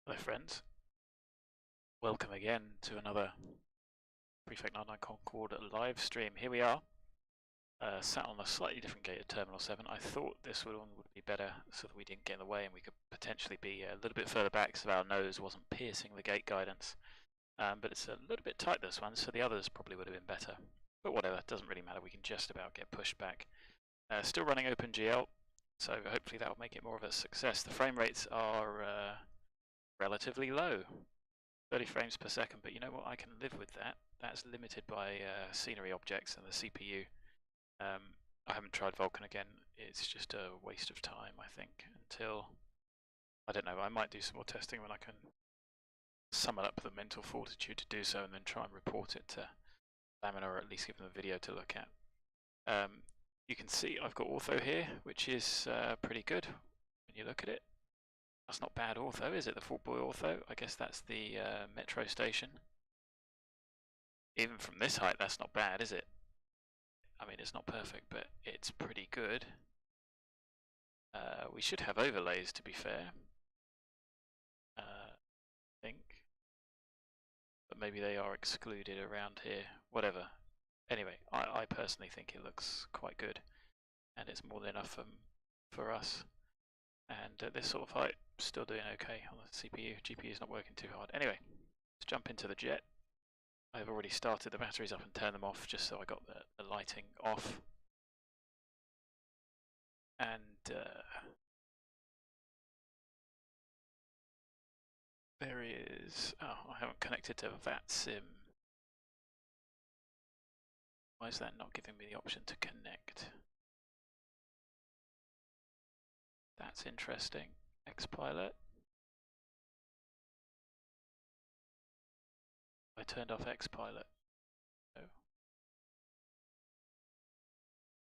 Hello friends, welcome again to another Prefect 99 Concorde live stream. Here we are, sat on a slightly different gate at Terminal 7. I thought this one would be better so that we didn't get in the way and we could potentially be a little bit further back so our nose wasn't piercing the gate guidance. But it's a little bit tight, this one, so the others probably would have been better. But whatever, it doesn't really matter, we can just about get pushed back. Still running OpenGL, so hopefully that will make it more of a success. The frame rates are relatively low, 30 frames per second, but you know what, I can live with that. That's limited by scenery objects and the CPU. I haven't tried Vulkan again, it's just a waste of time, I think, until, I don't know, I might do some more testing when I can summon up the mental fortitude to do so and then try and report it to Lamina, or at least give them a video to look at. You can see I've got Ortho here, which is pretty good when you look at it. That's not bad Ortho, is it? The Fort Boy Ortho? I guess that's the metro station. Even from this height, that's not bad, is it? I mean, it's not perfect, but it's pretty good. We should have overlays, to be fair. I think. But maybe they are excluded around here. Whatever. Anyway, I personally think it looks quite good. And it's more than enough for us. And at this sort of height, still doing okay on the CPU. GPU is not working too hard. Anyway, let's jump into the jet. I've already started the batteries up and turned them off just so I got the lighting off. And there is, oh, I haven't connected to VATSIM. Why is that not giving me the option to connect? That's interesting. Xpilot. I turned off Xpilot. No.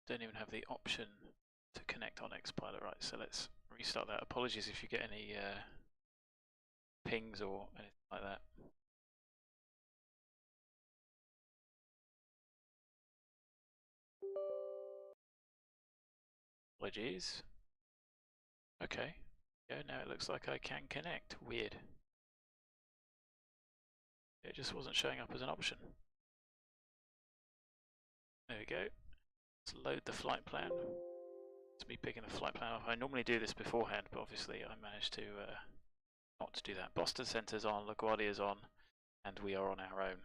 Don't even have the option to connect on Xpilot. Right, so let's restart that. Apologies if you get any pings or anything like that. Apologies. Okay. Yeah, now it looks like I can connect. Weird. It just wasn't showing up as an option. There we go. Let's load the flight plan. It's me picking the flight plan off. I normally do this beforehand, but obviously I managed to not do that. Boston Centre's on, LaGuardia's on, and we are on our own.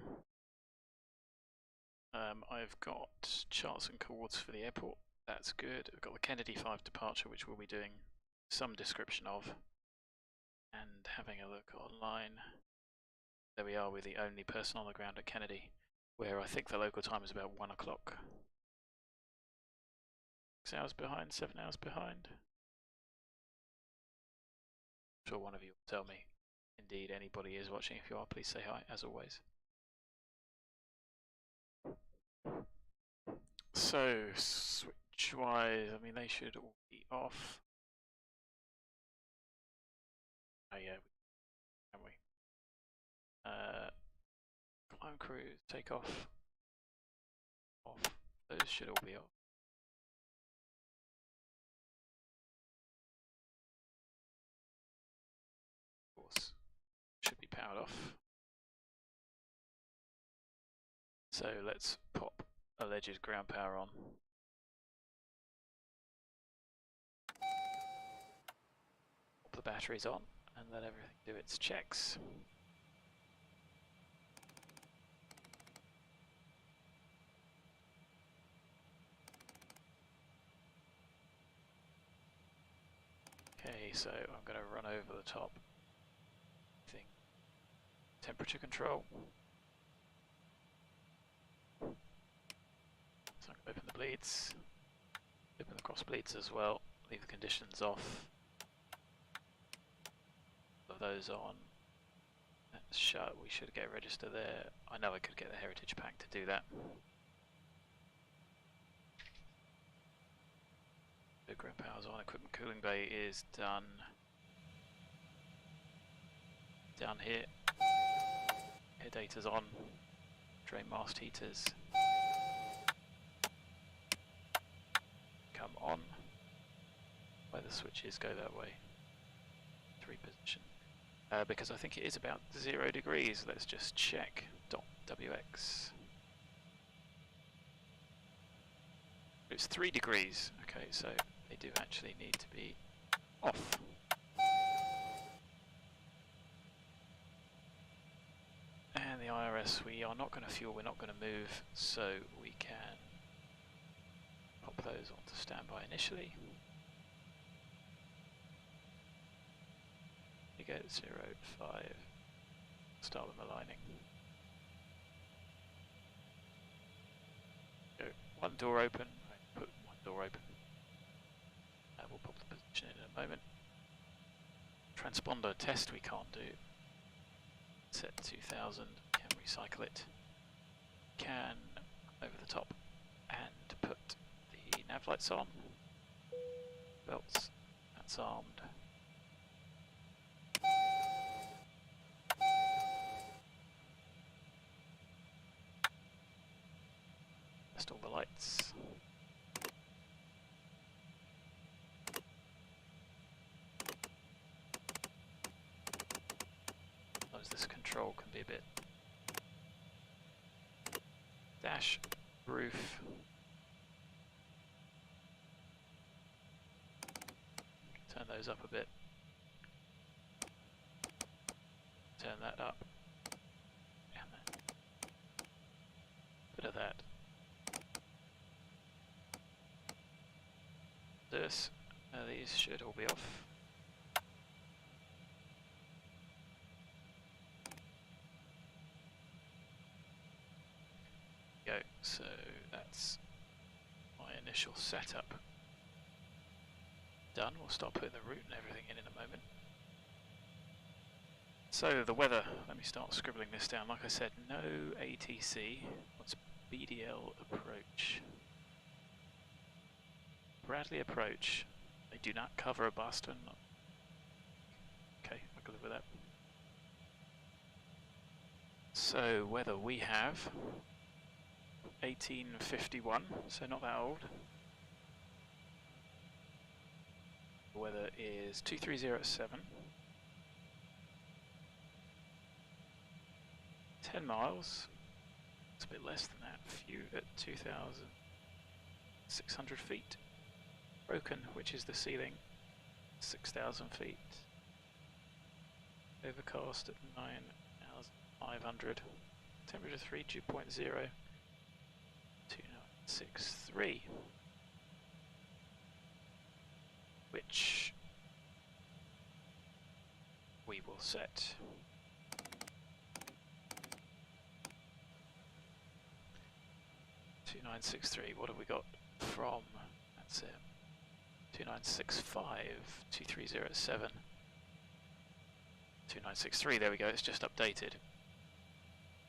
I've got charts and coords for the airport. That's good. I've got the Kennedy 5 departure, which we'll be doing some description of, and having a look online. There we are with the only person on the ground at Kennedy, where I think the local time is about 1 o'clock. 6 hours behind, 7 hours behind. I'm sure one of you will tell me. Indeed, anybody is watching. If you are, please say hi, as always. So, switch-wise, I mean, they should all be off. Oh yeah, can we? Climb crew, take off. Off. Those should all be off. Of course, should be powered off. So let's pop alleged ground power on. Pop the batteries on and let everything do its checks. Okay, so I'm going to run over the top. Temperature control. So I'm going to open the bleeds, open the cross bleeds as well, leave the conditions off. Of those on. That's shut, we should get a register there. I know I could get the heritage pack to do that. The ground power's on, equipment cooling bay is done. Down here. Air data's on. Drain mast heaters. Come on. Where the switches go that way. 3 position. because I think it is about 0 degrees. Let's just check. .wx. It's 3 degrees. Okay, so they do actually need to be off. And the IRS, we are not going to fuel, we're not going to move, so we can pop those onto standby initially. You go 0, 5, start them aligning. Go one door open, put one door open. We'll pop the position in a moment. Transponder test we can't do. Set 2000, can recycle it. Can over the top and put the nav lights on. Belts, that's armed. Test all the lights. Sometimes this control can be a bit dash, roof. Turn those up a bit. Turn that up. And then bit of that. This. These should all be off. Go. So that's my initial setup done. We'll start putting the route and everything in a moment. So the weather, let me start scribbling this down. Like I said, no ATC. What's BDL approach? Bradley approach. They do not cover a Boston. Okay, I can live with that. So weather we have 1851, so not that old. The weather is 2307. 10 miles. It's a bit less than that. Few at 2,600 feet. Broken, which is the ceiling, 6,000 feet. Overcast at 9,500. Temperature 3, dew point 0. 2963. Which we will set. .2963. What have we got from? That's it. 2965, 2307, 2963, there we go, it's just updated.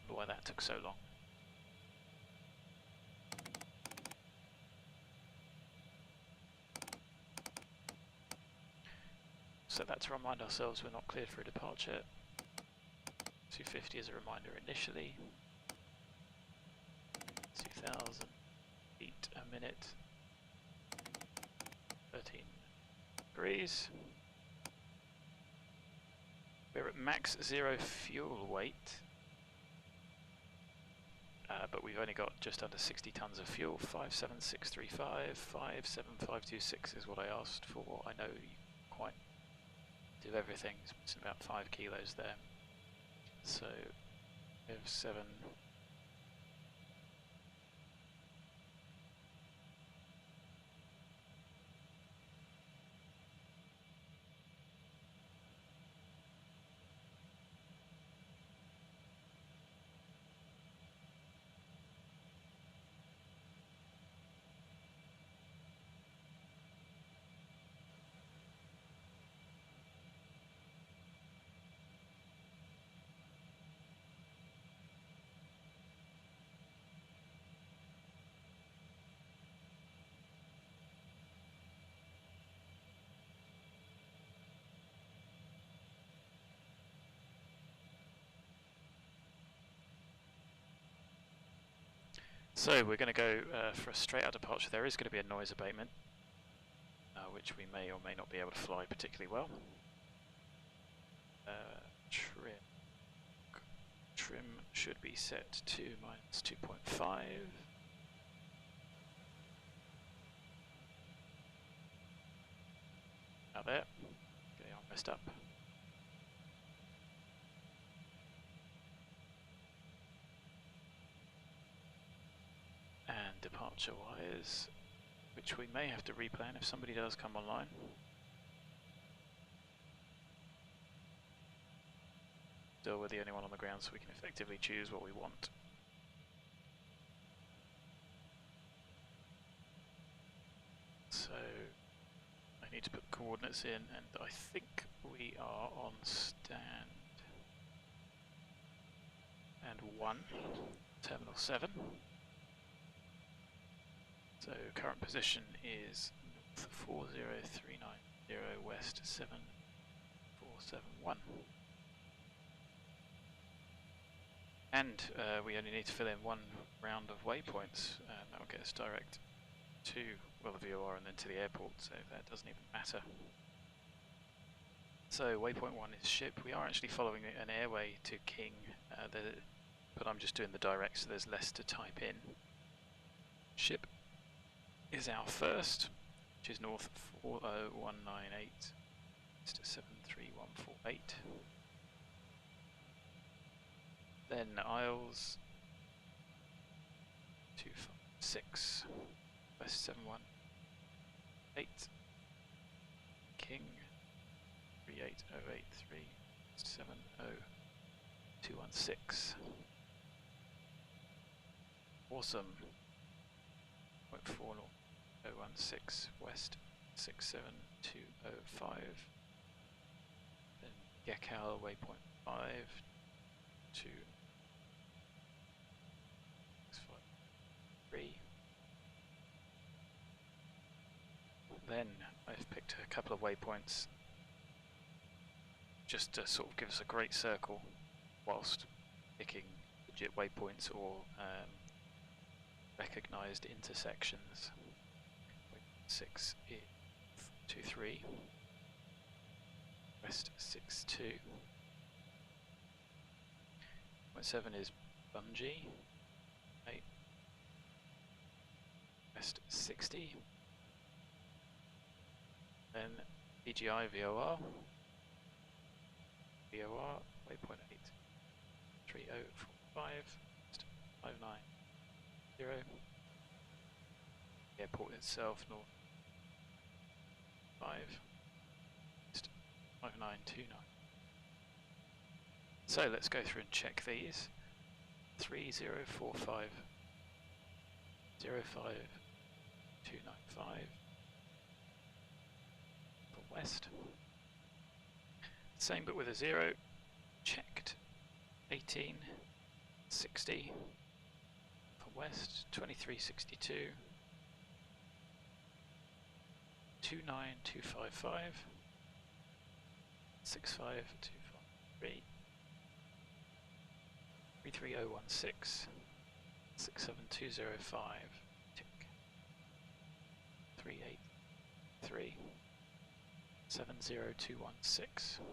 Wonder why that took so long. So that to remind ourselves we're not cleared for a departure. 250 as a reminder initially. 2,000 feet a minute. 13 degrees. We're at max 0 fuel weight, but we've only got just under 60 tons of fuel. 57635, 57526 is what I asked for. I know you quite do everything, it's about 5 kilos there. So we have 7. So we're going to go for a straight out departure. There is going to be a noise abatement, which we may or may not be able to fly particularly well. Trim should be set to -2.5. Out there. Getting all messed up. And departure wires, which we may have to replan if somebody does come online. Still, we're the only one on the ground, so we can effectively choose what we want. So I need to put the coordinates in, and I think we are on stand and 1, terminal 7. So current position is north 40390, west 7471. And we only need to fill in one round of waypoints, and that will get us direct to, well, the VOR and then to the airport, so that doesn't even matter. So waypoint 1 is SHIPP. We are actually following an airway to KINGG, but I'm just doing the direct, so there's less to type in. SHIPP is our first, which is north 40198 to 73148. Then Isles 256, west 718, KINGG 38083, 70216. AWSOM 0.4016, west 67205. Then GECAL waypoint 5 to 653. Then I've picked a couple of waypoints just to sort of give us a great circle whilst picking legit waypoints or recognized intersections. 623, west 62. Point 7 is BNJEE, 8, west 60. Then BGI VOR, waypoint 8, 3045, west 590. Airport itself, north 5, west 5929. So let's go through and check these. 3045, 05295 for west. Same but with a 0. Checked. 1860 for west. 2362. 29255. 65253. 33016, 67205, tick, 383, 70216,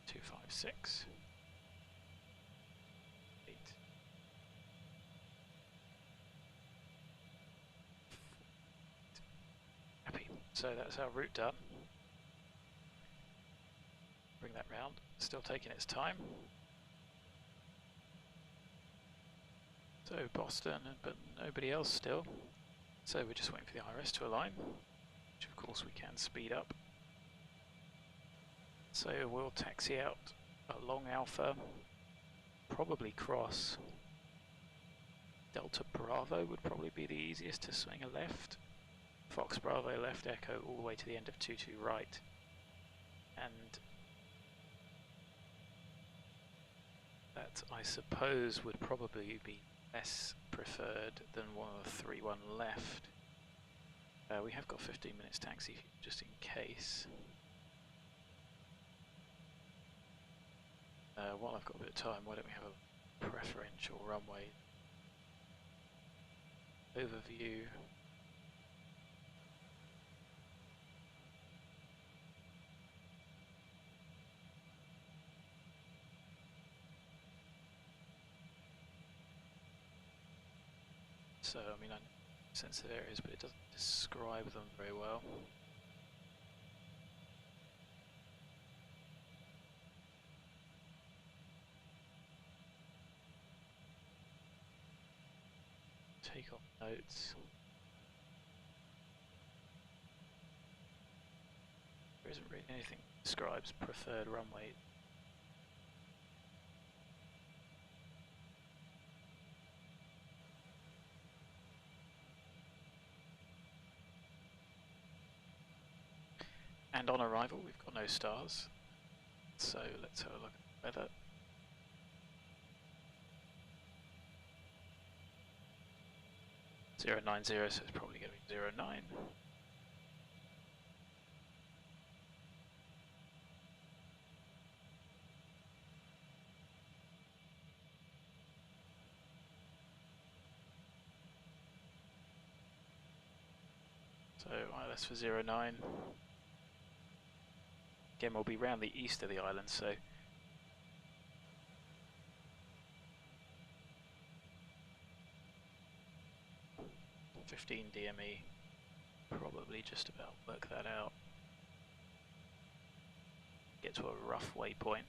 256, 8, 4, happy. So that's our route done. Bring that round, still taking its time. So Boston, but nobody else still. So we're just waiting for the IRS to align, which of course we can speed up. So we'll taxi out along Alpha, probably cross Delta Bravo would probably be the easiest to swing a left. Fox Bravo left, Echo all the way to the end of 22 right. And that I suppose would probably be less preferred than one of the 3-1 left. We have got 15 minutes taxi just in case. While I've got a bit of time, why don't we have a preferential runway overview. so I mean I know sensitive areas, but it doesn't describe them very well. Take off notes. There isn't really anything that describes preferred runway. And on arrival we've got no stars, so let's have a look at the weather. .090, so it's probably going to be 09. So ILS for 09. Again, we'll be round the east of the island, so 15 DME, probably just about work that out. Get to a rough waypoint.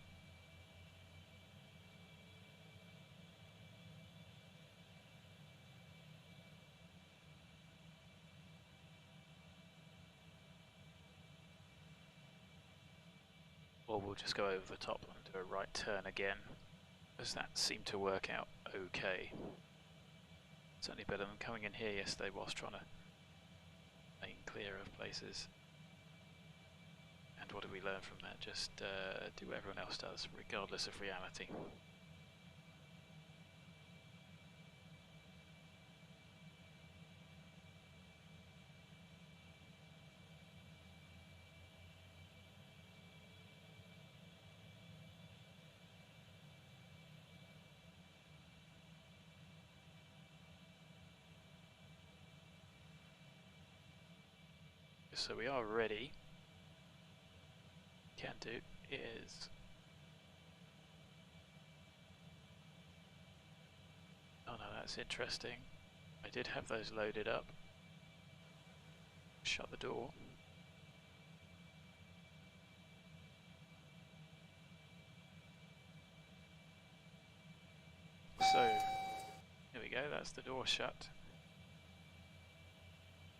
Or we'll just go over the top and do a right turn again, as that seemed to work out okay. Certainly better than coming in here yesterday whilst trying to remain clear of places. And what did we learn from that? Just do what everyone else does, regardless of reality. So we are ready. Can do is oh no, that's interesting. I did have those loaded up. Shut the door. So here we go, that's the door shut.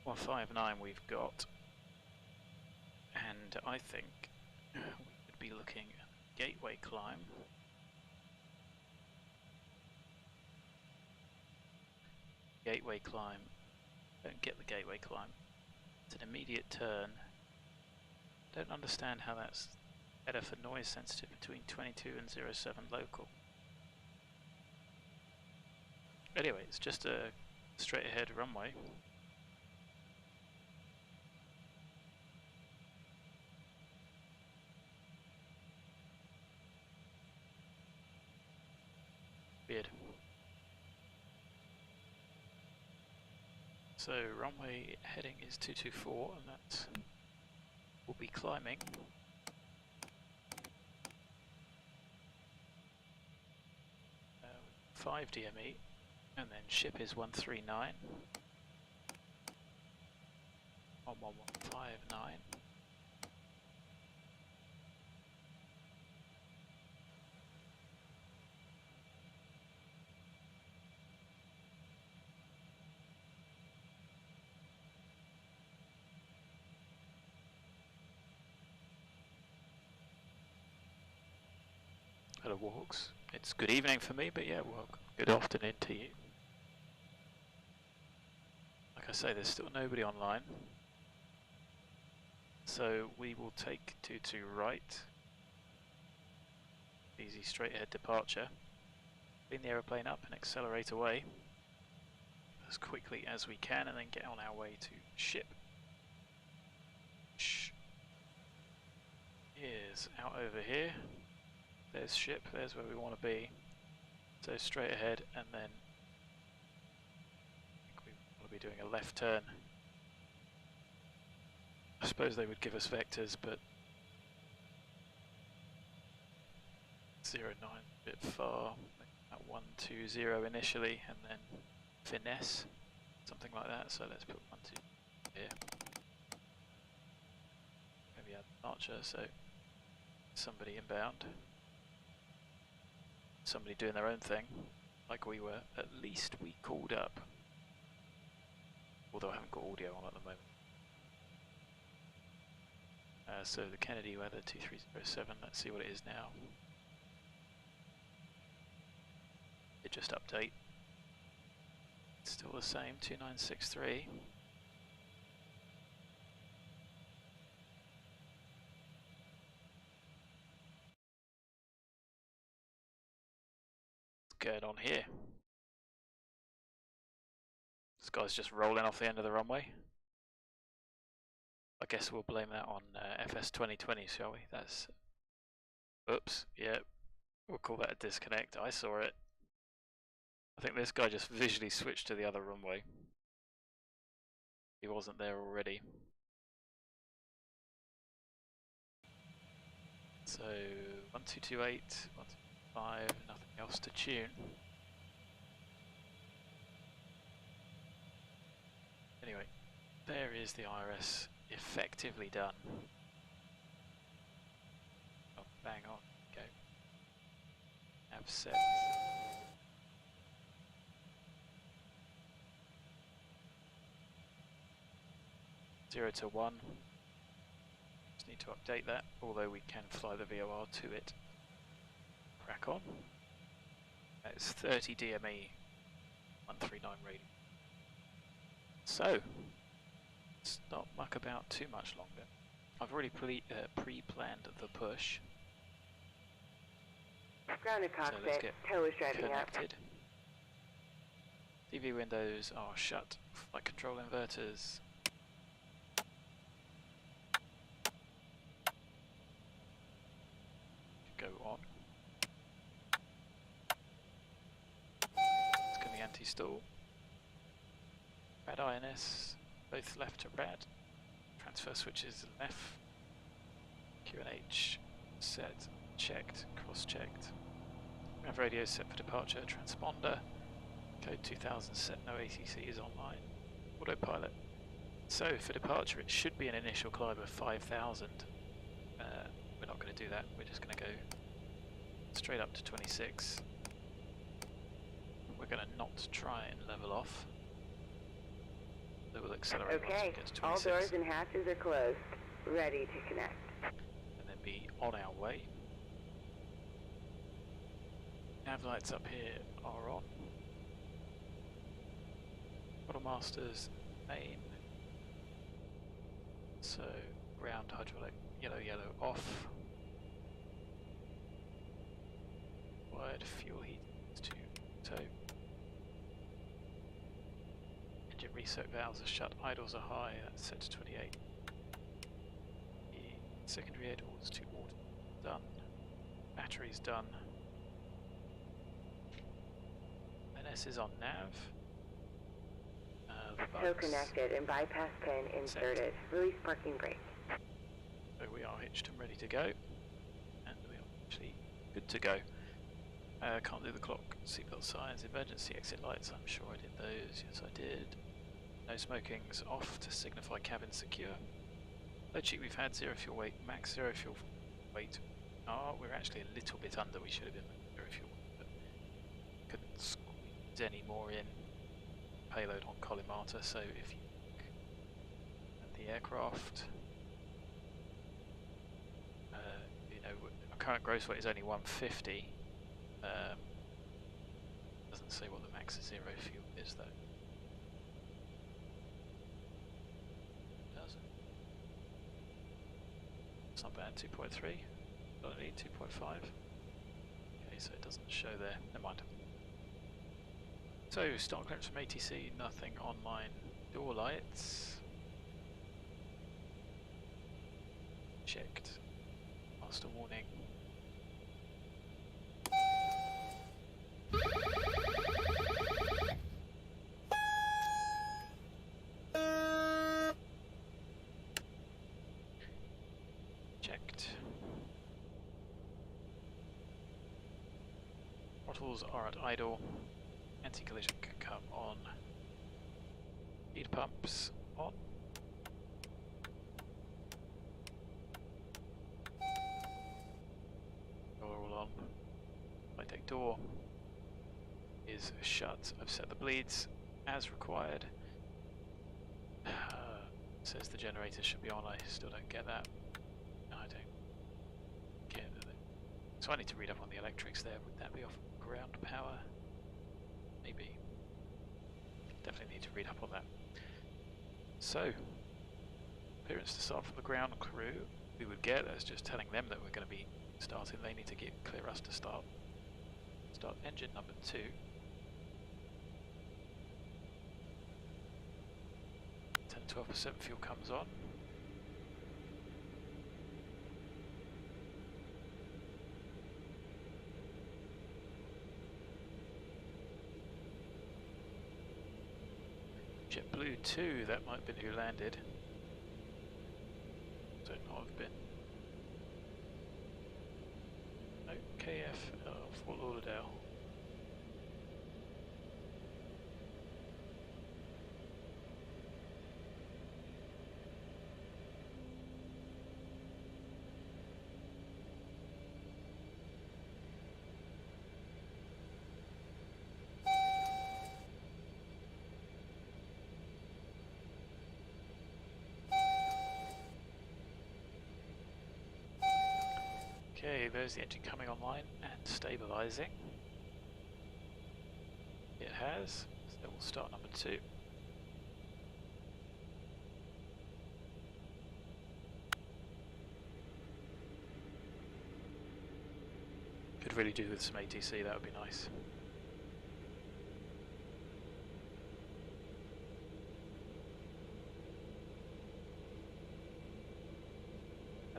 159 we've got. And I think we could be looking at gateway climb. Gateway climb. Don't get the gateway climb. It's an immediate turn. Don't understand how that's better for noise sensitive between 22 and 07 local. Anyway, it's just a straight ahead runway. Weird. So runway heading is 224 and that will be climbing. Uh, 5 DME and then ship is 139. 11159. Hello Walks. It's good evening for me, but yeah, welcome. Good afternoon to you. Like I say, there's still nobody online. So we will take 22 right. Easy straight ahead departure. Clean the aeroplane up and accelerate away as quickly as we can and then get on our way to ship. Is out over here. There's ship, there's where we want to be. So straight ahead and then I think we want to be doing a left turn. I suppose they would give us vectors, but 09 a bit far. At 120 initially and then finesse. something like that. So let's put 1, 2 here. Maybe add Archer, so somebody inbound. Somebody doing their own thing, like we were. At least we called up. Although I haven't got audio on at the moment. So the Kennedy weather 2307, let's see what it is now. It just update. It's still the same, 2963. What's going on here? This guy's just rolling off the end of the runway. I guess we'll blame that on FS 2020, shall we? That's... Oops, yeah. We'll call that a disconnect. I saw it. I think this guy just visually switched to the other runway. He wasn't there already. So, 1228, 125, nothing else to tune. Anyway, there is the IRS effectively done. Oh, bang on, go. Nav set. Zero to 1. Just need to update that, although we can fly the VOR to it. Crack on. It's 30 DME 139 rating. So, let's not muck about too much longer. I've already pre-planned the push. Grounded cockpit, so let's get tow is driving connected. TV windows are shut. Flight control inverters. Go on. It's going to be anti-stall. Rad INS, both left to rad. Transfer switches left. QNH set, checked, cross-checked. Nav radio set for departure. Transponder. Code 2000 set, no ATC is online. Autopilot. So for departure it should be an initial climb of 5,000. We're not going to do that. We're just going to go straight up to 26. We're going to not try and level off. So we'll accelerate once we get to 26. All doors and hatches are closed. Ready to connect. And then be on our way. Nav lights up here are on. Thrustmasters main. So ground hydraulic yellow off. Wired fuel heat to tow. Engine reset valves are shut, idles are high, that's set to 28. The secondary air doors to water done. Batteries done. NS is on nav. Tow connected and bypass pin inserted. Release parking brake. So we are hitched and ready to go. And we are actually good to go. Can't do the clock. Seatbelt signs, emergency exit lights. I'm sure I did those. Yes, I did. No smoking's off to signify cabin secure. Low cheek we've had, 0 fuel weight, max 0 fuel weight. Oh, we're actually a little bit under. We should have been 0 fuel weight, but couldn't squeeze any more in. Payload on Colimata, so if you look at the aircraft, you know, our current gross weight is only 150. Doesn't say what the max 0 fuel is though. Does it? It's not bad. 2.3. Got to need 2.5. Okay, so it doesn't show there. Never mind. So, start clearance from ATC, nothing online. Door lights. Checked. Master warning. Checked. Throttles are at idle. Anti-collision can come on. Heat pumps on. Door all on. Saitek door is shut. I've set the bleeds as required. Says the generator should be on. I still don't get that. No, I don't get it. So I need to read up on the electrics there. Would that be off ground power? Maybe. Definitely need to read up on that. So, appearance to start from the ground crew. We would get as just telling them that we're going to be starting. They need to clear us to start. Start engine number 2. 10-12% fuel comes on. JetBlue 2, that might have been who landed. Don't not have been. No, KF, Fort Lauderdale. Okay, there's the engine coming online and stabilizing. It has, so we'll start number 2. Could really do with some ATC, that would be nice.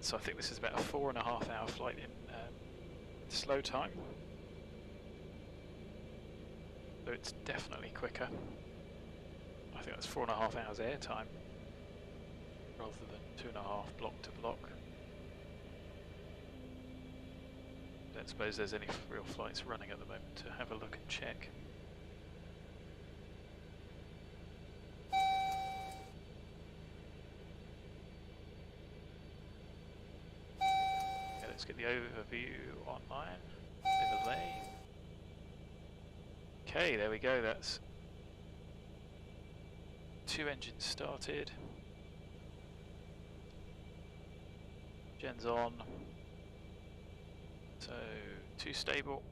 So I think this is about a 4.5-hour flight in slow time. So it's definitely quicker. I think that's 4.5 hours air time rather than 2.5 block to block. Don't suppose there's any real flights running at the moment to have a look and check. Let's get the overview online. Overlay. Okay, there we go. That's 2 engines started. Gen's on. So 2 stable.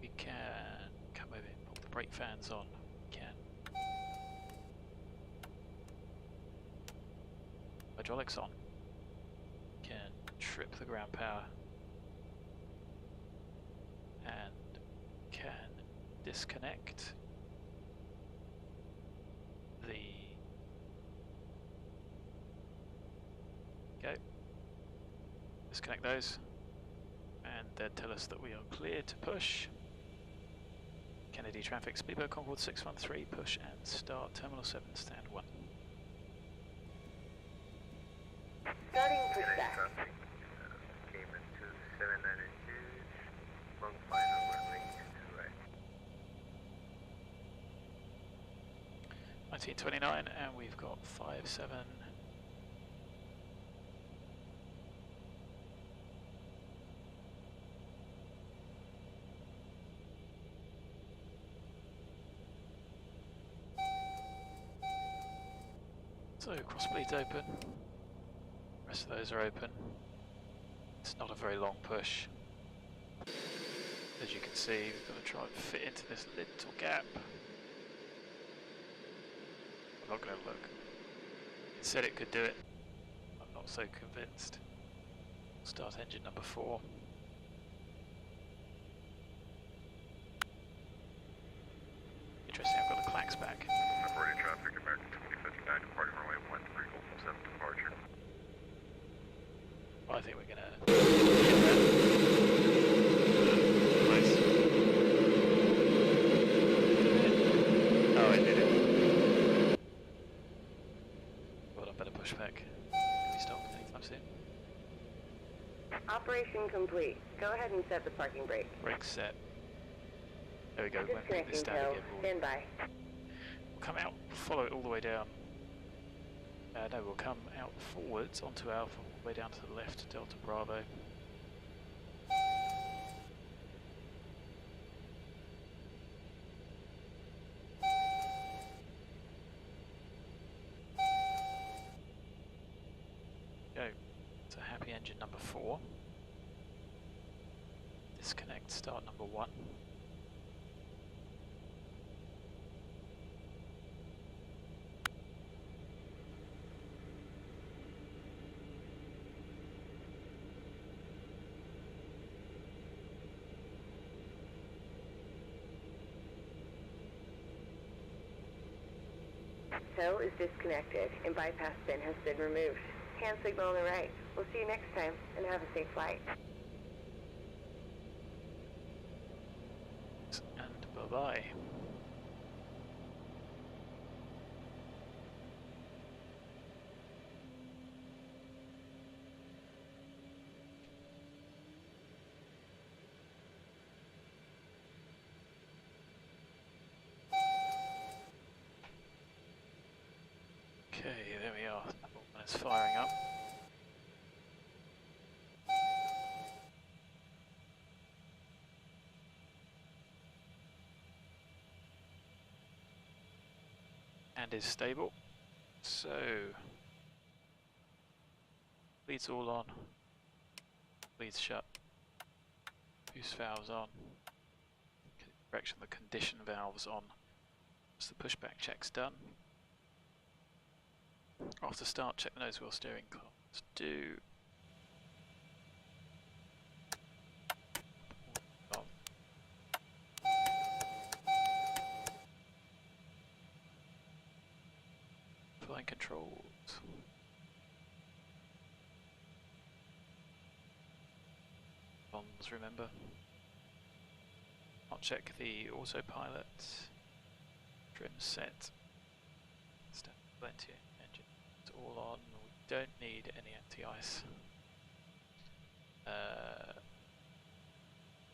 We can come over and put the brake fans on. We can. Hydraulics on. Can trip the ground power and can disconnect the disconnect those and then tell us that we are clear to push. Kennedy traffic, Speedboat Concorde 613, push and start Terminal 7, stand 1. Starting pushback. Came into 792, long final runway to right. 1929 and we've got 57. So cross bleeds open. Rest of those are open. It's not a very long push. As you can see, we've got to try and fit into this little gap. I'm not going to look. It said it could do it. I'm not so convinced. Start engine number 4. Interesting, I've got the clacks back. Reporting traffic, American 2059, departing runway 1307, departure. I think we're gonna get that. Nice. Oh, I did it. Well, I better push back. Can we stop anytime soon? Operation complete. Go ahead and set the parking brake. Brake set. There we go. Won't make this Disconnecting stand tow. again. Stand by. We'll come out, follow it all the way down. No, we'll come out forwards onto Alpha, all the way down to the left, Delta Bravo. Go. So happy engine number 4. Disconnect start number 1. Cell is disconnected and bypass pin has been removed. Hand signal on the right. We'll see you next time and have a safe flight. And bye-bye. Okay, there we are. Number 1 is firing up. And is stable. So, leads all on, leads shut, boost valves on, correction the condition valves on. Once the pushback check's done. After start, check the nose wheel steering columns. Do. Flying controls. Bonds, remember. I'll check the autopilot. Trim set. Stand plenty. Engine is all on. We don't need any anti-ice.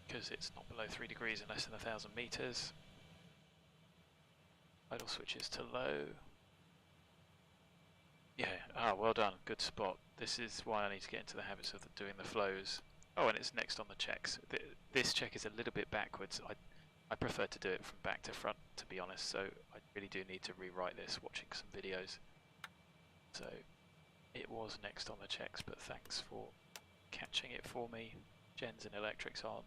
Because it's not below 3 degrees and less than 1,000 meters. Idle switches to low. Yeah, well done, good spot. This is why I need to get into the habits of doing the flows. Oh, and it's next on the checks. This check is a little bit backwards. I prefer to do it from back to front, to be honest, so I really do need to rewrite this watching some videos. So, it was next on the checks, but thanks for catching it for me. Gens and electrics on,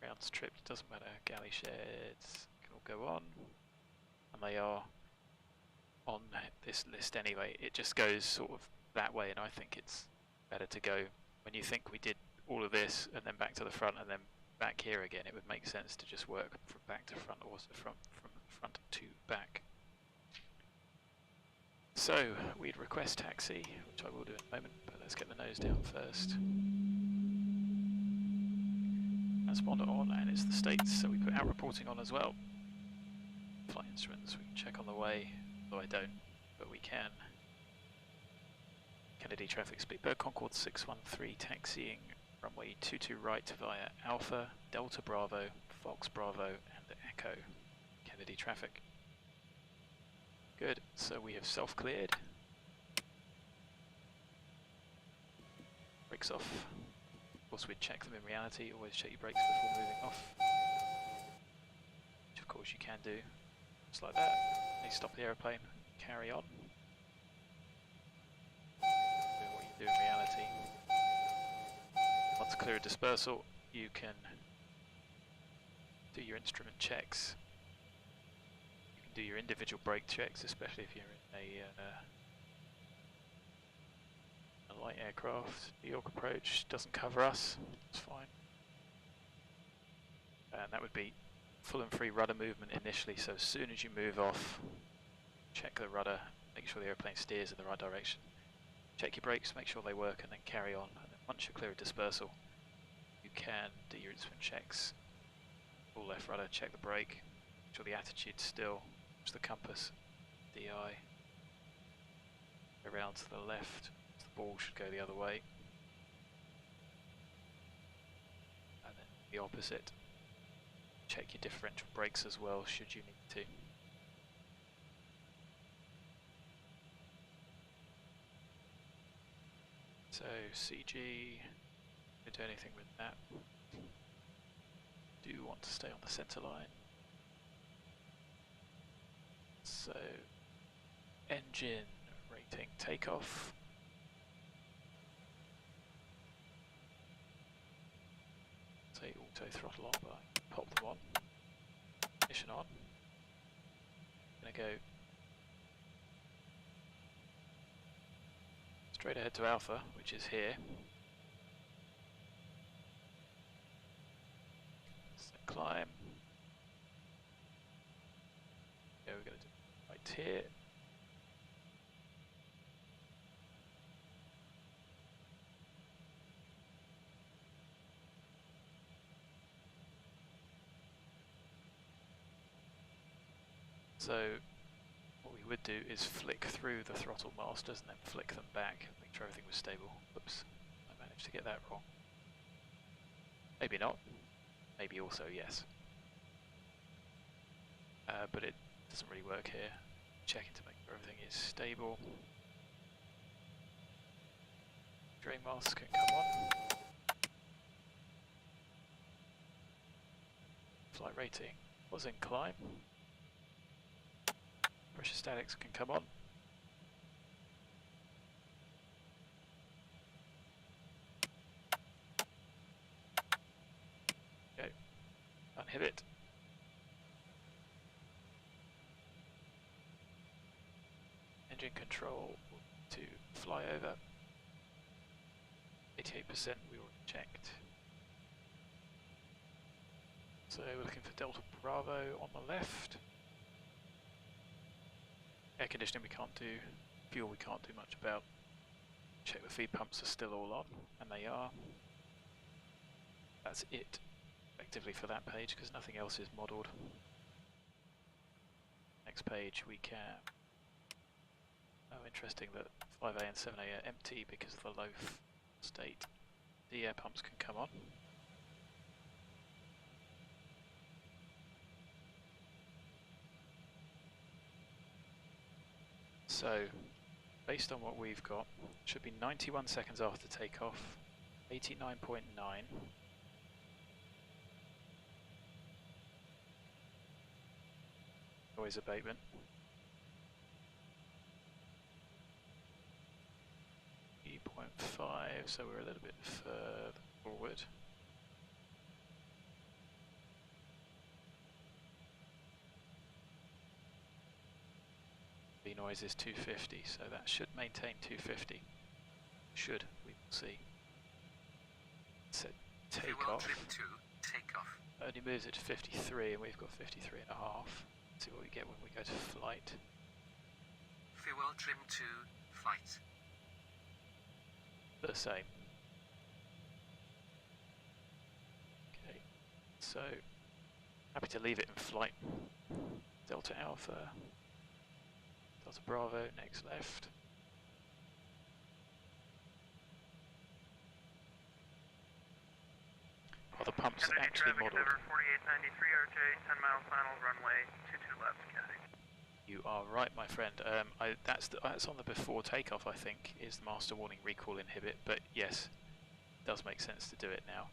rounds tripped, doesn't matter, galley sheds can all go on, and they are on this list anyway. It just goes sort of that way, and I think it's better to go when you think we did all of this and then back to the front and then back here again. It would make sense to just work from back to front, or from front to back. So we'd request taxi, which I will do in a moment, but let's get the nose down first. Transponder on, and it's the States, so we put out reporting on as well. Flight instruments we can check on the way. Though I don't, but we can. Kennedy traffic speedbird Concorde 613 taxiing runway 22 right via Alpha, Delta Bravo, Fox Bravo and Echo. Kennedy traffic. Good, so we have self-cleared. Brakes off. Of course we'd check them in reality, always check your brakes before moving off. Which of course you can do, just like that. Stop the aeroplane, carry on. Do what you do in reality. Once clear of dispersal, you can do your instrument checks. You can do your individual brake checks, especially if you're in a light aircraft. New York approach doesn't cover us, it's fine. And that would be full and free rudder movement initially, so as soon as you move off, check the rudder, make sure the airplane steers in the right direction. Check your brakes, make sure they work, and then carry on. And then once you're clear of dispersal, you can do your instrument checks. Full left rudder, check the brake, make sure the attitude's still, watch the compass, DI. Around to the left, the ball should go the other way. And then the opposite. Check your differential brakes as well, should you need to. So CG, don't do anything with that. Do want to stay on the center line. So engine rating takeoff. Say auto throttle on, but I pop them on. Ignition on. Gonna go straight ahead to Alpha, which is here. So climb. Yeah, we're gonna do it right here. So what we would do is flick through the throttle masters and then flick them back, make sure everything was stable. Whoops, I managed to get that wrong. Maybe not, maybe also yes. But it doesn't really work here. Checking to make sure everything is stable. Drain masks can come on. Flight rating was in climb. Pressure statics can come on. Okay, unhit. Engine control to fly over. 88% we already checked. So we're looking for Delta Bravo on the left. Air conditioning we can't do, fuel we can't do much about. Check the feed pumps are still all on, and they are. That's it, effectively, for that page, because nothing else is modelled. Next page we can... Oh, interesting that 5A and 7A are empty because of the low state. The air pumps can come on. So, based on what we've got, it should be 91 seconds after takeoff, 89.9. Noise abatement. .5, so we're a little bit further forward. B noise is 250, so that should maintain 250. Should, we will see. So takeoff. Takeoff. Only moves it to 53, and we've got 53 and a half. Let's see what we get when we go to flight. Fuel trim to flight. The same. Okay, so happy to leave it in flight. Delta Alpha, Delta Bravo, next left. Are the pumps actually modelled? 4893 RJ, 10 miles final, runway 22 left, Kennedy. You are right, my friend. That's on the before takeoff, I think, is the master warning recall inhibit, but yes, it does make sense to do it now.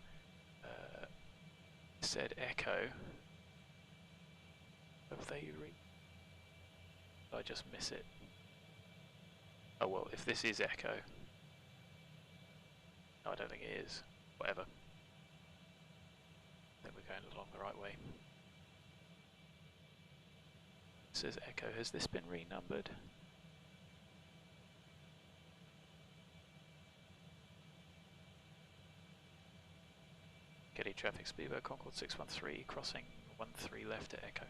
Said echo. Have they Did I just miss it? Oh well, if this is echo. No, I don't think it is. Whatever. I think we're going along the right way. It says echo. Has this been renumbered? Getty traffic speedboat Concorde 613 crossing 13 left at echo.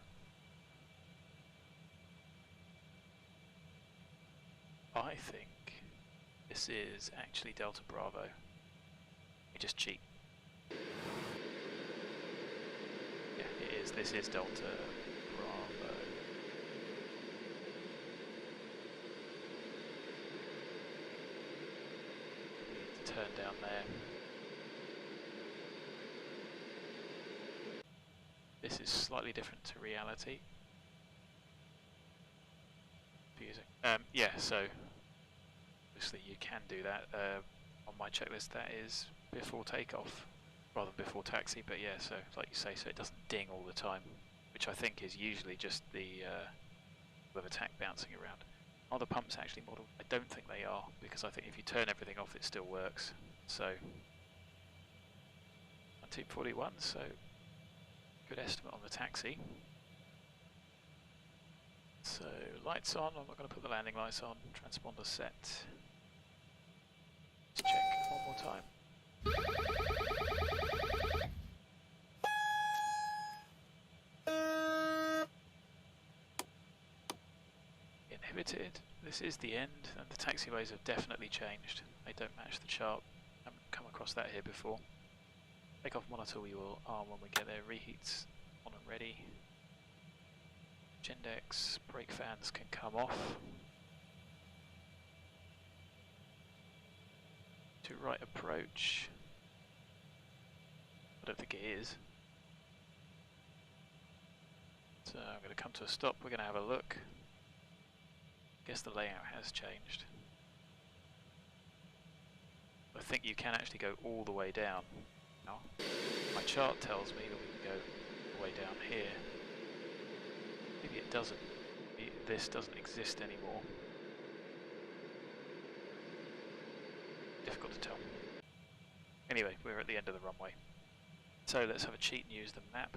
I think this is actually Delta Bravo. We just cheat. Yeah, it is. This is Delta Bravo. We need to turn down there. This is slightly different to reality. Confusing. Yeah, so obviously you can do that. on my checklist that is before takeoff, rather than before taxi, but yeah, so like you say, so it doesn't ding all the time, which I think is usually just the of attack bouncing around. Are the pumps actually modelled? I don't think they are, because I think if you turn everything off it still works. So 1941, so good estimate on the taxi. So lights on, I'm not going to put the landing lights on, transponder set. Let's check one more time. Inhibited, this is the end, and the taxiways have definitely changed. They don't match the chart. I haven't come across that here before. Takeoff monitor we will arm when we get there. Reheats on and ready. Gendex, brake fans can come off. To right approach. I don't think it is. So I'm going to come to a stop, we're going to have a look. Guess the layout has changed. I think you can actually go all the way down now. My chart tells me that we can go all the way down here. Maybe it doesn't. This doesn't exist anymore. Difficult to tell. Anyway, we're at the end of the runway. So let's have a cheat and use the map.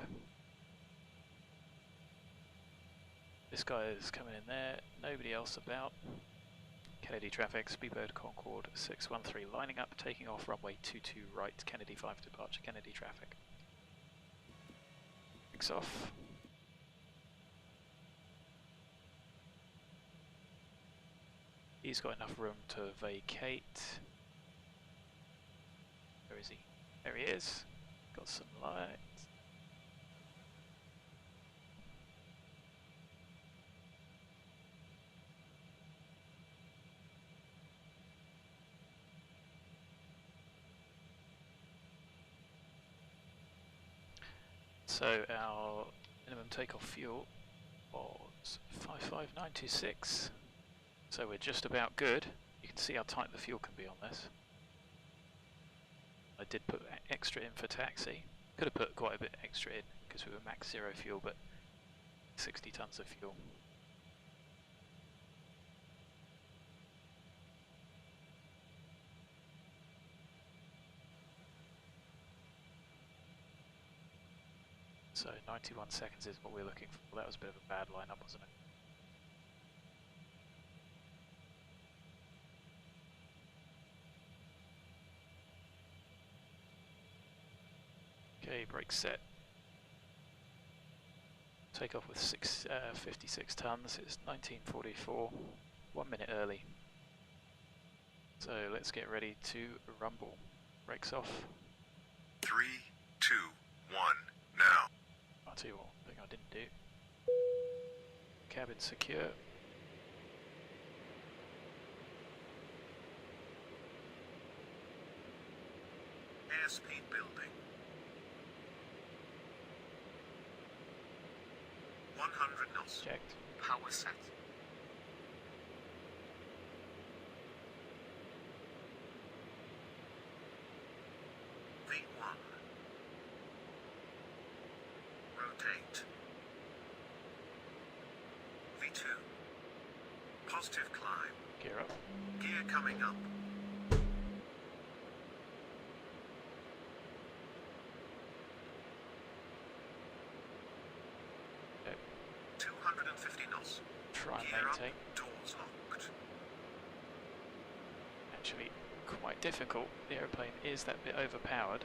This guy is coming in there, nobody else about. Kennedy traffic, speedboat Concorde 613 lining up, taking off runway 22 right, Kennedy 5 departure, Kennedy traffic. Takes off. He's got enough room to vacate. Where is he? There he is. Got some light. So our minimum takeoff fuel was 55926. So we're just about good. You can see how tight the fuel can be on this. I did put extra in for taxi. Could have put quite a bit extra in because we were max zero fuel, but 60 tons of fuel. So 91 seconds is what we're looking for. That was a bit of a bad lineup, wasn't it? Okay, brake set. Take off with 56 tons. It's 1944, 1 minute early. So let's get ready to rumble. Brakes off. 3, 2, 1, now. I'll tell you what, thing I didn't do. Cabin secure. Airspeed building. 100 knots. Checked. Power set. V1. Rotate. V2. Positive climb. Gear up. Gear coming up. Okay. 250 knots. Try and Gear maintain. up. Doors locked. Actually, quite difficult. The aeroplane is that bit overpowered.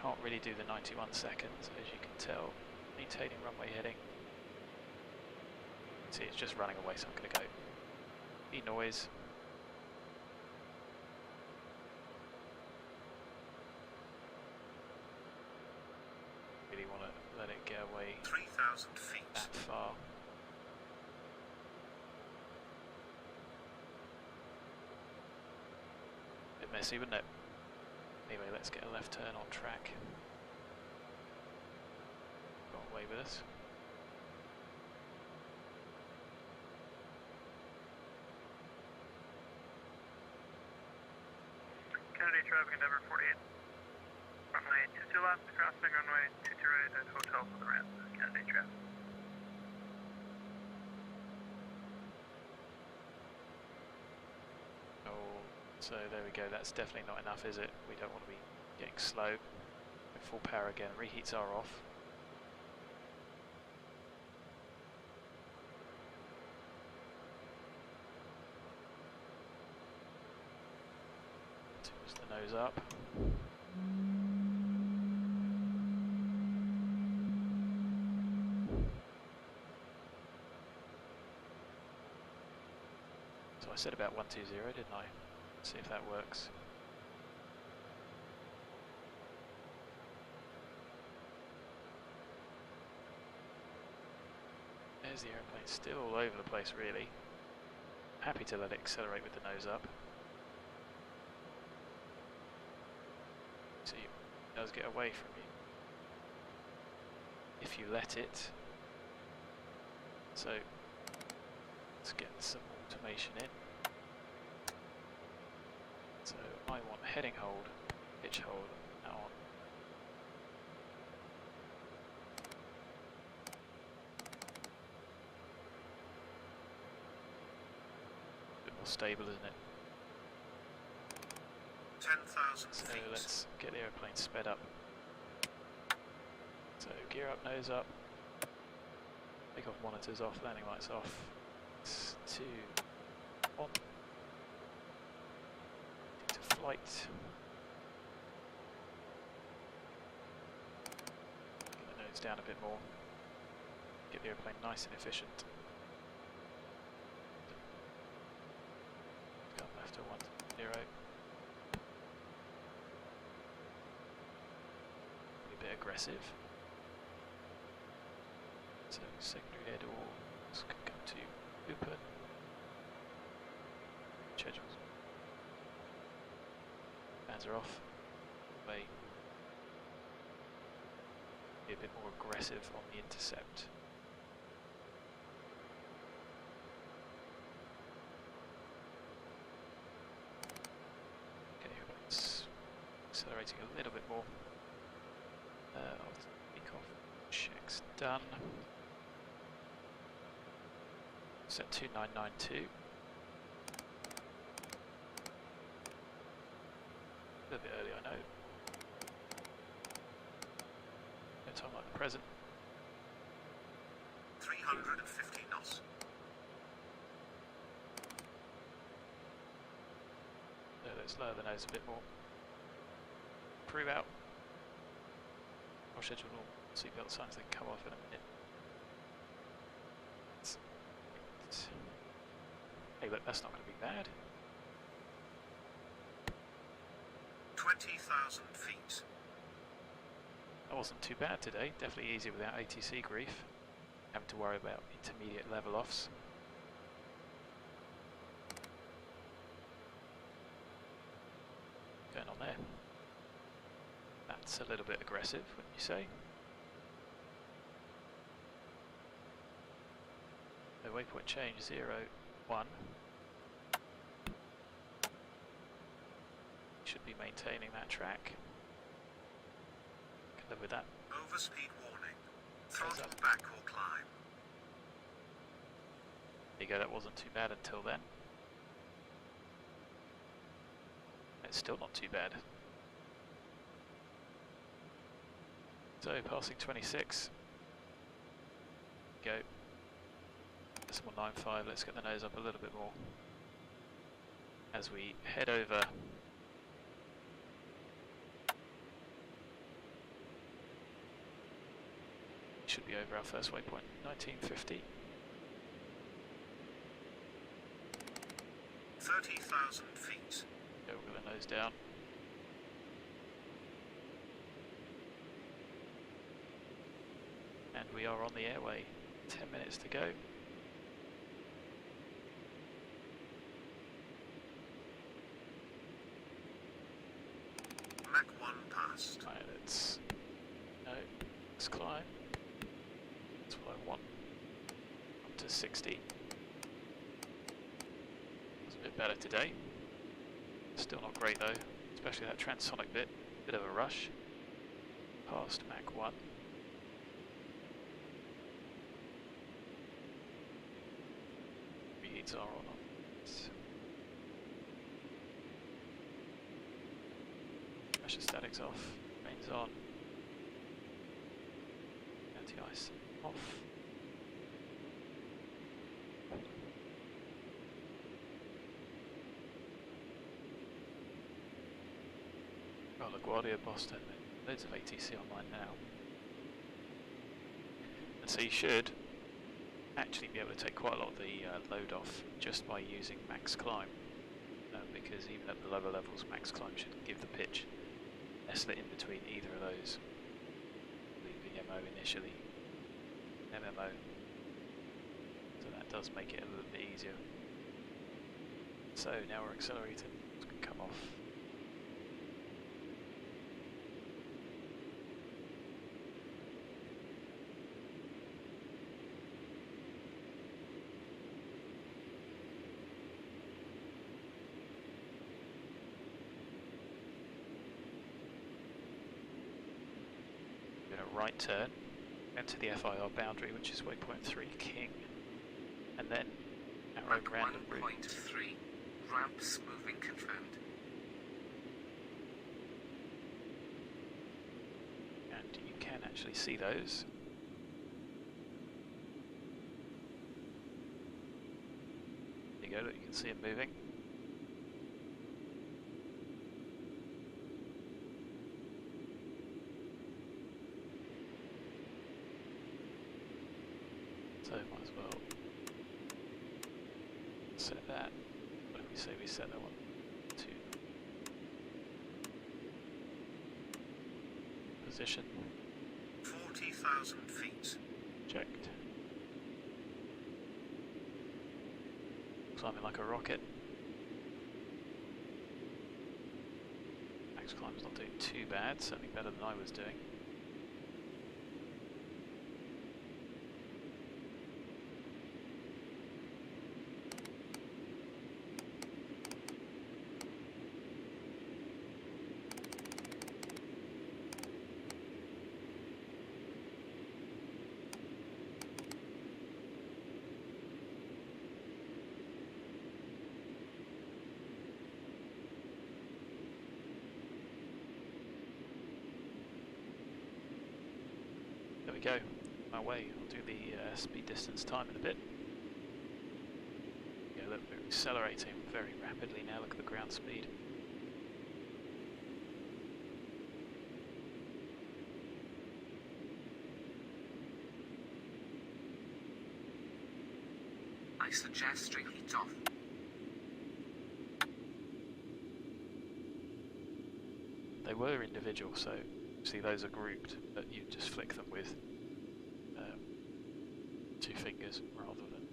Can't really do the 91 seconds, as you can tell. Maintaining runway heading. See, it's just running away, so I'm going to go. E-noise. Really want to let it get away 3,000 feet. that far. Bit messy, wouldn't it? Anyway, let's get a left turn on track. Got away with us. Kennedy traffic Endeavor 48. Runway 22 left, crossing runway 22 right at hotel for the ramp. Kennedy traffic. Oh, so there we go. That's definitely not enough, is it? We don't want to be getting slow. At full power again. Reheats are off. Towards the nose up. So I said about 120, didn't I? Let's see if that works. There's the aeroplane, still all over the place really. Happy to let it accelerate with the nose up. See, it does get away from you if you let it. So let's get some automation in. So I want heading hold, pitch hold, now on. A bit more stable, isn't it? 10,000 So feet. let's get the aeroplane sped up. So gear up, nose up. Take off monitors off, landing lights off. 2, 1. Into flight. Get the nose down a bit more. Get the airplane nice and efficient. Gun left to 10. Be a bit aggressive. So secondary air doors can come to open. Schedules. Fans are off. Way. Be a bit more aggressive on the intercept. Okay, it's accelerating a little bit more. I'll take off. Checks done. Set 2992. A little bit early, I know. No time like the present. 350 knots. So let's lower the nose a bit more. Crew out. I'll schedule all seatbelt signs, they can come off in a minute. Hey look, that's not going to be bad. 20,000 feet. That wasn't too bad today, definitely easier without ATC grief. Having to worry about intermediate level offs. Going on there. That's a little bit aggressive, wouldn't you say? The waypoint change 0, 1. Should be maintaining that track. Can live with that. Overspeed warning. Throttle up. back or climb. There you go, that wasn't too bad until then. It's still not too bad. So passing 26. Go. Decimal 95, let's get the nose up a little bit more. As we head over. Should be over our first waypoint, 1950. 30,000 feet. Go with the nose down. And we are on the airway. 10 minutes to go. Mach 1 passed. Right, let's climb. That's what I want. Up to 60. It's a bit better today. Still not great though. especially that transonic bit of a rush past Mach 1. Reads are on. Pressure statics off, rains on, anti-ice off. Oh, LaGuardia, Boston, loads of ATC online now. And so you should actually be able to take quite a lot of the load off just by using max climb, because even at the lower levels, max climb should give the pitch less lit in between either of those. The VMO initially, MMO, so that does make it a little bit easier. So now we're accelerating, it's going to come off. Right turn, enter the FIR boundary, which is waypoint 3, King, and then arrow Mach random route. 1.3, ramps moving confirmed. And you can actually see those. There you go, look, you can see them moving. So might as well set that. What if we say we set that one to position? 40,000 feet. Checked. Climbing like a rocket. Max climb's not doing too bad, certainly better than I was doing. There we go, my way. I'll do the speed distance time in a bit. Yeah, look, we're accelerating very rapidly now. Look at the ground speed. I suggest straight heat off. They were individual, so see those are grouped, but you just flick them with 2 fingers rather than.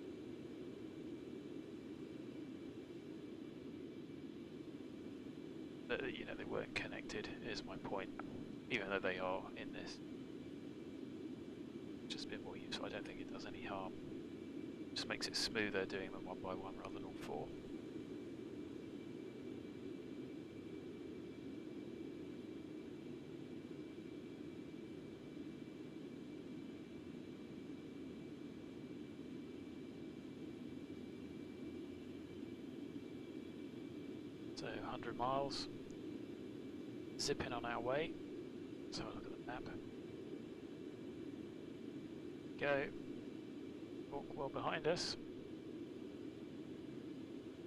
You know, they weren't connected, is my point, even though they are in this. Just a bit more useful. I don't think it does any harm. Just makes it smoother doing them one by one rather than all 4. So 100 miles, zipping on our way. Let's have a look at the map. Go, walk well behind us.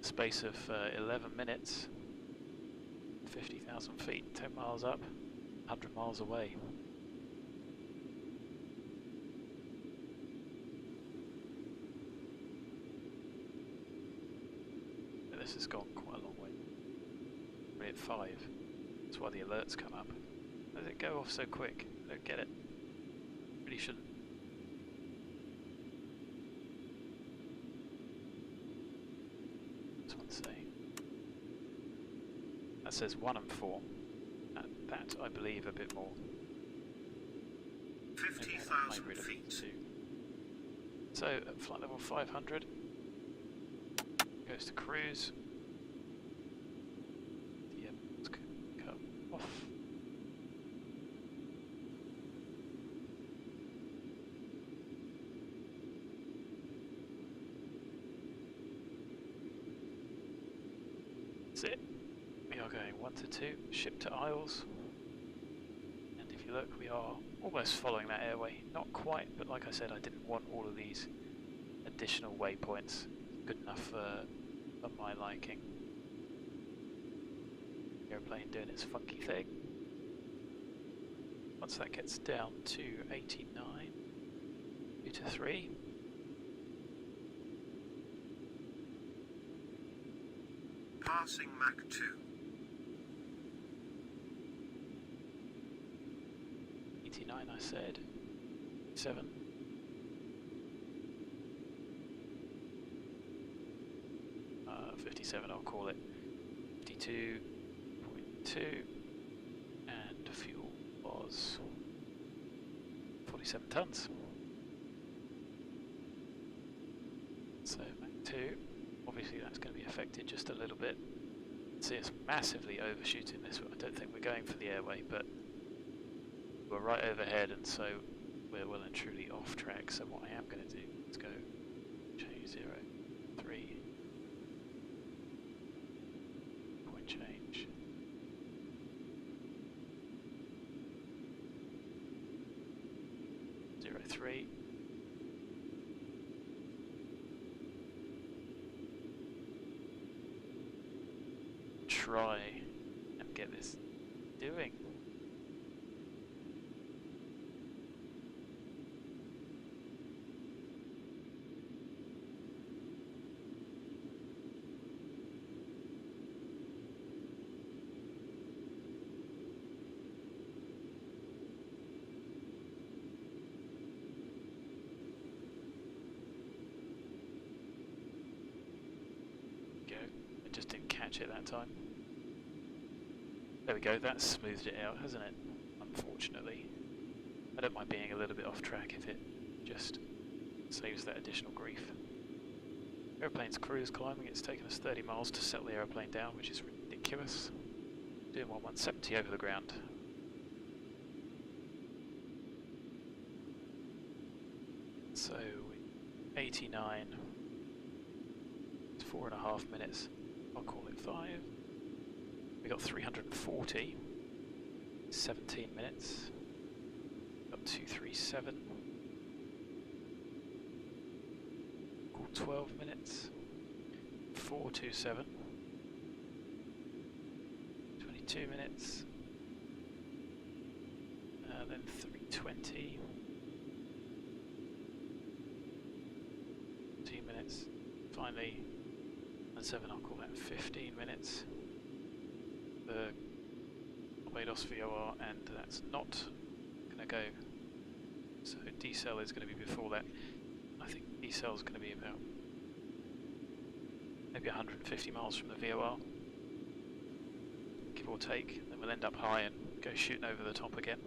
Space of 11 minutes, 50,000 feet, 10 miles up, 100 miles away. This has gone quite a long way. We're at 5. That's why the alerts come up. How does it go off so quick? I don't get it. Really shouldn't. What's one say? That says 1 and 4. That I believe a bit more. 50,000 feet. So at flight level 500. Goes to cruise. Yeah, it's towards it. We are going 1 to 2, ship to Isles. And if you look, we are almost following that airway. Not quite, but like I said, I didn't want all of these additional waypoints. Good enough for my liking. Airplane doing its funky thing. Once that gets down to 89, 2 to 3. Passing Mach 2. 89 I said. 7. Uh, 57 I'll call it. 52.2 and fuel was 47 tons. So Mach 2, obviously that's going to be affected just a little bit. See us massively overshooting this. I don't think we're going for the airway, but we're right overhead, and so we're well and truly off track. So what I am going to do is go change 0, 3, point change. Zero, 3. Try and get this doing. Go. I just didn't catch it that time. There we go, that's smoothed it out, hasn't it? Unfortunately. I don't mind being a little bit off track if it just saves that additional grief. Airplane's cruise climbing, it's taken us 30 miles to settle the airplane down, which is ridiculous. Doing 1170 over the ground. So, 89, it's 4.5 minutes, I'll call it 5. We got 340, 17 minutes, got 237, cool 12 minutes, 427, 22 minutes, then 320, 2 minutes, finally, and 7, I'll call that 15 minutes. The Barbados VOR, and that's not going to go. So decel is going to be before that. I think decel is going to be about maybe 150 miles from the VOR, give or take. Then we'll end up high and go shooting over the top again.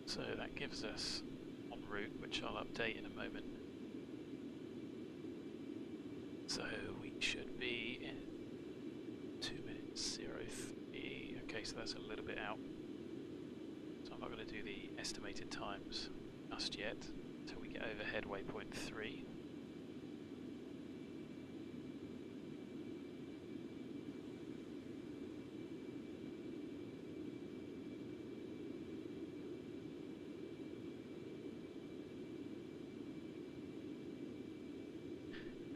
So that gives us en route, which I'll update in a moment. So we should be in 2 minutes 03. Okay, so that's a little bit out. So I'm not going to do the estimated times just yet until we get overhead waypoint 3.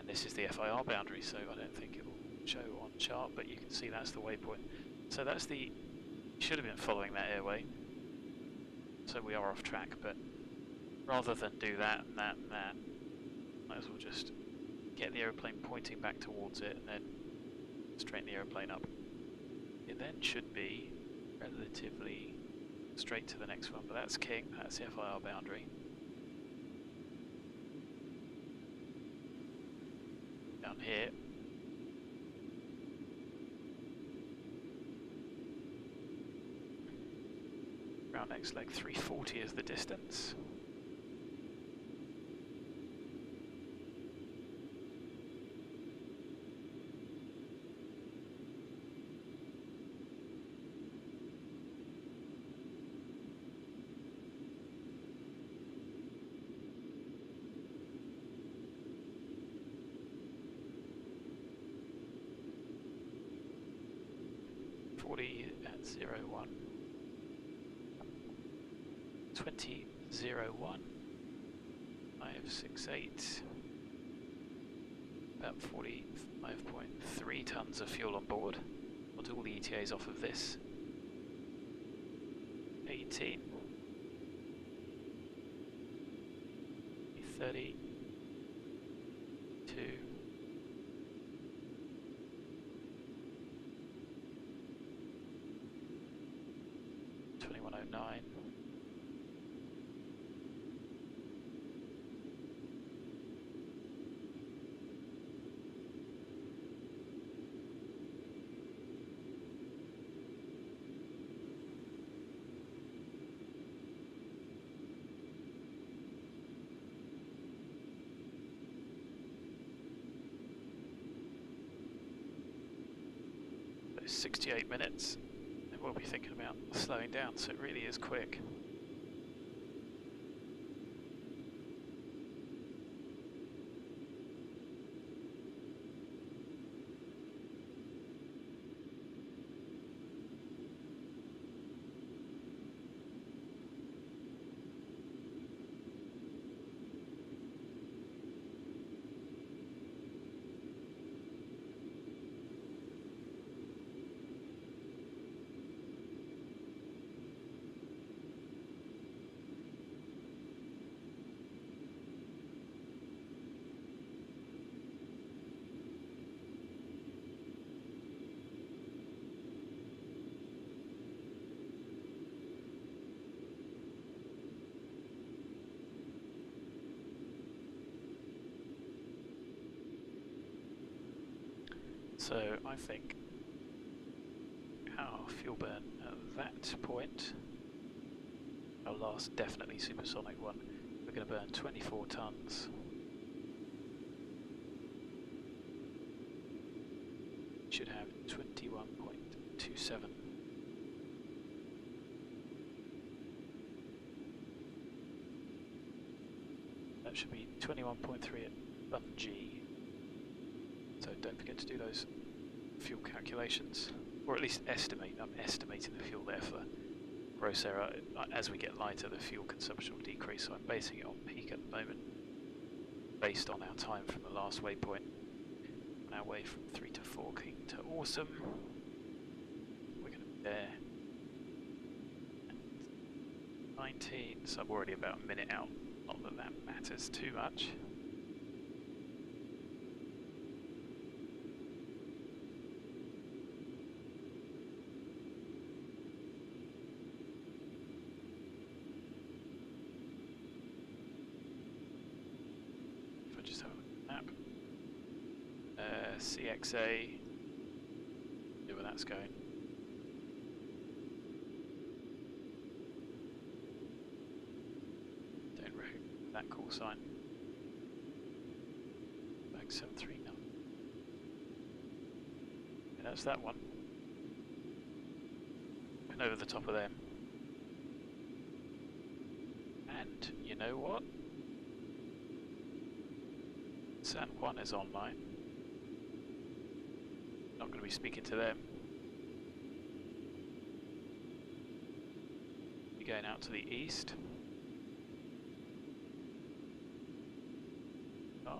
This is the FIR boundary, so I don't think it will show on chart, but you can see that's the waypoint. So that's the, should have been following that airway, so we are off track, but rather than do that and that and that, might as well just get the aeroplane pointing back towards it and then straighten the aeroplane up. It then should be relatively straight to the next one, but that's King, that's the FIR boundary. Down here, round next leg 340 is the distance. 40 at 01. 20.01. 568. About 45.3 tons of fuel on board. We'll do all the ETAs off of this. 18. 30. 2. 2109. Those 68 minutes. We'll be thinking about slowing down, so it really is quick. So I think our fuel burn at that point, our last definitely supersonic one, we're going to burn 24 tons. Should have 21.27. That should be 21.3 at BNJEE. So don't forget to do those fuel calculations, or at least estimate. I'm estimating the fuel there for gross error. As we get lighter, the fuel consumption will decrease, so I'm basing it on peak at the moment, based on our time from the last waypoint. On our way from 3 to 4 King to AWSOM, we're going to be there at 19, so I'm already about a minute out. Not that that matters too much. CXA, see where that's going. Don't recognize that call sign. Back 739. And that's that one. And over the top of them. And you know what? San Juan is online. Not going to be speaking to them. You're going out to the east. Oh,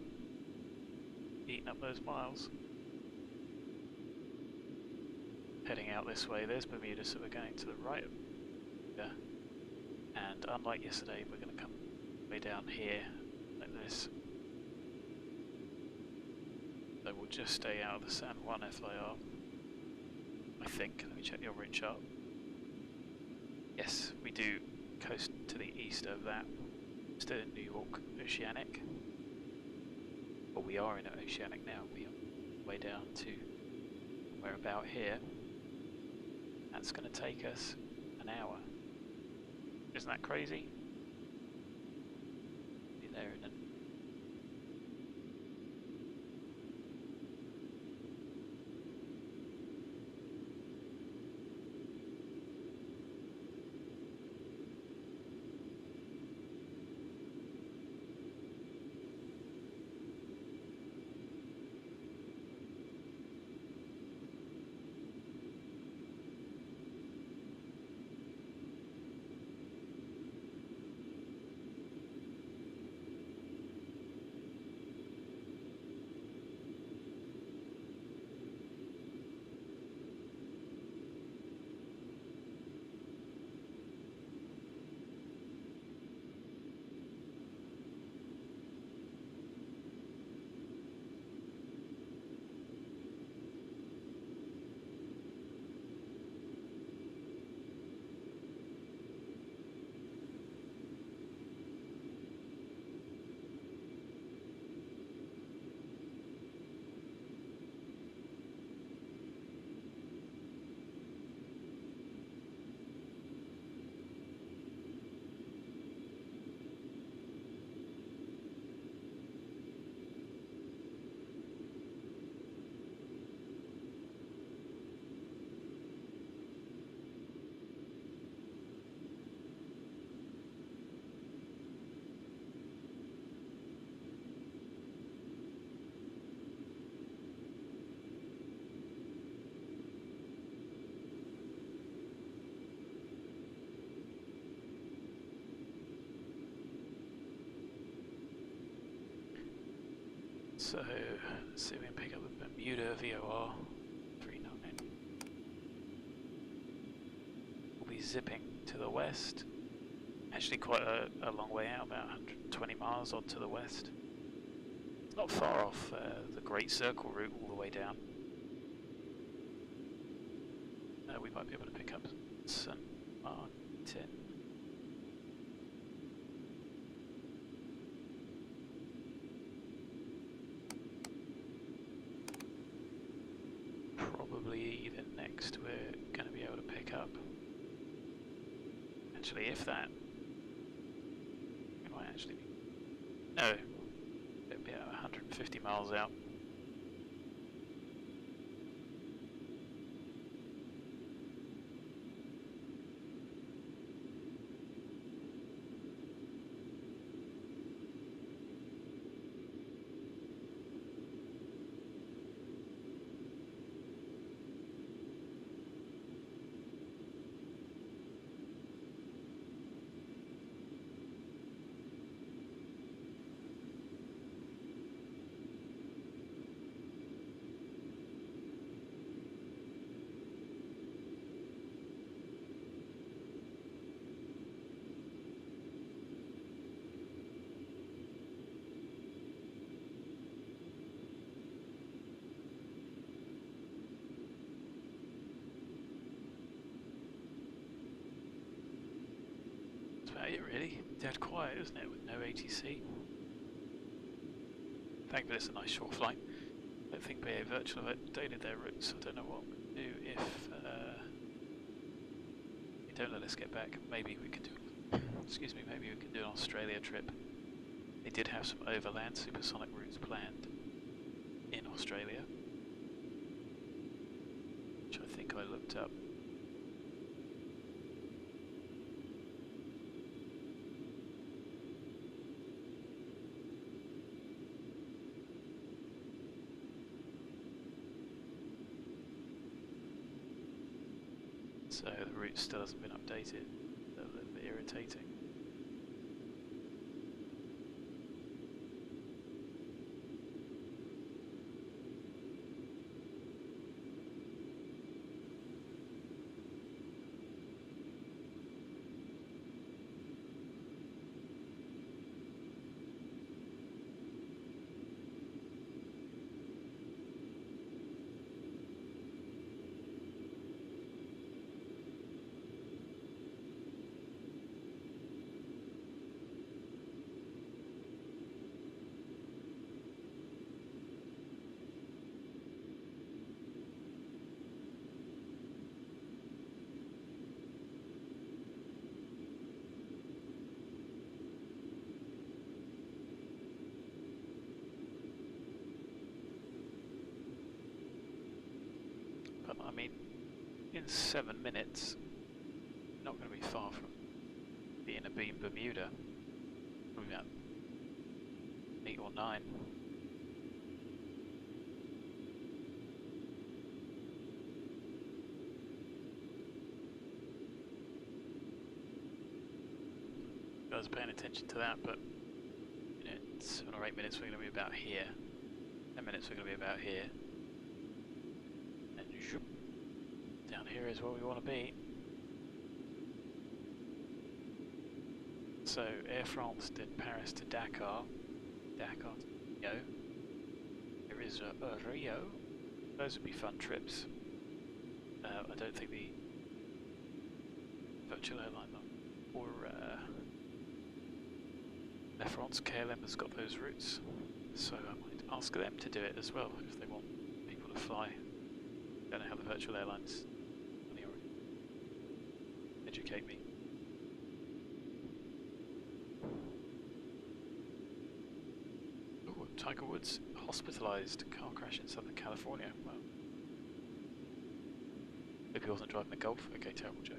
eating up those miles. Heading out this way, there's Bermuda, so we're going to the right of Bermuda. And unlike yesterday, we're going to come way down here, like this. So we'll just stay out of the San Juan FIR, I think. Let me check the operate chart. Yes, we do coast to the east of that. Still in New York Oceanic. Well, we are in Oceanic now. We are way down to somewhere about here. That's going to take us an hour. Isn't that crazy? Be there in an So, let's see if we can pick up the Bermuda VOR 39. We'll be zipping to the west. Actually quite a long way out, about 120 miles odd to the west. It's not far off the Great Circle route all the way down. We might be able to pick up St. Martin. Probably the next we're going to be able to pick up. Actually, if that, it might actually be. No, it'll be 150 miles out. It really dead quiet, isn't it, with no ATC? Thankfully it's a nice short flight. I don't think BA Virtual have updated their routes. I don't know what we'll do if they don't let us get back. Maybe we can do excuse me, maybe we can do an Australia trip. They did have some overland supersonic routes planned in Australia, which I think I looked up. So the route still hasn't been updated. A little bit irritating. I mean, in 7 minutes, not going to be far from being a beam Bermuda. Probably about 8 or 9. I was paying attention to that, but you know, in 7 or 8 minutes we're going to be about here. 10 minutes we're going to be about here. Down here is where we want to be. So Air France did Paris to Dakar, Dakar to Rio. There is a Rio. Those would be fun trips. I don't think the virtual airline or Air France KLM has got those routes, so I might ask them to do it as well if they want people to fly. Don't know how the virtual airlines educate me. Oh, Tiger Woods hospitalized, car crash in Southern California. Well, hope he wasn't driving a Golf. Okay, terrible joke.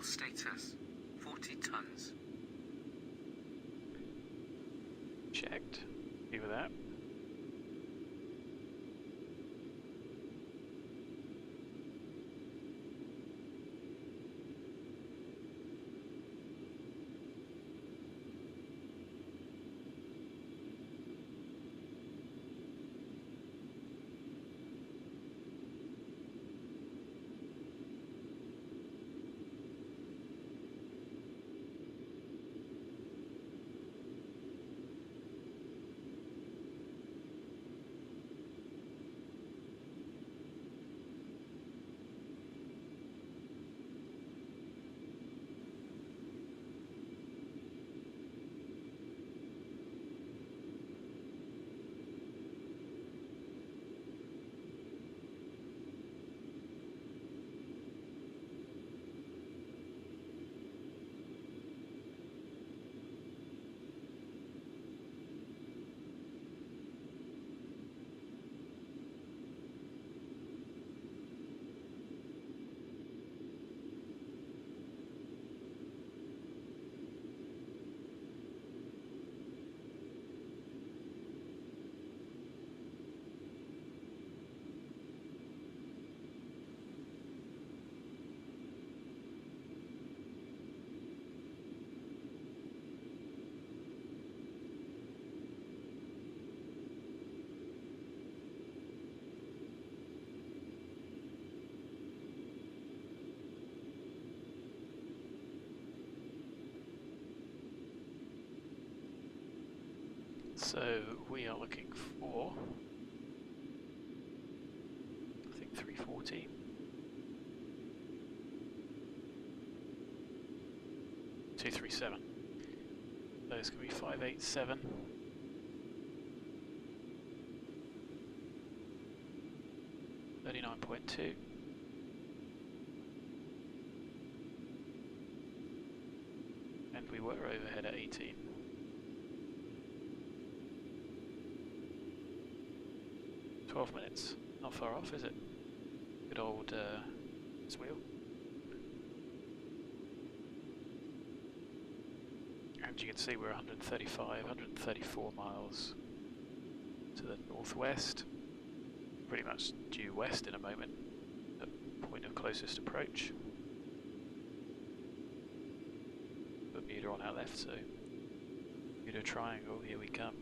status, 40 tons. Checked. Happy with that. So we are looking for, I think 340. Two 37. So it's going to be 587. .2. And we were overhead at 18. Minutes. Not far off, is it? Good old wheel. And you can see we're 134 miles to the northwest. Pretty much due west in a moment, at point of closest approach. Bermuda on our left, so Bermuda Triangle, here we come.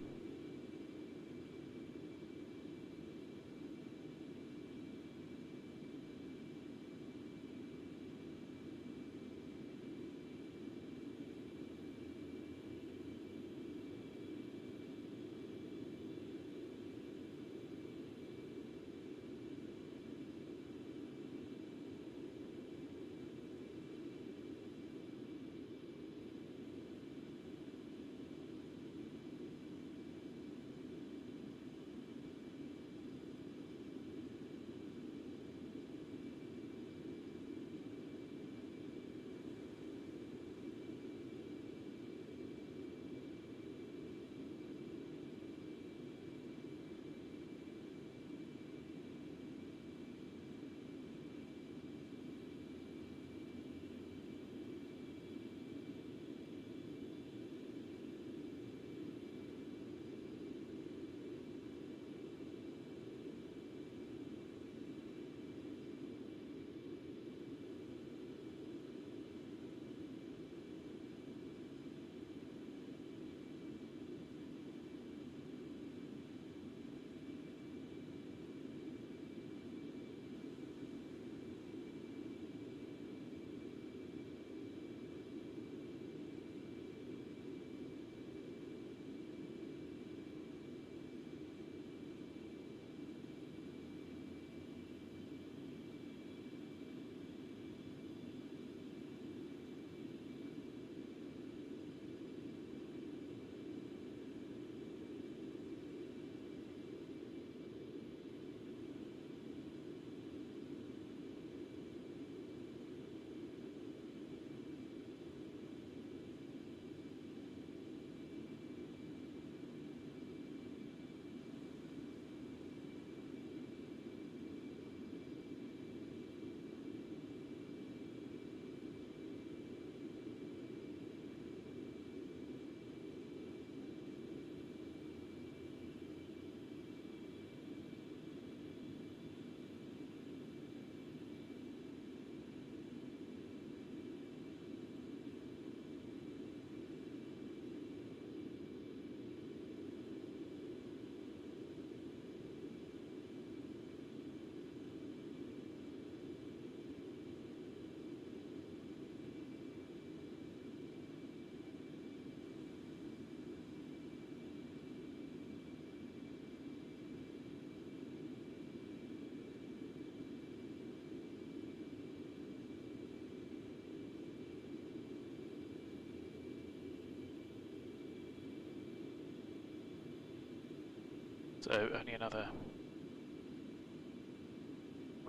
So only another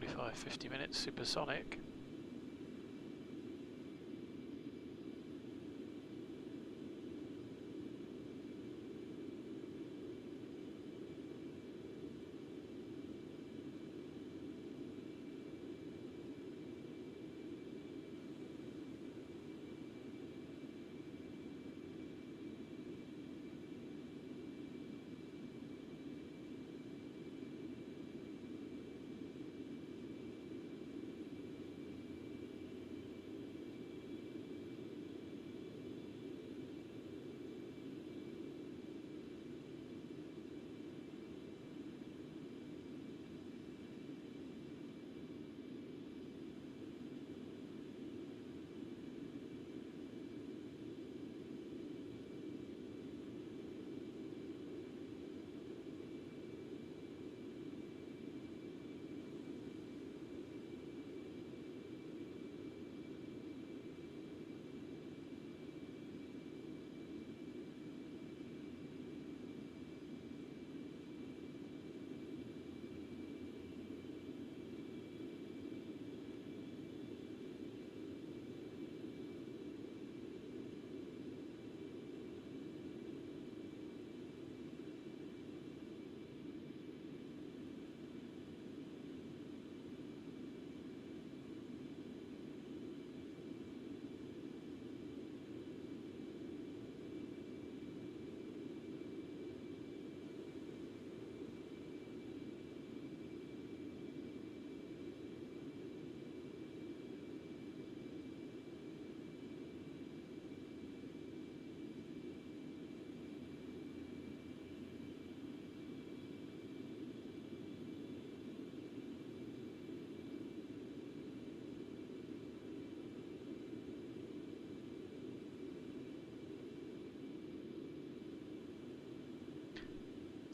45-50 minutes supersonic.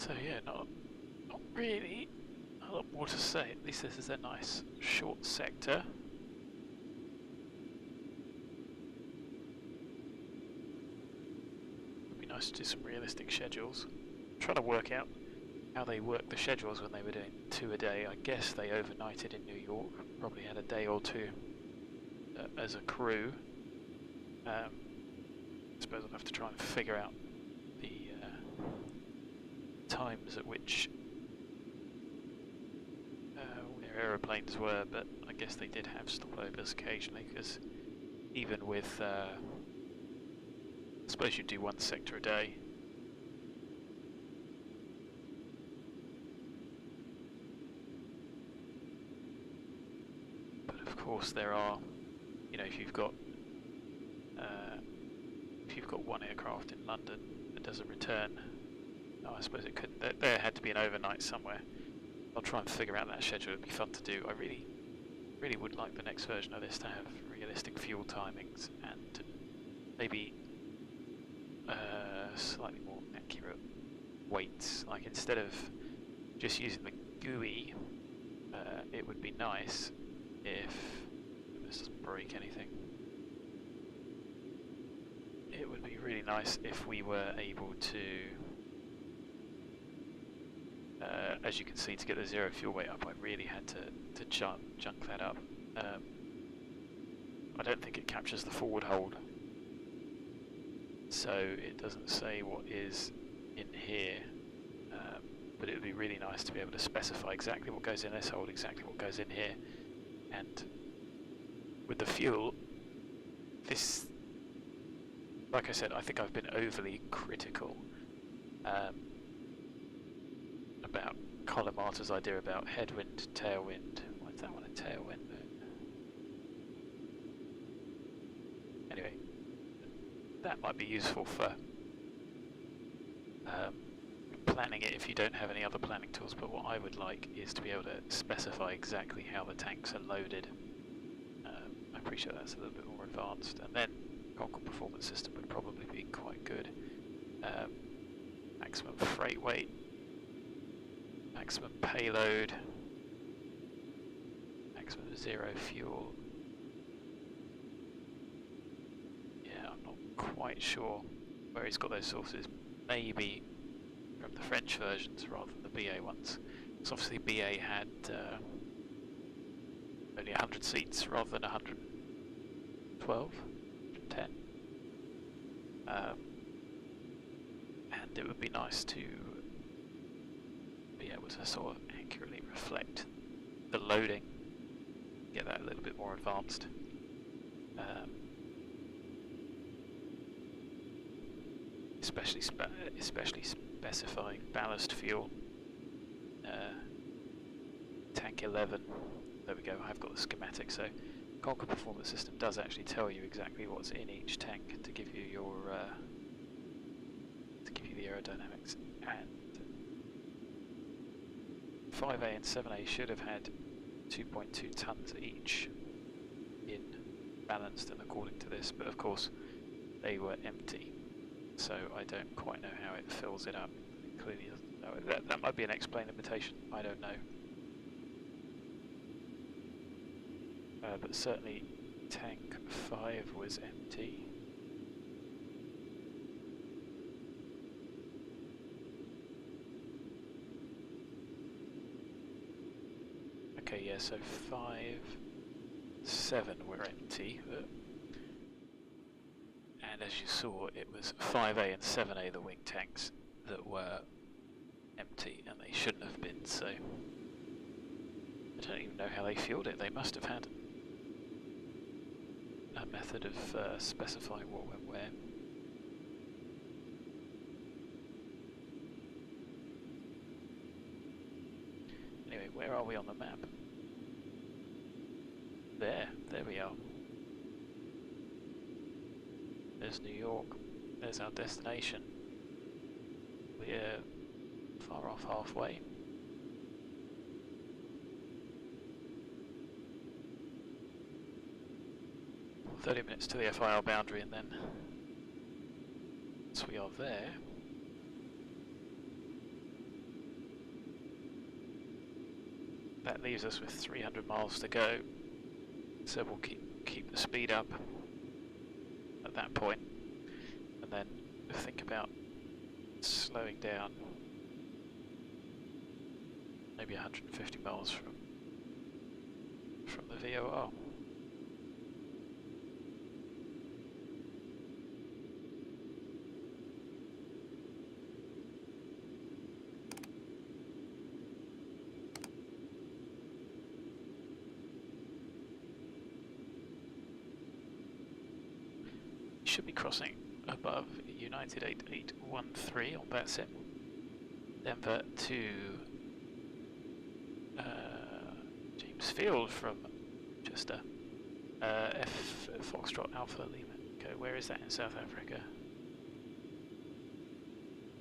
So yeah, not really a lot more to say. At least this is a nice short sector. Would be nice to do some realistic schedules. I'm trying to work out how they worked the schedules when they were doing 2 a day. I guess they overnighted in New York, probably had a day or two as a crew. I suppose I'll have to try and figure out the times at which where aeroplanes were, but I guess they did have stopovers occasionally, because even with I suppose you do 1 sector a day. But of course there are, you know, if you've got 1 aircraft in London that does a return, I suppose it could. There had to be an overnight somewhere. I'll try and figure out that schedule. It'd be fun to do. I really would like the next version of this to have realistic fuel timings and maybe slightly more accurate weights. Like, instead of just using the GUI, it would be nice if this doesn't break anything. It would be really nice if we were able to, as you can see, to get the zero fuel weight up, I really had to junk that up. I don't think it captures the forward hold, so it doesn't say what is in here, but it would be really nice to be able to specify exactly what goes in this hold, exactly what goes in here. And with the fuel, this, like I said, I think I've been overly critical about Colimata's idea about headwind, tailwind. Why is that one a tailwind? Anyway, that might be useful for planning it if you don't have any other planning tools, but what I would like is to be able to specify exactly how the tanks are loaded. I appreciate that's a little bit more advanced, and then Concorde performance system would probably be quite good. Maximum freight weight, maximum payload, maximum zero fuel. Yeah, I'm not quite sure where he's got those sources. Maybe from the French versions rather than the BA ones. So obviously BA had only 100 seats rather than 112, 110. And it would be nice to be able to sort of accurately reflect the loading, get that a little bit more advanced. Especially specifying ballast fuel. Tank 11. There we go. I've got the schematic. So Concorde Performance System does actually tell you exactly what's in each tank to give you your the aerodynamics. And 5A and 7A should have had 2.2 tons each in balanced and according to this, but of course they were empty. So I don't quite know how it fills it up. It clearly doesn't know. That might be an explained limitation, I don't know. But certainly tank 5 was empty. Okay, yeah, so 5, 7 were empty. And as you saw, it was 5A and 7A, the wing tanks, that were empty, and they shouldn't have been, so I don't even know how they fueled it. They must have had a method of specifying what went where. Anyway, where are we on the map? There we are. There's New York, there's our destination. We're far off halfway. Well, 30 minutes to the FIR boundary, and then once we are there, that leaves us with 300 miles to go. So we'll keep the speed up at that point, and then think about slowing down maybe 150 miles from the VOR. Should be crossing above United 8813 on VATSIM, Denver to James Field from Chester, F Foxtrot Alpha Lima. Okay, where is that in South Africa?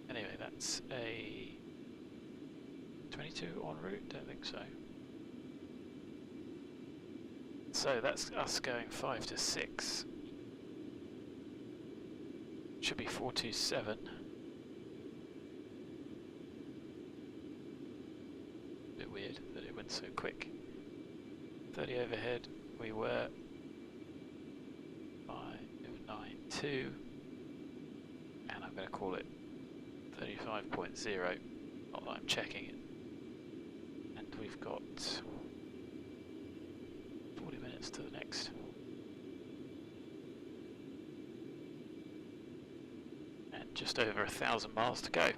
Anyway, that's a 22 en route, don't think so. So that's us going 5 to 6. Should be 427. Bit weird that it went so quick. 30 overhead, we were 592, and I'm going to call it 35.0, not that I'm checking it. And we've got 40 minutes to the next. And just over 1,000 miles to go.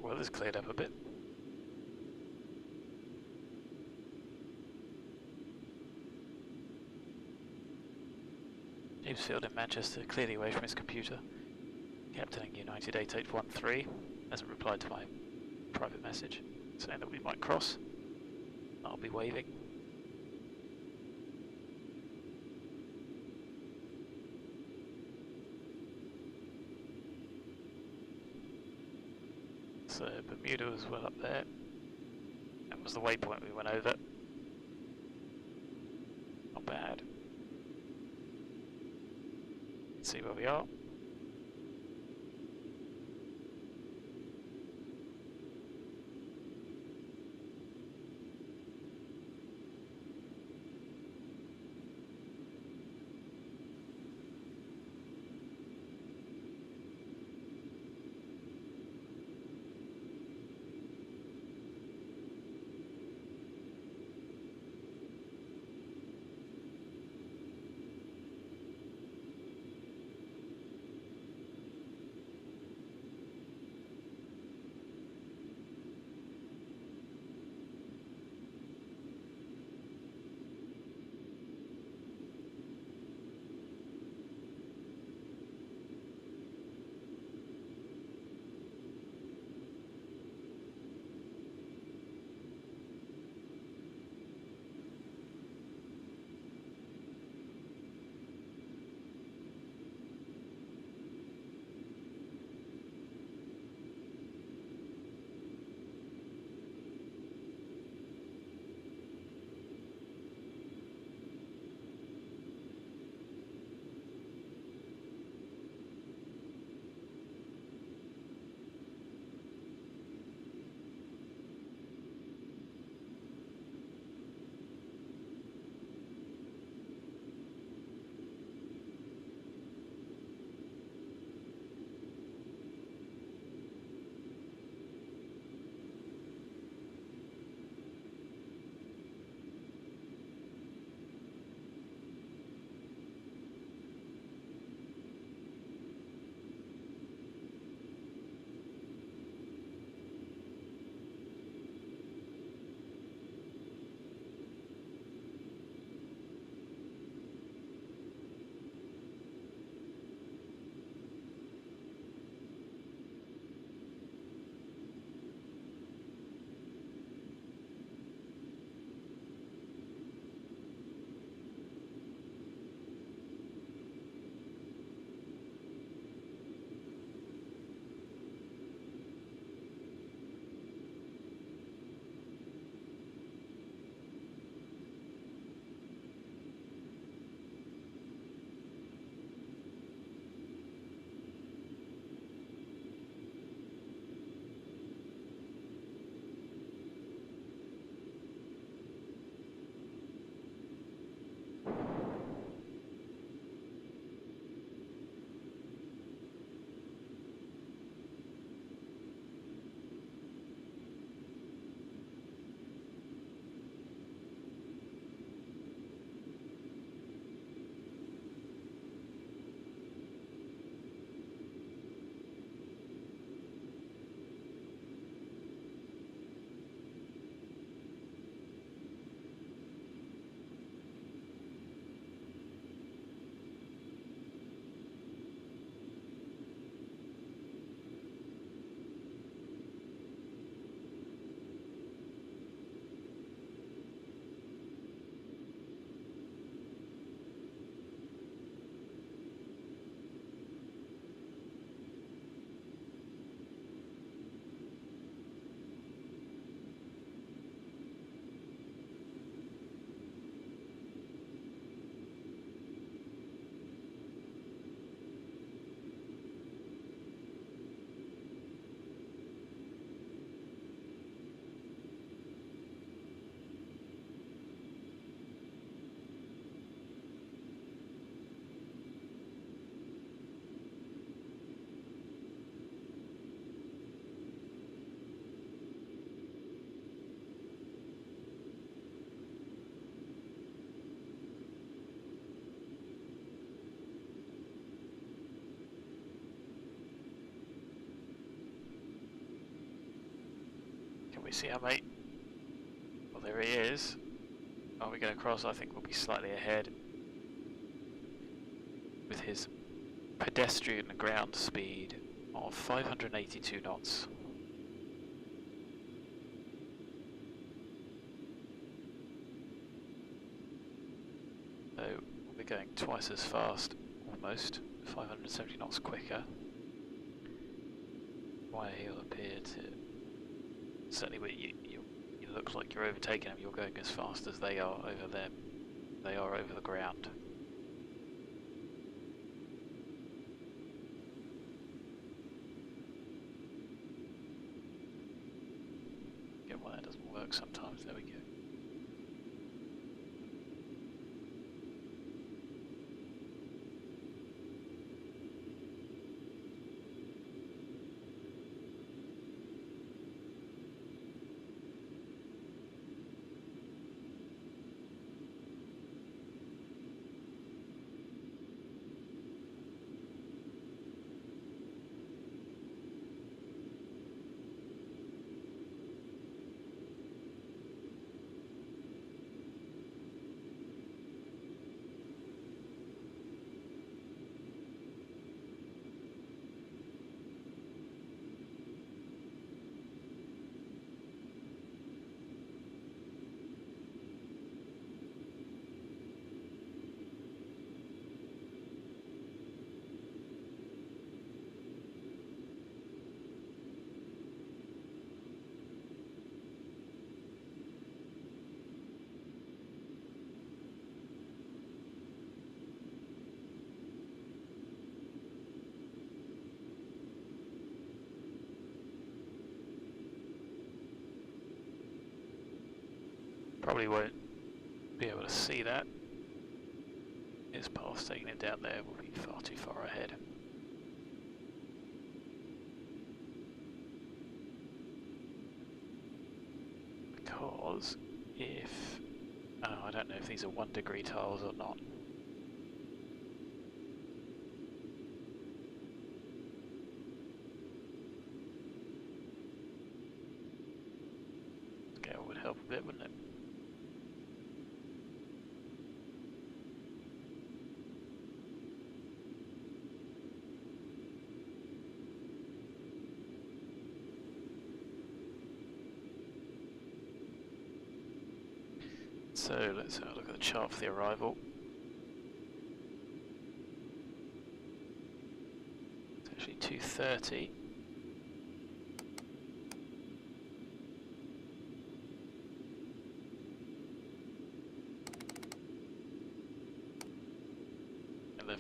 Weather's cleared up a bit. James Field in Manchester, clearly away from his computer. Captaining United 8813 hasn't replied to my private message saying that we might cross. I'll be waving. So Bermuda was well up there. That was the waypoint we went over. Not bad. Let's see where we are. we see our mate? Well, there he is. Are we going to cross? I think we'll be slightly ahead with his pedestrian ground speed of 582 knots. So we'll be going twice as fast, almost 570 knots quicker. Why he'll appear to, certainly when you look like you're overtaking them, you're going as fast as they are over them. They are over the ground. Yeah, well, that doesn't work sometimes. There we go. Probably won't be able to see that. His path taking it down there will be far too far ahead. Because if... oh, I don't know if these are 1 degree tiles or not. Scale would help a bit, wouldn't it? So let's have a look at the chart for the arrival. It's actually 2:30.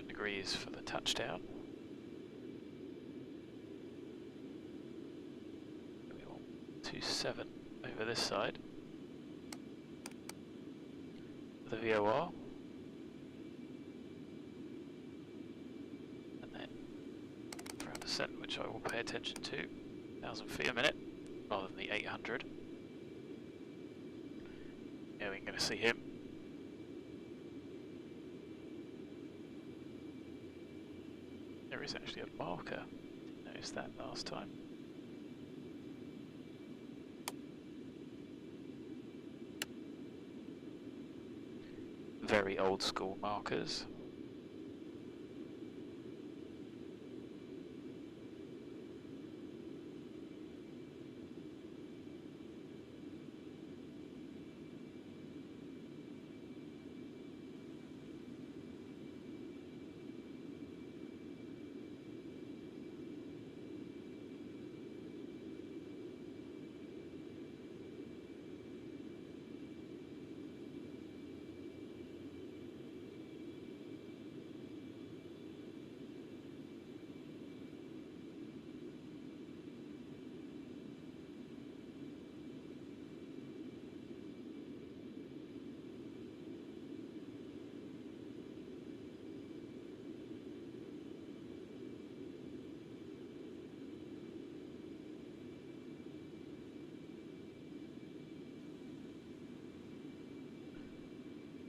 Degrees for the touchdown. 27 over this side. The VOR. And then for our descent, which I will pay attention to, 1,000 feet a minute rather than the 800. Yeah, we're going to see him. There is actually a marker. Didn't notice that last time. Very old school markers.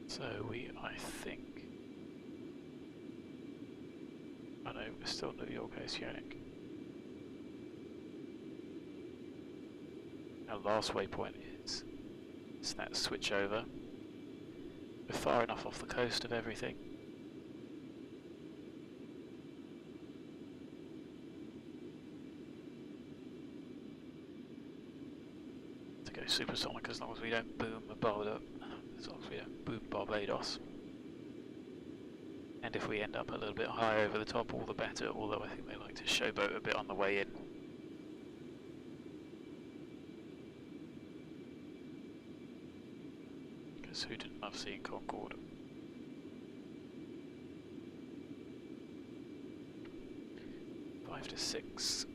So I think... I know, we're still New York Oceanic. our last waypoint is that switch over. We're far enough off the coast of everything. To go supersonic as long as we don't boom Barbados, as long as we don't boom Barbados. And if we end up a little bit higher over the top, all the better, although I think they like to showboat a bit on the way in. Because who didn't love seeing Concorde? Five to 6.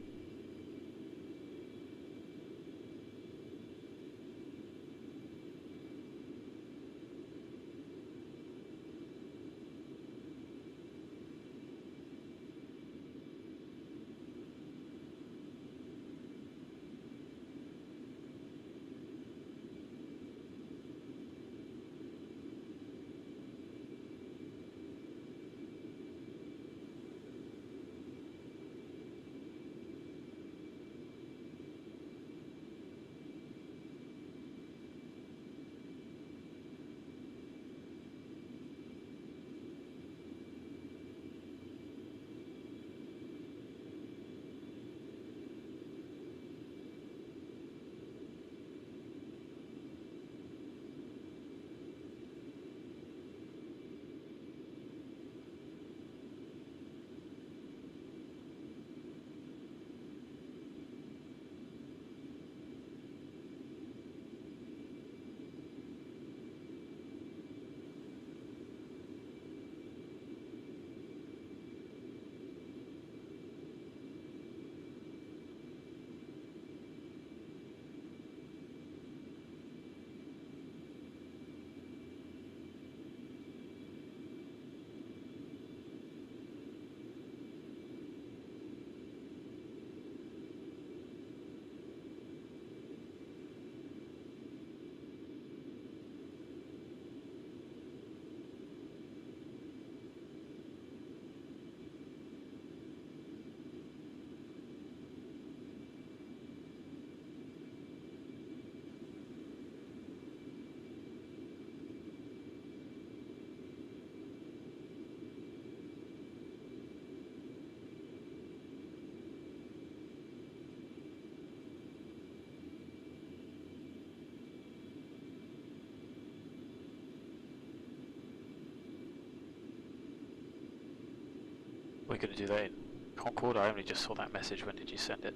We're going to do that in Concorde. I only just saw that message. When did you send it?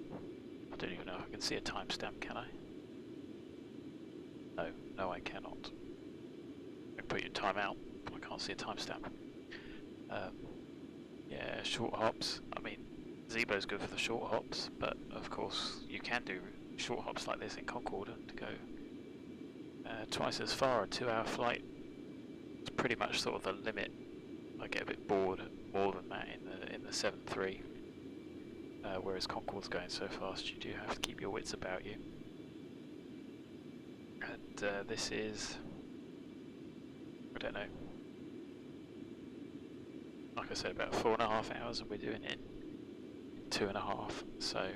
I don't even know if I can see a timestamp, can I? No, I cannot. I put your time out, but I can't see a timestamp. Yeah, short hops. I mean, Zebo's good for the short hops, but of course you can do short hops like this in Concorde and go twice as far. A 2-hour flight. It's pretty much sort of the limit. I get a bit bored more than that in the 7.3, whereas Concorde's going so fast you do have to keep your wits about you. And this is, I don't know, like I said, about 4.5 hours, and we're doing it in 2.5, so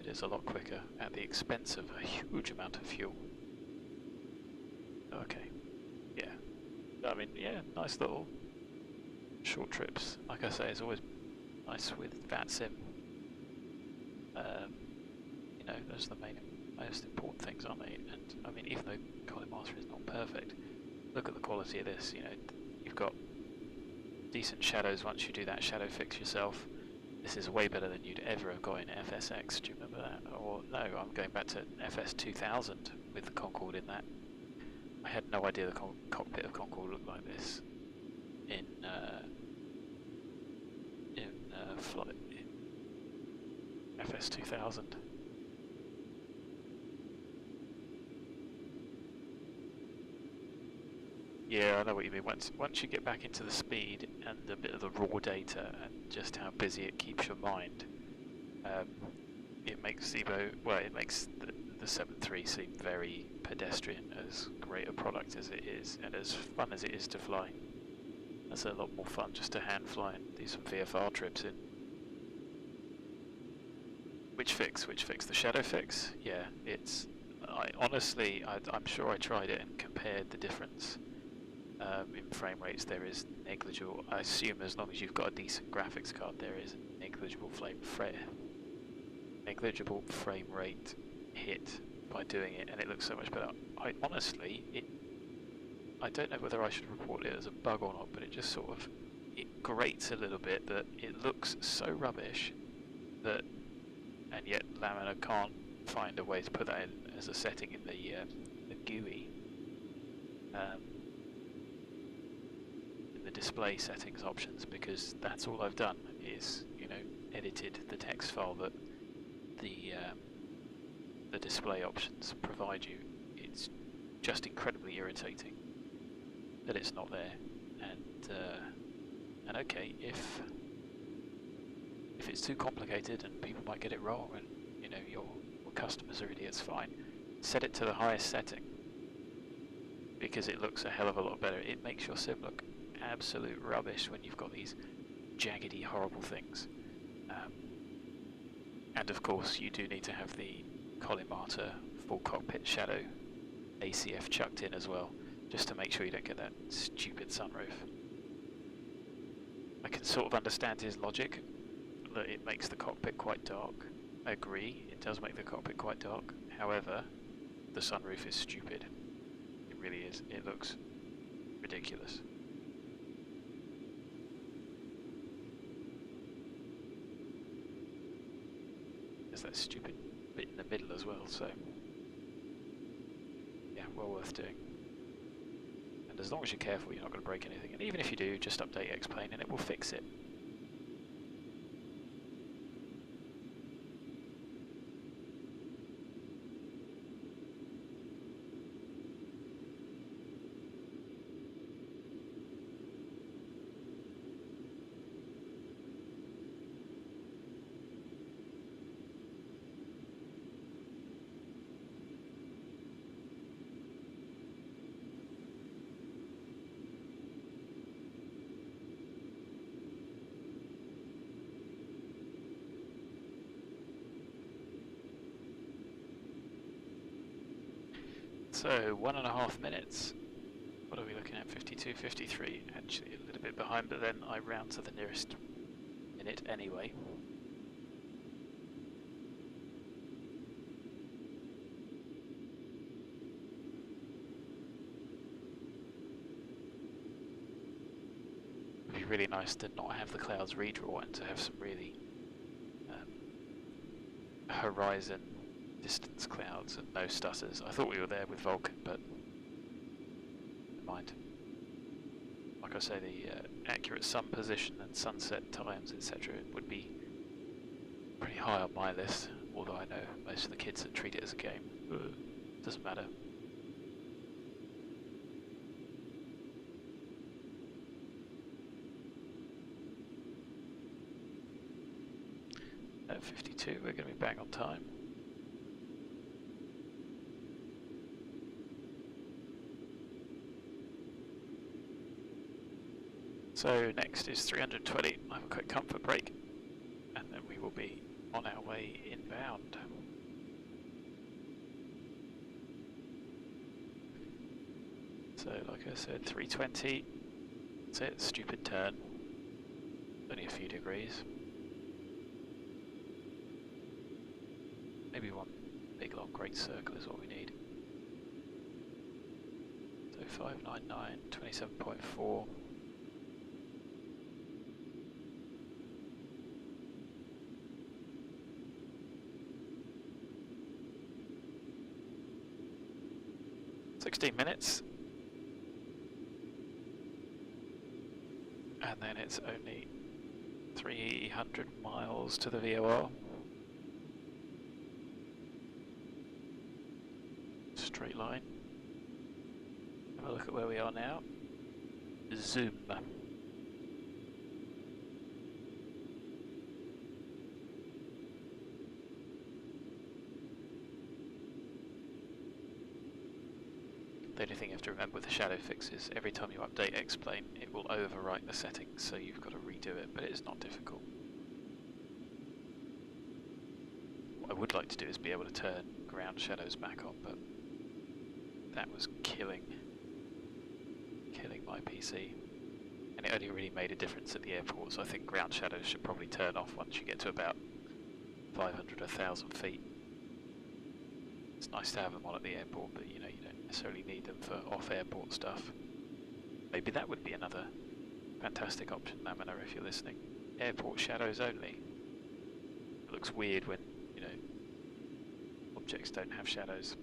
it is a lot quicker at the expense of a huge amount of fuel. Okay, yeah, I mean, yeah, nice little short trips. Like I say, it's always nice with VATSIM. You know, those are the most important things, aren't they? And I mean, even though Colimata is not perfect, look at the quality of this. You know, you've got decent shadows once you do that shadow fix yourself. This is way better than you'd ever have got in FSX. Do you remember that? Or no, I'm going back to FS 2000 with the Concorde in that. I had no idea the cockpit of Concorde looked like this in flight in FS 2000. Yeah, I know what you mean. Once you get back into the speed and a bit of the raw data and just how busy it keeps your mind, it makes Zebo, well, it makes the 7.3 seem very pedestrian, as great a product as it is, and as fun as it is to fly. That's a lot more fun just to hand fly and do some VFR trips in. Which fix? The shadow fix? Yeah, it's honestly, I'm sure I tried it and compared the difference in frame rates. There is negligible. I assume as long as you've got a decent graphics card, there is negligible frame rate hit by doing it, and it looks so much better. I honestly, I don't know whether I should report it as a bug or not, but it just sort of, it grates a little bit that it looks so rubbish that, and yet Lamina can't find a way to put that in as a setting in the GUI, in the display settings options, because that's all I've done is, you know, edited the text file that the display options provide you. It's just incredibly irritating that it's not there, and okay, if it's too complicated and people might get it wrong, and you know your customers are idiots, fine. Set it to the highest setting because it looks a hell of a lot better. It makes your sim look absolute rubbish when you've got these jaggedy, horrible things. And of course, you do need to have the Colimata full cockpit shadow ACF chucked in as well, just to make sure you don't get that stupid sunroof. I can sort of understand his logic that it makes the cockpit quite dark. I agree, it does make the cockpit quite dark. However, the sunroof is stupid. It really is. It looks ridiculous. There's that stupid bit in the middle as well, so yeah, well worth doing. And as long as you're careful, you're not going to break anything. And even if you do, just update X-Plane and it will fix it. So 1.5 minutes. What are we looking at? 52, 53. Actually a little bit behind, but then I round to the nearest minute anyway. It'd be really nice to not have the clouds redraw and to have some really horizon distance clouds and no stutters. I thought we were there with Vulcan, but never mind. Like I say, the accurate sun position and sunset times, etc. would be pretty high on my list, although I know most of the kids that treat it as a game. Doesn't matter. At 52, we're going to be bang on time. So next is 320, I'll have a quick comfort break, and then we will be on our way inbound. So like I said, 320, that's it, stupid turn, only a few degrees. Maybe one big long great circle is what we need. So 599, 27.4. minutes, and then it's only 300 miles to the VOR. Straight line. Have a look at where we are now. Zoom. The only thing you have to remember with the shadow fix is every time you update X-Plane, it will overwrite the settings, so you've got to redo it, but it's not difficult. What I would like to do is be able to turn ground shadows back on, but that was killing my PC. And it only really made a difference at the airport, so I think ground shadows should probably turn off once you get to about 500, 1,000 feet. It's nice to have them on at the airport, but you know, you don't necessarily need them for off-airport stuff. Maybe that would be another fantastic option, Lamina, if you're listening. Airport shadows only. It looks weird when, you know, objects don't have shadows.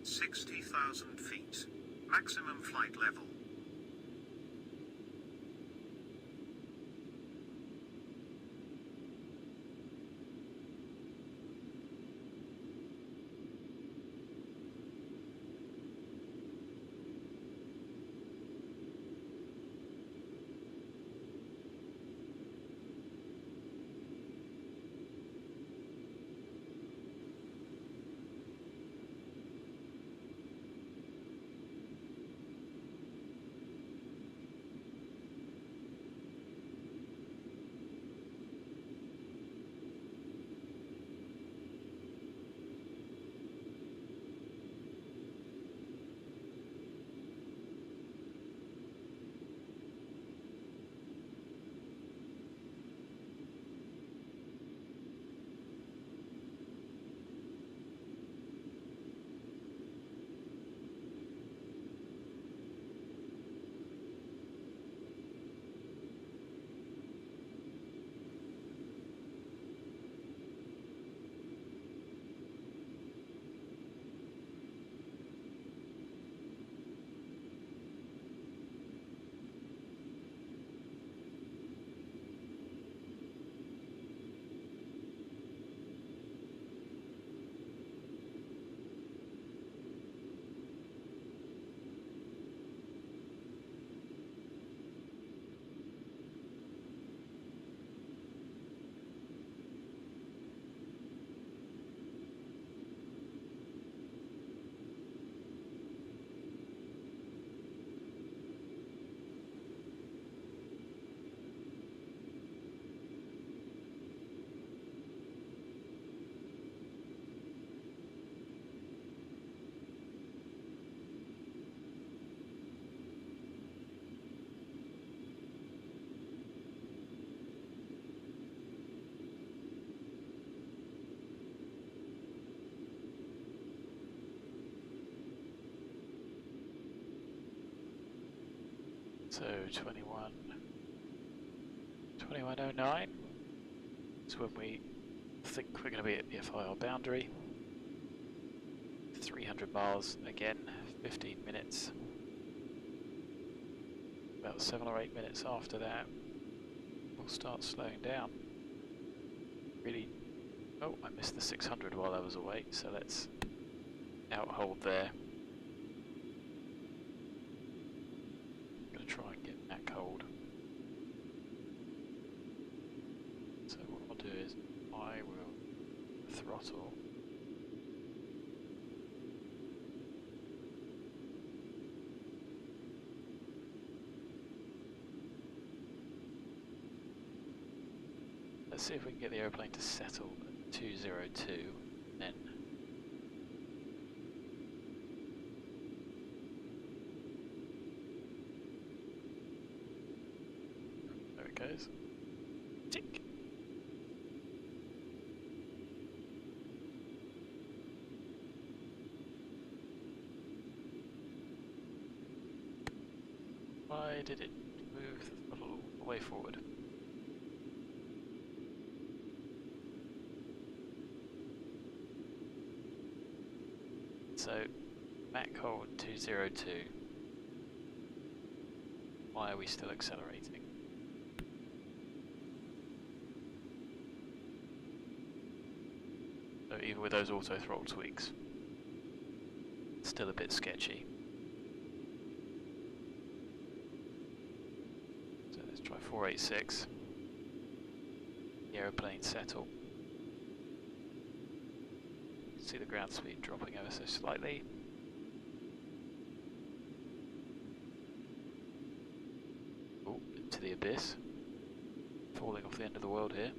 $60,000 feet. Maximum flight level. So 2109 is when we think we're going to be at the FIR boundary. 300 miles again, 15 minutes. About 7 or 8 minutes after that, we'll start slowing down. really... Oh, I missed the 600 while I was away, so let's outhold there. I'm going to try and get back hold. So what I'll do is I will throttle. Let's see if we can get the aeroplane to settle at 202, then there it goes. Tick. Why did it move the throttle all the way forward? So, back hold 202. Why are we still accelerating? So even with those auto throttle tweaks, it's still a bit sketchy. So let's try 486. The aeroplane settle. See the ground speed dropping ever so slightly. Oh, into the abyss. Falling off the end of the world here.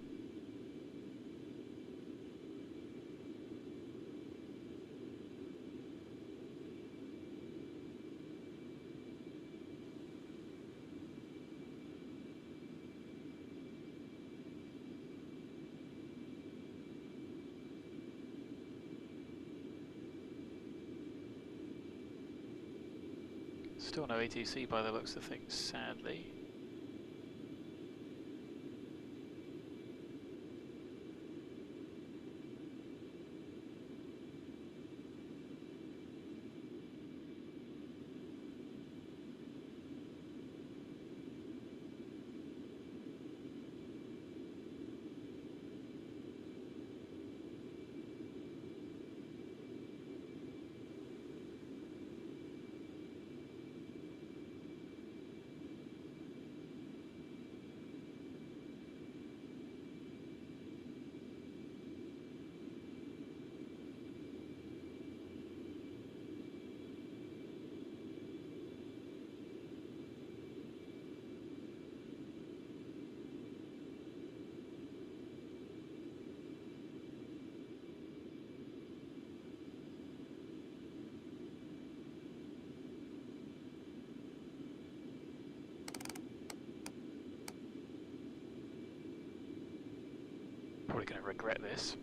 Still no ATC by the looks of things, sadly. Probably going to regret this.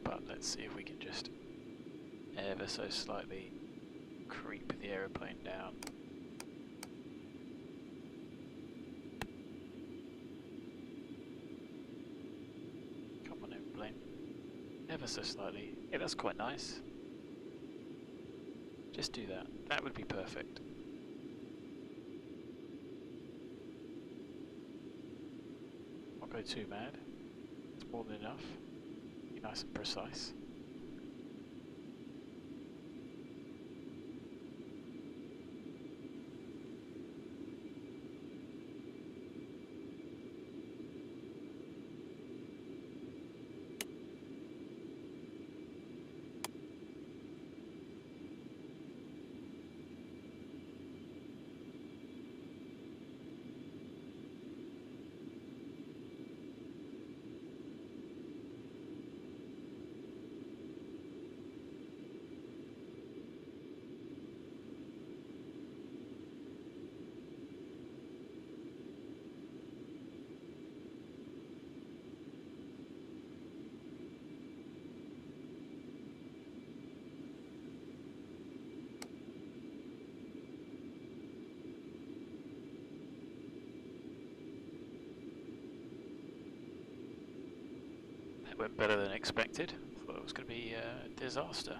But let's see if we can just ever so slightly creep the aeroplane down. Come on, aeroplane. Ever so slightly. Yeah, that's quite nice. Just do that. That would be perfect. Not go too mad. It's more than enough. Be nice and precise. Went better than expected. Thought it was going to be a disaster.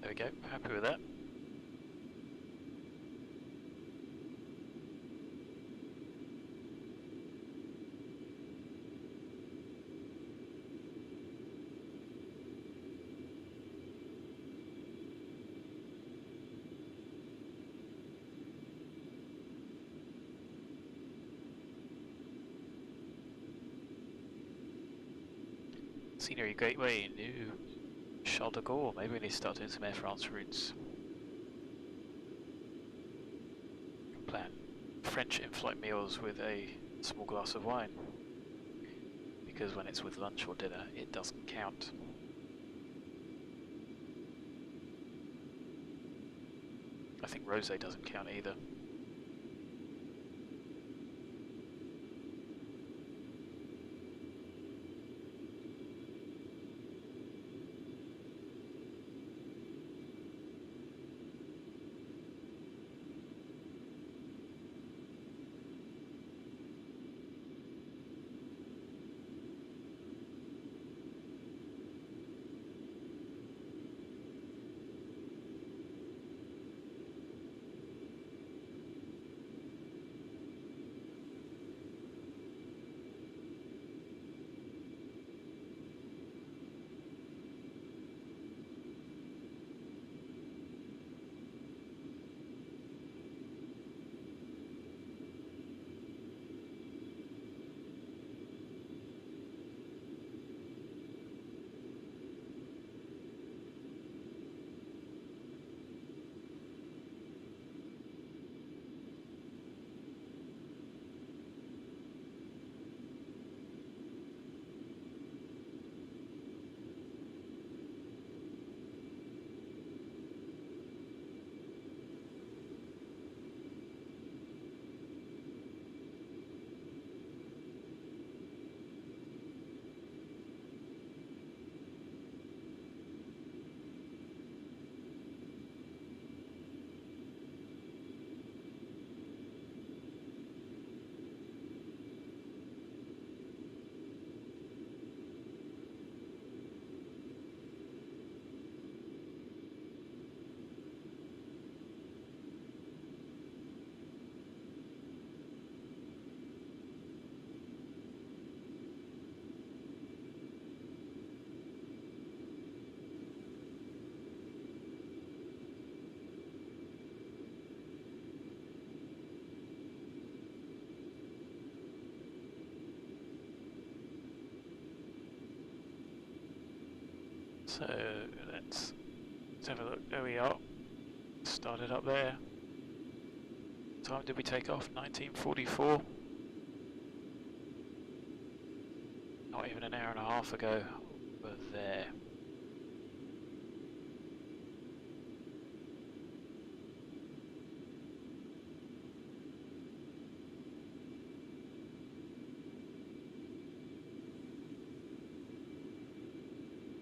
There we go, happy with that. Scenery Gateway, new Charles de Gaulle. Maybe we need to start doing some Air France routes. Plan French in-flight meals with a small glass of wine. Because when it's with lunch or dinner, it doesn't count. I think rosé doesn't count either. So let's have a look. There we are. Started up there. What time did we take off? 1944. Not even an hour and a half ago. We're there.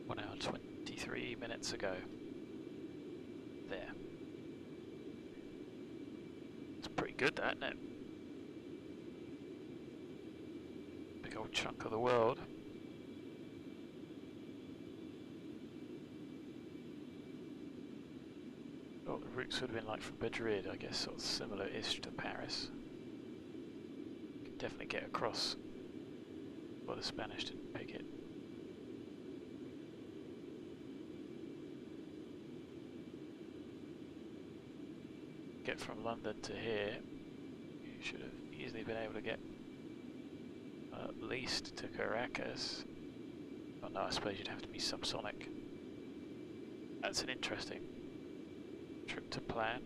One hour 23 minutes ago. There. It's pretty good, that, isn't it? Big old chunk of the world. Oh, the routes would have been like from Madrid, I guess, sort of similar-ish to Paris. Could definitely get across. Well, the Spanish didn't pick it. Get from London to here, you should have easily been able to get at least to Caracas. Oh no, I suppose you'd have to be subsonic. That's an interesting trip to plan.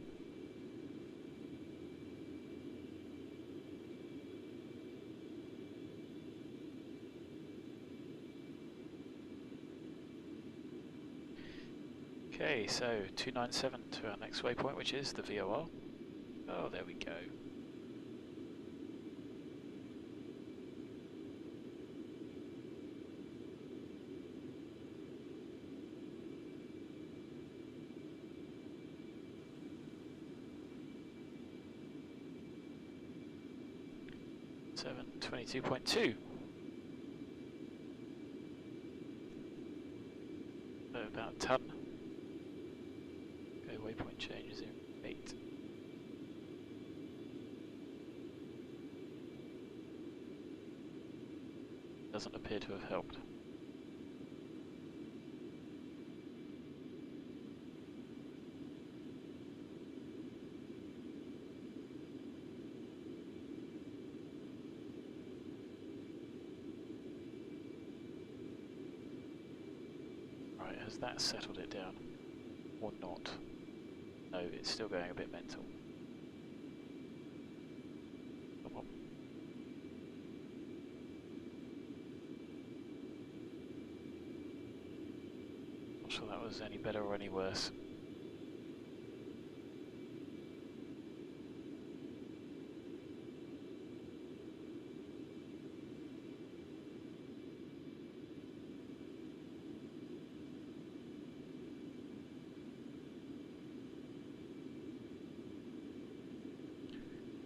Okay, so 297 to our next waypoint, which is the VOR. Oh, there we go. Seven 22.2. So about a ton. doesn't appear to have helped. Right, has that settled it down? Or not? No, it's still going a bit mental. Come on. Not sure that was any better or any worse.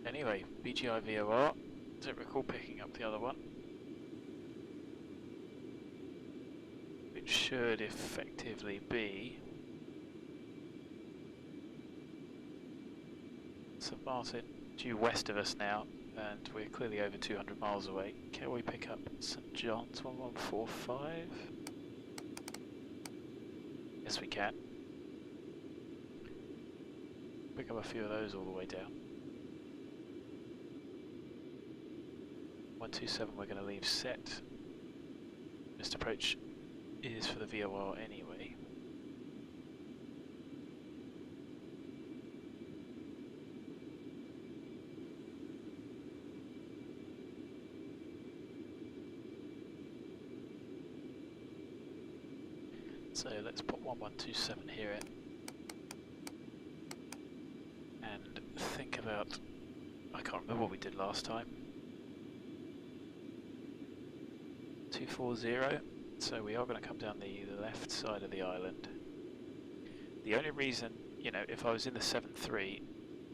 Anyway, BGI VOR, don't recall picking up the other one, which should effectively be St Martin, due west of us now, and we're clearly over 200 miles away. Can we pick up St John's 1145? Yes we can. Pick up a few of those all the way down. 127 we're going to leave set. Missed approach is for the VOR anyway. So let's put 1127 here and think about, I can't remember what we did last time. 240, so we are going to come down the left side of the island. The only reason, you know, if I was in the 7.3,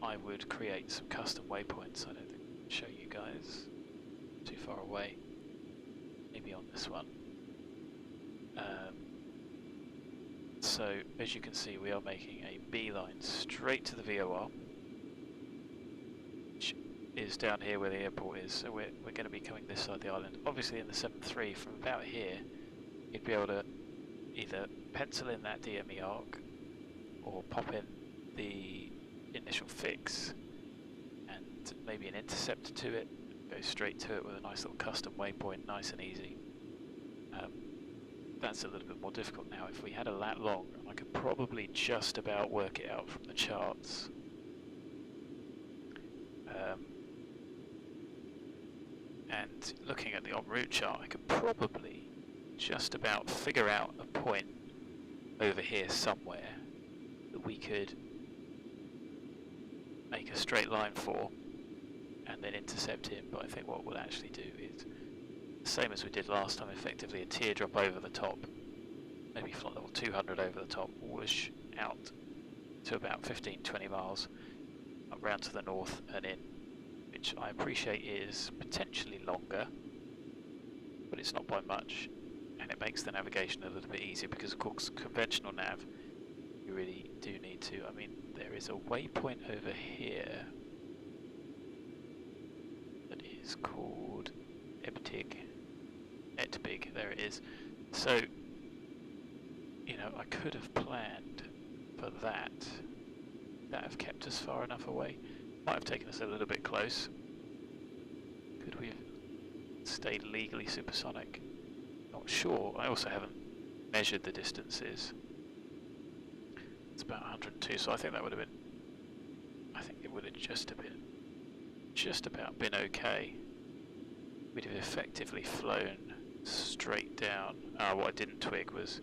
I would create some custom waypoints. I don't think I can show you guys too far away. Maybe on this one. So as you can see, we are making a beeline straight to the VOR, which is down here where the airport is. So we're going to be coming this side of the island. Obviously in the 7.3 from about here, you'd be able to either pencil in that DME arc or pop in the initial fix and maybe an interceptor to it, go straight to it with a nice little custom waypoint, nice and easy. That's a little bit more difficult now. If we had a lat long, I could probably just about work it out from the charts. And looking at the en route chart, I could probably just about figure out a point over here somewhere that we could make a straight line for and then intercept him. But I think what we'll actually do is the same as we did last time, effectively a teardrop over the top, maybe flight level 200 over the top, whoosh out to about 15-20 miles, up round to the north and in, which I appreciate is potentially longer, but it's not by much, and it makes the navigation a little bit easier because of course conventional nav, you really do need to, I mean there is a waypoint over here that is called Etbig, there it is. So, you know, I could have planned for that. That have kept us far enough away. Might have taken us a little bit close. Could we have stayed legally supersonic? Not sure. I also haven't measured the distances. It's about 102, so I think that would have been, I think it would have just about been okay. We'd have effectively flown straight down. What I didn't twig was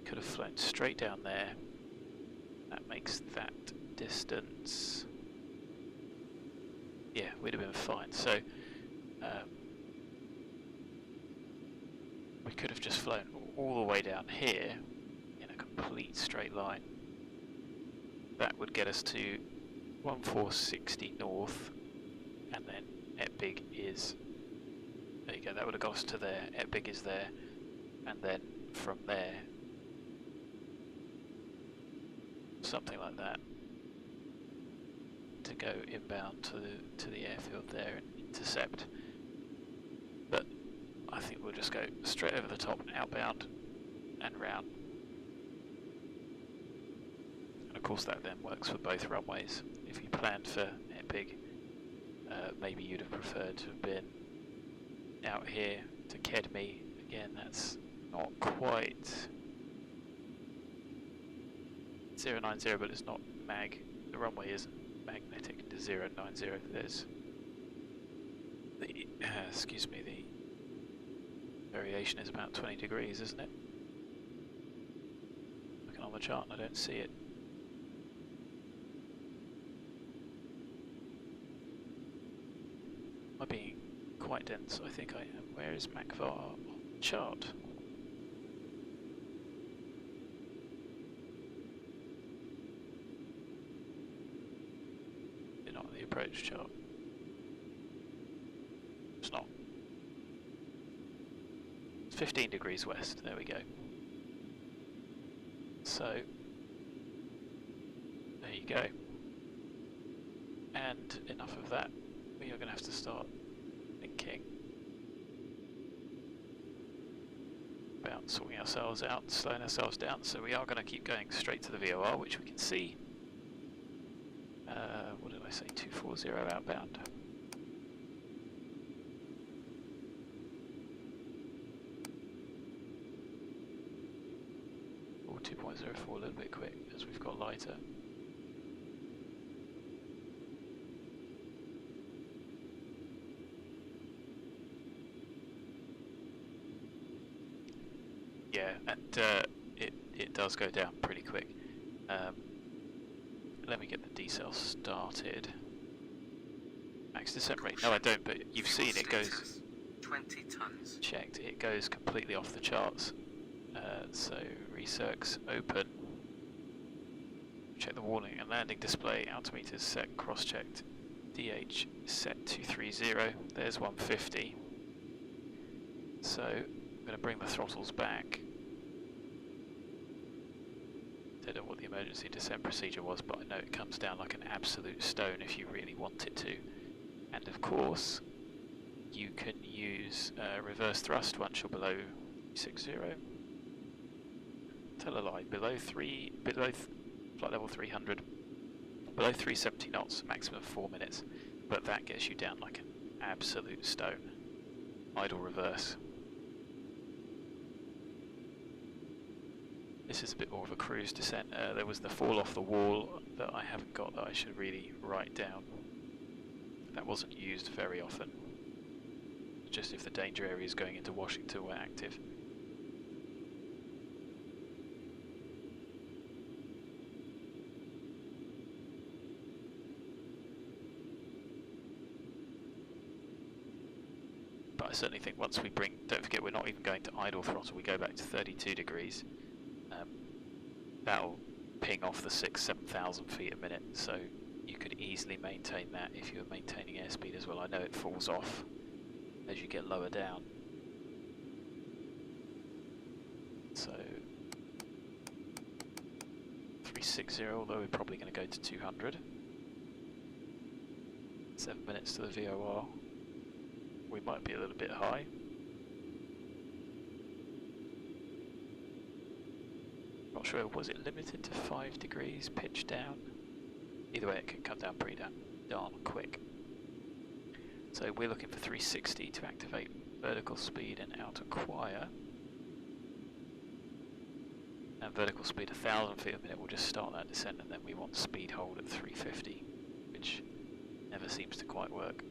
could have flown straight down there. That makes that distance. Yeah, we'd have been fine. So we could have just flown all the way down here in a complete straight line. That would get us to 1460 north, and then Etbig is. There you go, that would have got us to there, Etbig is there, and then from there, something like that, to go inbound to the airfield there and intercept. But I I think we'll just go straight over the top, outbound, and round. And of course that then works for both runways. If you planned for Epic, maybe you'd have preferred to have been out here to Kedmi. Again, that's not quite 090, but it's not mag. The runway isn't magnetic to 090. There's the, excuse me, the variation is about 20 degrees, isn't it? Looking on the chart and I don't see it. Am I being quite dense? I think I am. Where is MACVAR on the chart? Is it not on the approach chart? It's not. It's 15 degrees west. There we go. So, there you go. And enough of that. We are going to have to start thinking about sorting ourselves out, slowing ourselves down. So we are going to keep going straight to the VOR, which we can see. What did I say? 240 outbound. Or 2.04, a little bit quick as we've got lighter. Yeah, and it does go down pretty quick. Let me get the decel started. Max descent rate. No, I don't, but you've seen it goes 20 tons. Checked. It goes completely off the charts. So recircs open. Check the warning and landing display. Altimeters set. Cross-checked. DH set 230. There's 150. So I'm going to bring the throttles back. Don't know what the emergency descent procedure was, but I know it comes down like an absolute stone if you really want it to. And of course, you can use reverse thrust once you're below 60. Tell a lie. Below flight level 300, below 370 knots, maximum 4 minutes. But that gets you down like an absolute stone. Idle reverse. This is a bit more of a cruise descent. There was the fall off the wall that I haven't got that I should really write down. That wasn't used very often. Just if the danger areas going into Washington were active. But I certainly think once we bring, don't forget we're not even going to idle throttle, we go back to 32 degrees. That'll ping off the 6,000-7,000 feet a minute, so you could easily maintain that if you're maintaining airspeed as well. I know it falls off as you get lower down. So 360, although we're probably going to go to 200. 7 minutes to the VOR. We might be a little bit high. Not sure, was it limited to 5 degrees pitch down? Either way, it can come down pretty darn quick. So we're looking for 360 to activate vertical speed and out acquire. And vertical speed 1,000 feet a minute, we'll just start that descent, and then we want speed hold at 350, which never seems to quite work.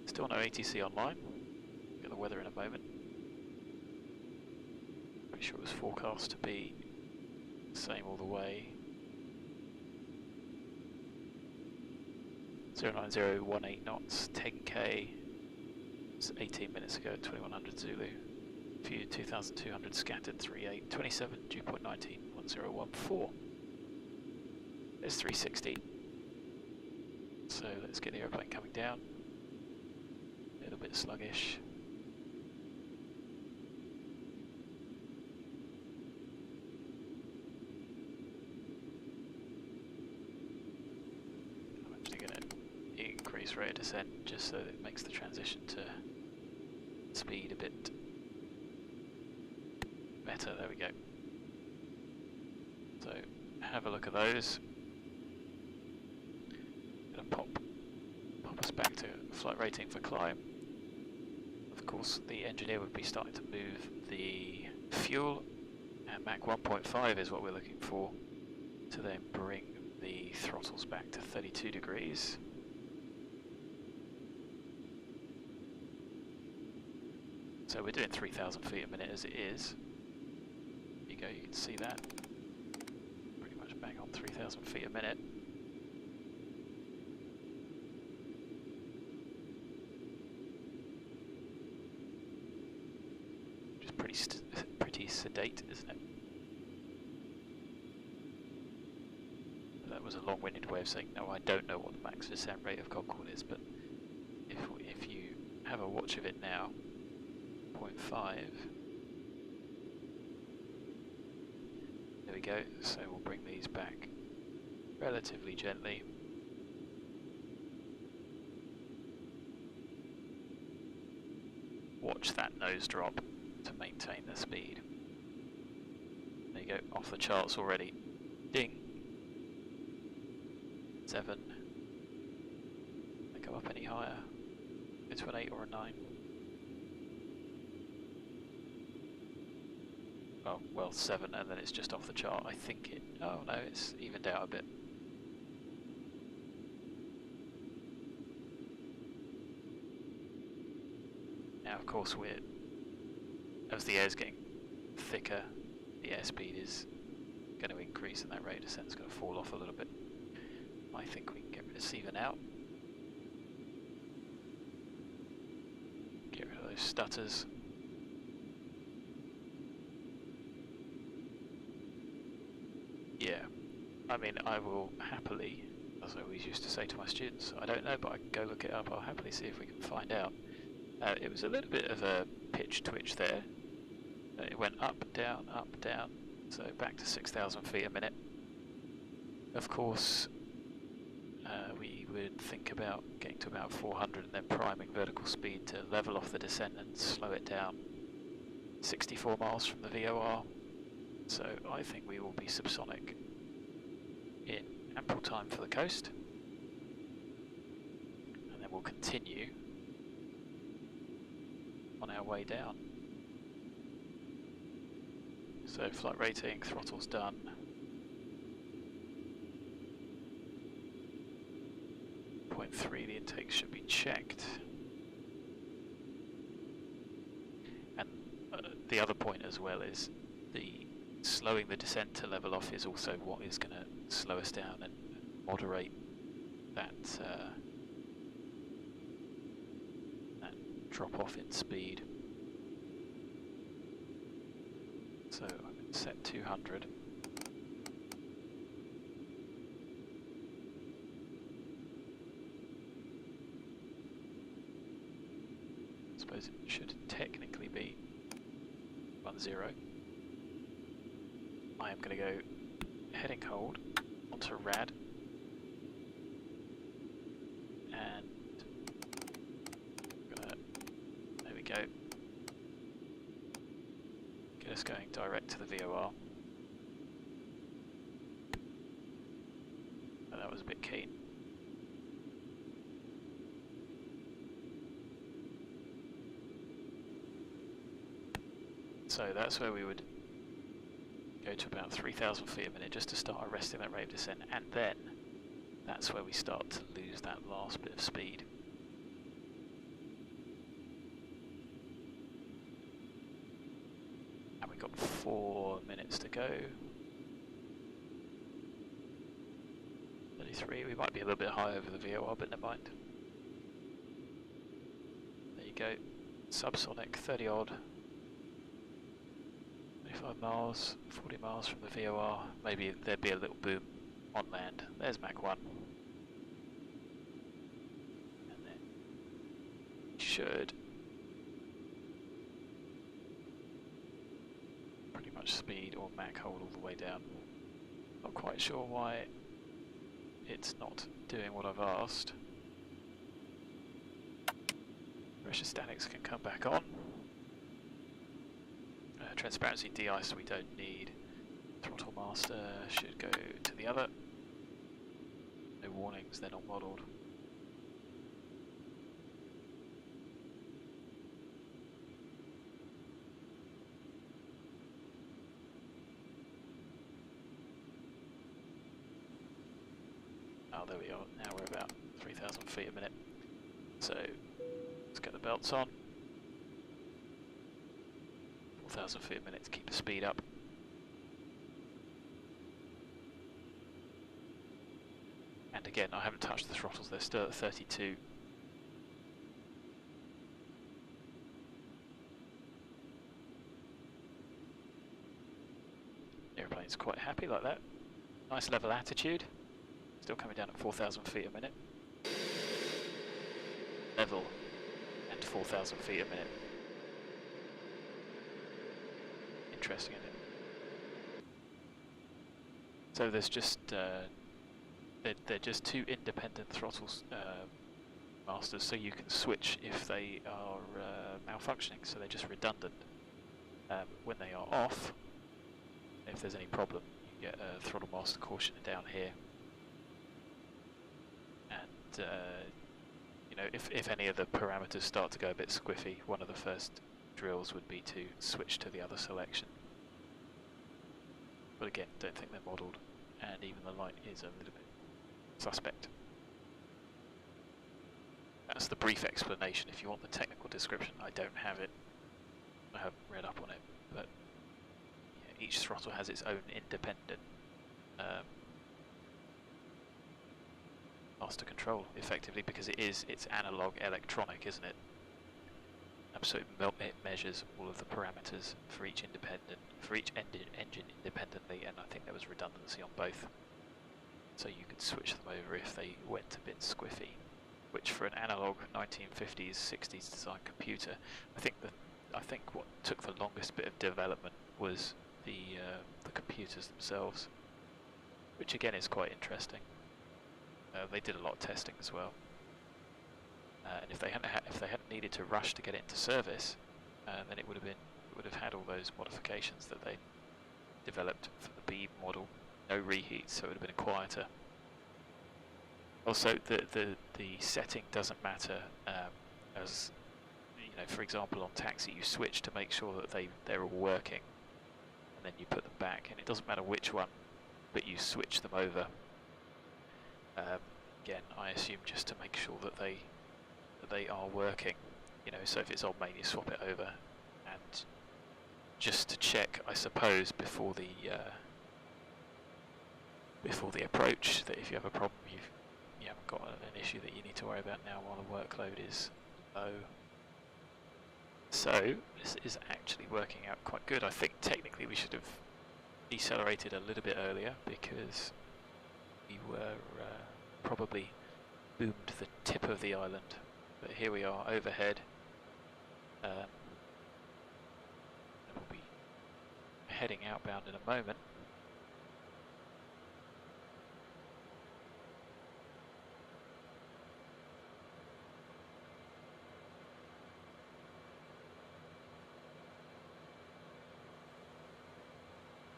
Still no ATC online. Get the weather in a moment. Pretty sure it was forecast to be the same all the way. 09018 knots, 10k. It's 18 minutes ago, 2100 Zulu. View 2200 scattered 38, 27, dew point 19, 1014. There's 360. So let's get the aeroplane coming down. A little bit sluggish. I'm actually going to increase rate of descent just so that it makes the transition to speed a bit better. There we go. So have a look at those. Gonna pop us back to flight rating for climb. Of course, the engineer would be starting to move the fuel, and Mach 1.5 is what we're looking for to then bring the throttles back to 32 degrees. So we're doing 3,000 feet a minute as it is. There you go, you can see that. Pretty much bang on 3,000 feet a minute. Which is pretty sedate, isn't it? That was a long-winded way of saying, no, I don't know what the max descent rate of Concorde is, but if you have a watch of it now, 0.5. There we go, so we'll bring these back relatively gently. Watch that nose drop to maintain the speed. There you go, off the charts already. Ding. 7. They go up any higher? It's an 8 or a 9. Oh, well, 7, and then it's just off the chart. I think it... Oh no, it's evened out a bit. Now, of course, as the air's getting thicker, the airspeed is going to increase and that rate of descent is going to fall off a little bit. I think we can get rid of even out. Get rid of those stutters. Yeah, I mean, I will happily, as I always used to say to my students, I don't know, but I can go look it up. I'll happily see if we can find out. It was a little bit of a pitch twitch there. It went up, down, so back to 6,000 feet a minute. Of course, we would think about getting to about 400 and then priming vertical speed to level off the descent and slow it down. 64 miles from the VOR. So I think we will be subsonic in ample time for the coast, and then we'll continue on our way down. So flight rating, throttle's done. Point 3, the intake should be checked. And the other point as well is the slowing the descent to level off is also what is going to slow us down and moderate that drop off in speed. So I'm going to set 200. I suppose it should technically be 10. I am going to go heading hold onto rad and there we go, get us going direct to the VOR. Oh, that was a bit keen. So that's where we would go to about 3,000 feet a minute just to start arresting that rate of descent, and then that's where we start to lose that last bit of speed. And we've got 4 minutes to go. 33, we might be a little bit high over the VOR, but never mind. There you go, subsonic, 30 odd. 25 miles, 40 miles from the VOR, maybe there'd be a little boom on land. There's Mach 1. And then should pretty much speed or Mach hold all the way down. Not quite sure why it's not doing what I've asked. Pressure statics can come back on. Transparency de-ice we don't need. Throttle master should go to the other. No warnings, they're not modelled. Oh, there we are. Now we're about 3,000 feet a minute. So let's get the belts on. 4,000 feet a minute to keep the speed up. And again, I haven't touched the throttles, they're still at 32. Airplane's quite happy like that. Nice level attitude. Still coming down at 4,000 feet a minute. Level and 4,000 feet a minute. Interesting, isn't it? So there's just they're just two independent throttles masters, so you can switch if they are malfunctioning. So they're just redundant. When they are off, if there's any problem, you get a throttle master caution down here. And you know, if any of the parameters start to go a bit squiffy, one of the first drills would be to switch to the other selection. But again, don't think they're modelled, and even the light is a little bit suspect. That's the brief explanation. If you want the technical description, I don't have it. I haven't read up on it, but yeah, each throttle has its own independent master control, effectively, because it's analog electronic, isn't it? So it measures all of the parameters for each engine independently, and I think there was redundancy on both. So you could switch them over if they went a bit squiffy, which for an analog 1950s, 60s design computer, I think what took the longest bit of development was the computers themselves, which again is quite interesting. They did a lot of testing as well. And if they hadn't needed to rush to get it into service, then it would have had all those modifications that they developed for the B model. No reheat, so it would have been quieter. Also, the setting doesn't matter. As you know, for example, on taxi, you switch to make sure that they're all working, and then you put them back. And it doesn't matter which one, but you switch them over. Again, I assume just to make sure that they are working, you know, so if it's on main you swap it over, and just to check, I suppose, before the approach, that if you have a problem you haven't got an issue that you need to worry about now while the workload is low. So this is actually working out quite good. I think technically we should have decelerated a little bit earlier, because we were probably boomed the tip of the island. But here we are overhead. We'll be heading outbound in a moment.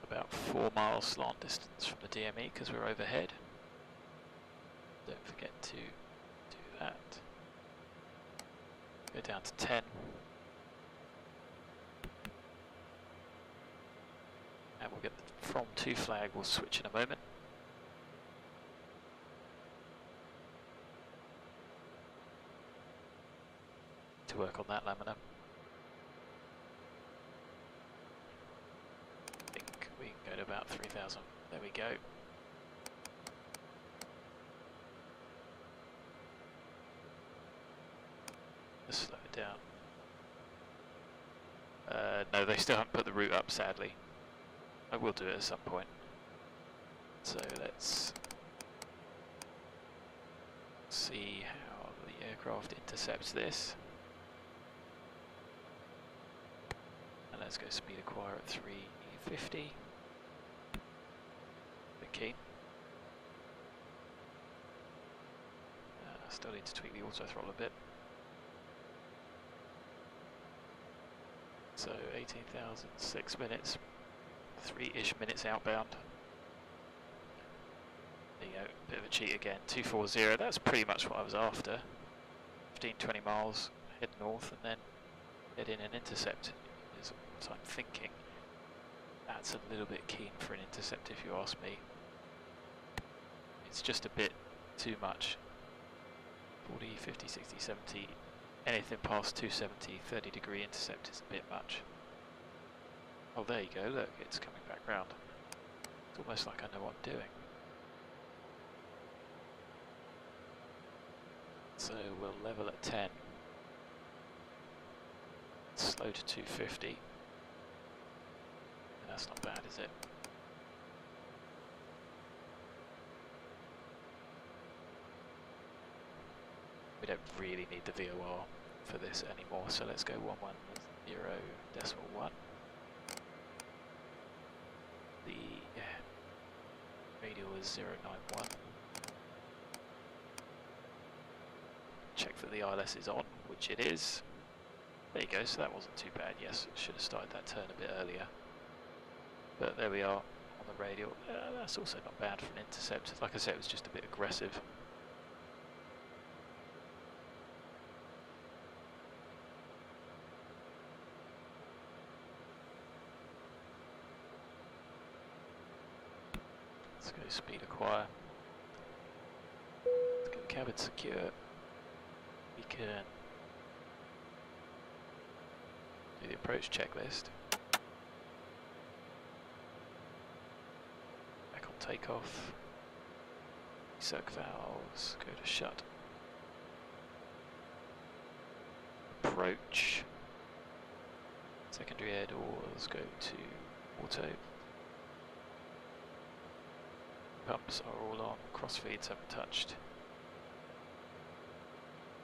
About 4 miles slant distance from the DME because we're overhead. Don't forget to do that. Go down to 10. And we'll get the from to flag, we'll switch in a moment. To work on that lamina. I think we can go to about 3,000. There we go. Just slow it down. No, they still haven't put the route up, sadly. I will do it at some point. So let's see how the aircraft intercepts this. And let's go speed acquire at 350. Bit keen. Still need to tweak the auto throttle a bit. So 18,000, 6 minutes, 3-ish minutes outbound. There you go, bit of a cheat again, 240, that's pretty much what I was after. 15, 20 miles, head north and then head in an intercept is what I'm thinking. That's a little bit keen for an intercept if you ask me. It's just a bit too much. 40, 50, 60, 70, anything past 270, 30 degree intercept is a bit much. Oh, there you go, look, it's coming back round. It's almost like I know what I'm doing. So we'll level at 10. Slow to 250. And that's not bad, is it? We don't really need the VOR for this anymore, so let's go 110.1. The radial is 091. Check that the ILS is on, which it is. There you go, so that wasn't too bad. Yes, should have started that turn a bit earlier. But there we are on the radial. That's also not bad for an intercept. Like I said, it was just a bit aggressive. Let's go speed acquire. Let's get the cabin secure. We can do the approach checklist. Back on takeoff. Circ valves, go to shut. Approach. Secondary air doors, go to auto. Pumps are all on, crossfeeds haven't touched.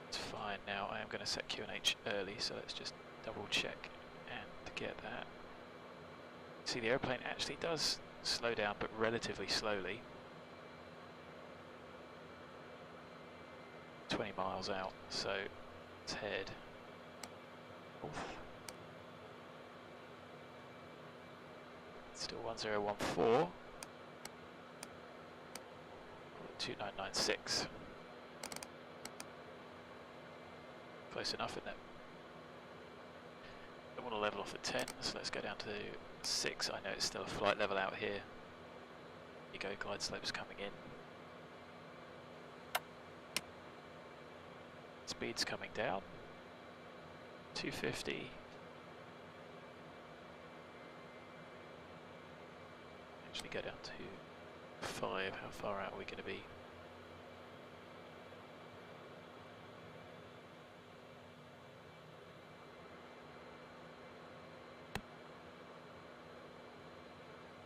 It's fine now. I am going to set QNH early, so let's just double check and get that. See, the airplane actually does slow down, but relatively slowly. 20 miles out, so let's head north. Still 1014. 2996. Close enough, isn't it? I want to level off at 10, so let's go down to 6. I know it's still a flight level out here. Here you go, glide slopes coming in. Speed's coming down. 250. Actually go down to 5. How far out are we going to be?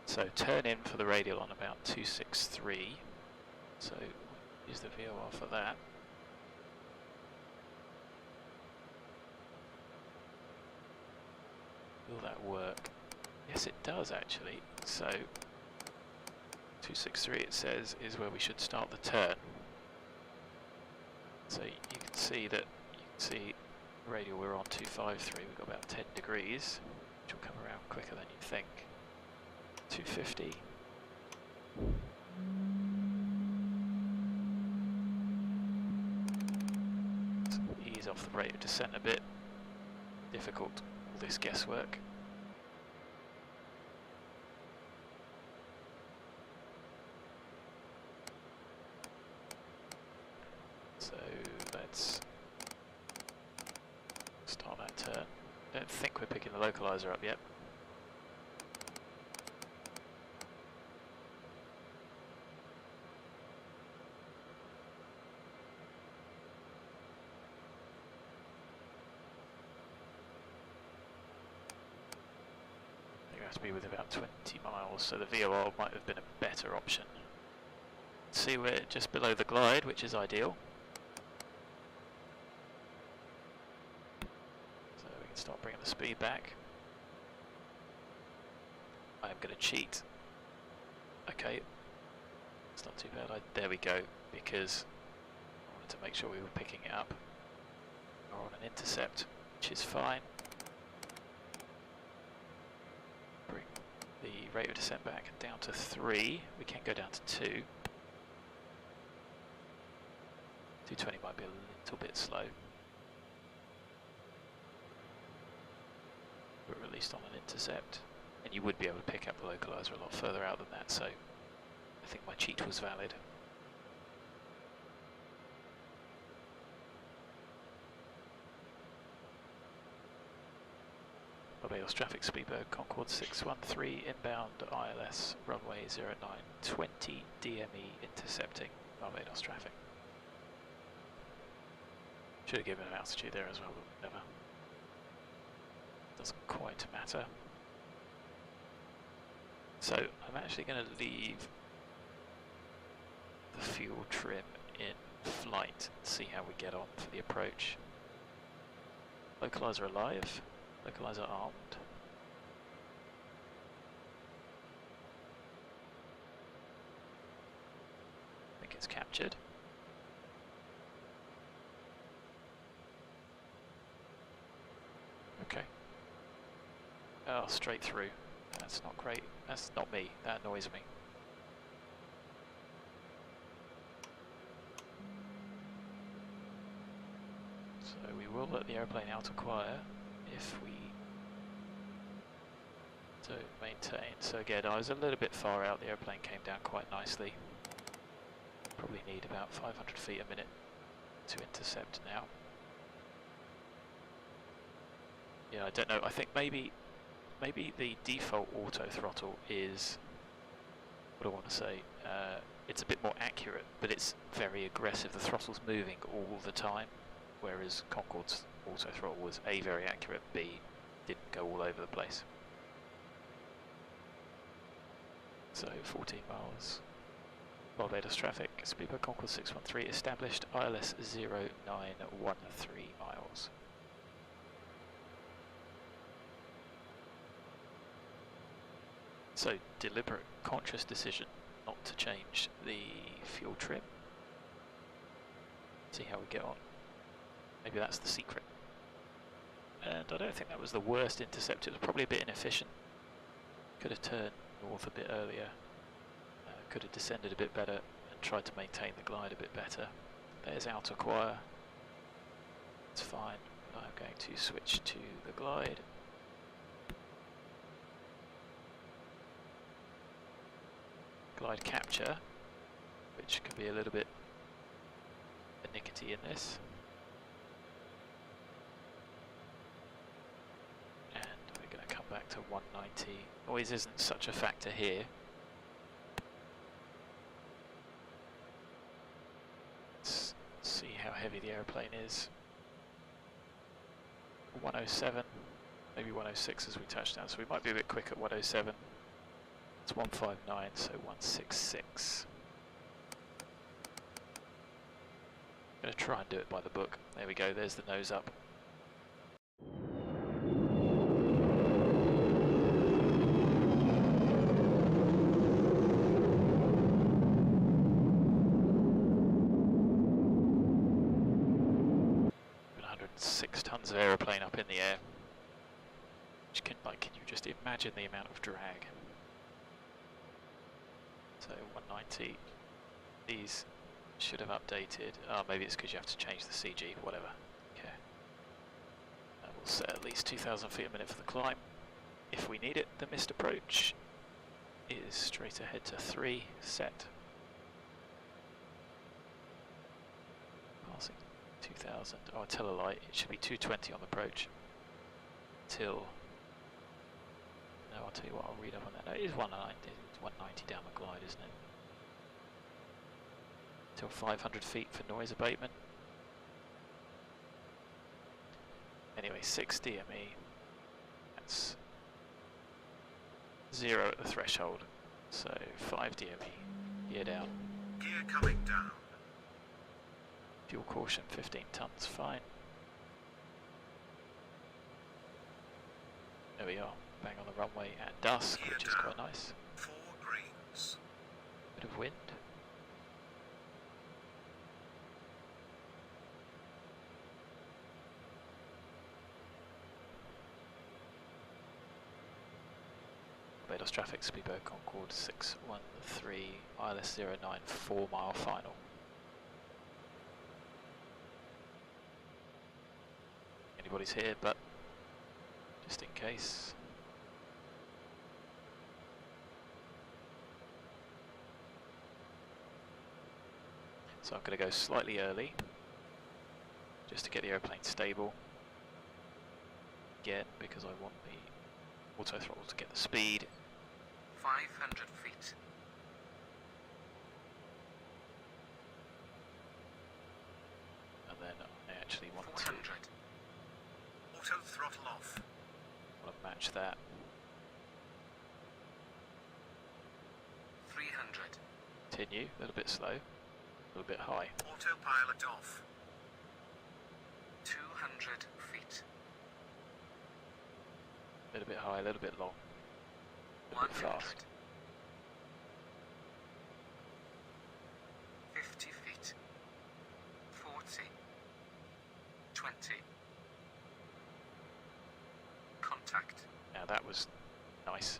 So turn in for the radial on about 263. So use the VOR for that. Will that work? Yes, it does actually. So 263 it says is where we should start the turn. So you can see that radial we're on 253. We've got about 10 degrees, which will come around quicker than you think. 250. So ease off the rate of descent a bit. Difficult, all this guesswork. So let's start that turn. Don't think we're picking the localizer up yet. To be with about 20 miles, so the VOR might have been a better option. See, we're just below the glide, which is ideal. So we can start bringing the speed back. I am going to cheat. Okay, it's not too bad. There we go, because I wanted to make sure we were picking it up. We're on an intercept, which is fine. the rate of descent back down to 3. We can go down to 2. 220 might be a little bit slow. But released on an intercept. And you would be able to pick up the localizer a lot further out than that, so I think my cheat was valid. Barbados traffic, speedbird Concorde 613, inbound ILS, runway 0920, DME intercepting Barbados traffic. Should have given an altitude there as well, but whatever. Doesn't quite matter. So I'm actually going to leave the fuel trim in flight and see how we get on for the approach. Localizer alive, localizer armed. I think it's captured. Okay. Oh, straight through. That's not great. That's not me. That annoys me. So we will let the airplane out acquire if we don't maintain. So again, I was a little bit far out. The airplane came down quite nicely. Probably need about 500 feet a minute to intercept now. Yeah, I don't know. I think maybe the default auto throttle is, what do I want to say, it's a bit more accurate, but it's very aggressive. The throttle's moving all the time, whereas Concorde's auto throttle was A, very accurate, B, didn't go all over the place. So 14 miles, Barbados traffic, speedbird Concorde 613 established, ILS 0913 miles. So, deliberate, conscious decision not to change the fuel trim. See how we get on. Maybe that's the secret. And I don't think that was the worst intercept. It was probably a bit inefficient. Could have turned north a bit earlier. Could have descended a bit better and tried to maintain the glide a bit better. There's outer choir. It's fine. I'm going to switch to the glide. Glide capture, which can be a little bit pernickety in this. And we're going to come back to 190. Noise isn't such a factor here. Let's see how heavy the airplane is. 107, maybe 106 as we touch down, so we might be a bit quick at 107. It's 159, so 166. I'm going to try and do it by the book. There we go, there's the nose up. Got 106 tons of aeroplane up in the air. Which can you just imagine the amount of drag? So 190, these should have updated. Oh, maybe it's because you have to change the CG, whatever. Okay. We'll set at least 2,000 feet a minute for the climb. If we need it, the missed approach is straight ahead to 3, set. Passing 2,000, oh, tell a lie, it should be 220 on the approach. Till, no, I'll tell you what, I'll read up on that. No, it is 190. 190 down the glide, isn't it? Till 500 feet for noise abatement. Anyway, 6 DME. That's 0 at the threshold. So 5 DME. Gear down. Gear coming down. Fuel caution 15 tons, fine. There we are, bang on the runway at dusk, Gear which is down. quite nice. 4 greens. Bit of wind. Barbados traffic, speedboat Concorde 613, ILS 09, 4 mile final. Anybody's here, but just in case. So I'm going to go slightly early, just to get the airplane stable. Again, because I want the auto throttle to get the speed. 500 feet. And then I actually want 400. Auto throttle off. to match that. 300. Continue, a little bit slow, a little bit high. Autopilot off. 200 feet. A little bit high, a little bit long, a little bit 100. fast. 50 feet. 40. 20. Contact. Now that was nice.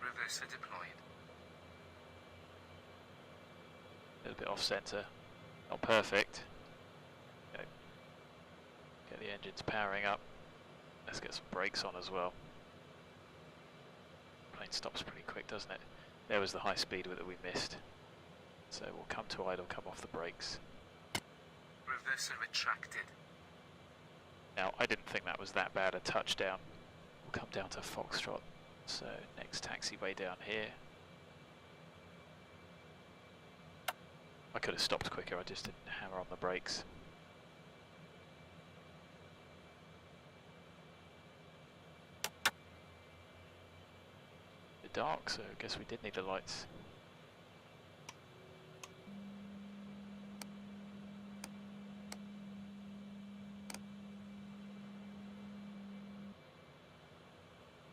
Reverser deployed. A little bit off centre, not perfect. Okay. Get the engines powering up. Let's get some brakes on as well. Plane stops pretty quick, doesn't it? There was the high speed that we missed. So we'll come to idle, come off the brakes. Reverser retracted. Now I didn't think that was that bad a touchdown. We'll come down to Foxtrot. So next taxiway down here. I could have stopped quicker, I just didn't hammer on the brakes. It's dark, so I guess we did need the lights.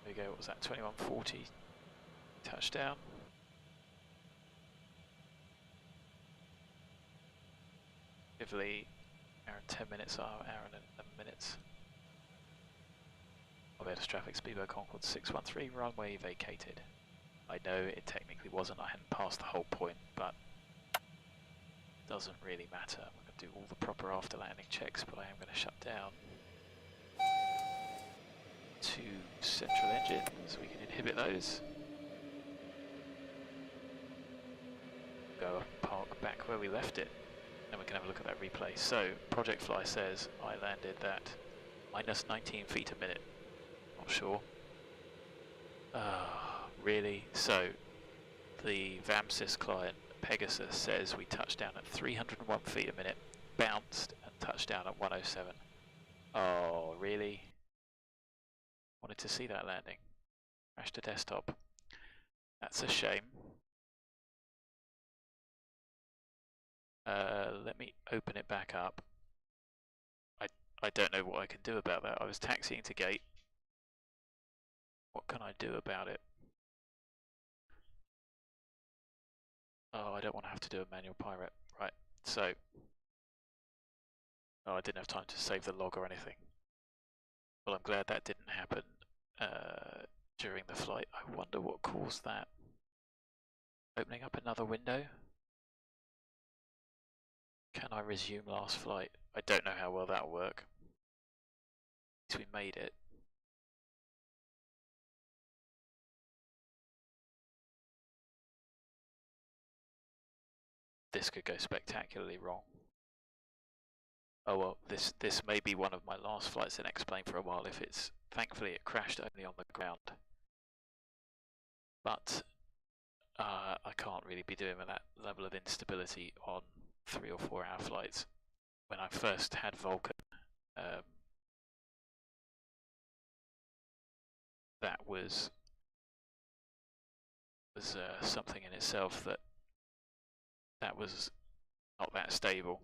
There we go, what was that, 2140 touchdown. Effectively, hour and 10 minutes, hour and 11 minutes. Barbados traffic, speedboat Concorde 613, runway vacated. I know it technically wasn't, I hadn't passed the whole point, but it doesn't really matter. I'm going to do all the proper after landing checks, but I am going to shut down 2 central engines so we can inhibit those. Go up and park back where we left it. Then we can have a look at that replay. So, projectFLY says I landed at minus 19 feet a minute. Not sure. Really? So, the VAMSys client, Pegasus, says we touched down at 301 feet a minute, bounced, and touched down at 107. Oh, really? Wanted to see that landing. Crashed to desktop. That's a shame. Let me open it back up. I don't know what I can do about that. I was taxiing to gate. What can I do about it? Oh, I don't want to have to do a manual pirate. Right, so... Oh, I didn't have time to save the log or anything. Well, I'm glad that didn't happen during the flight. I wonder what caused that. Opening up another window? Can I resume last flight? I don't know how well that'll work. At least we made it. This could go spectacularly wrong. Oh well, this may be one of my last flights in X-Plane for a while if it's... Thankfully it crashed only on the ground. But I can't really be doing with that level of instability on 3 or 4 hour flights. When I first had Vulcan, that was something in itself that was not that stable.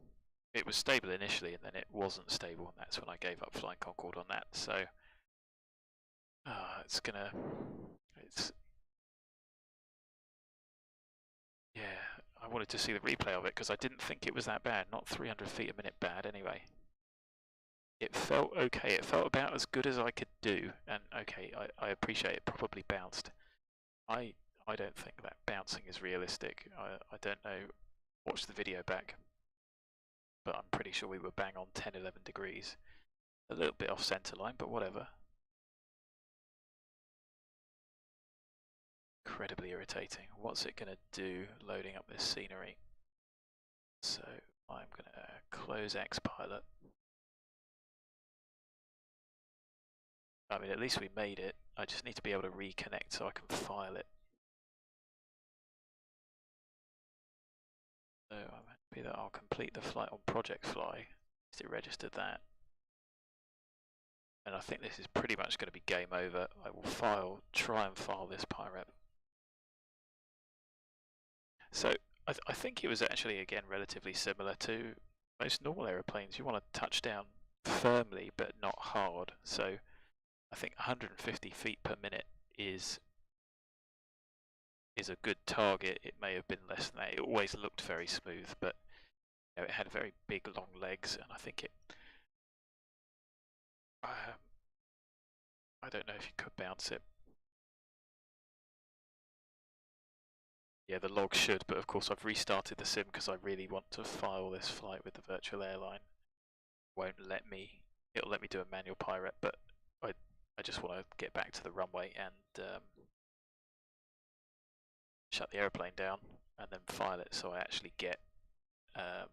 It was stable initially and then it wasn't stable, and that's when I gave up flying Concorde on that. So yeah, I wanted to see the replay of it because I didn't think it was that bad, not 300 feet a minute bad anyway. It felt okay, it felt about as good as I could do, and okay, I appreciate it probably bounced. I don't think that bouncing is realistic. I don't know. Watch the video back, but I'm pretty sure we were bang on 10-11 degrees. A little bit off center line, but whatever. Incredibly irritating. What's it going to do loading up this scenery? So I'm going to close Xpilot. I mean, at least we made it. I just need to be able to reconnect so I can file it. So I'm happy that I'll complete the flight on projectFLY. It registered that. And I think this is pretty much going to be game over. I will try and file this PyRep. So I think it was actually, again, relatively similar to most normal aeroplanes. You want to touch down firmly but not hard. So I think 150 feet per minute is a good target. It may have been less than that. It always looked very smooth, but you know, it had very big long legs, and I think it I don't know if you could bounce it. Yeah, the log should, but of course I've restarted the sim because I really want to file this flight with the virtual airline. Won't let me. It'll let me do a manual PyRep, but I just want to get back to the runway and shut the aeroplane down and then file it so I actually get the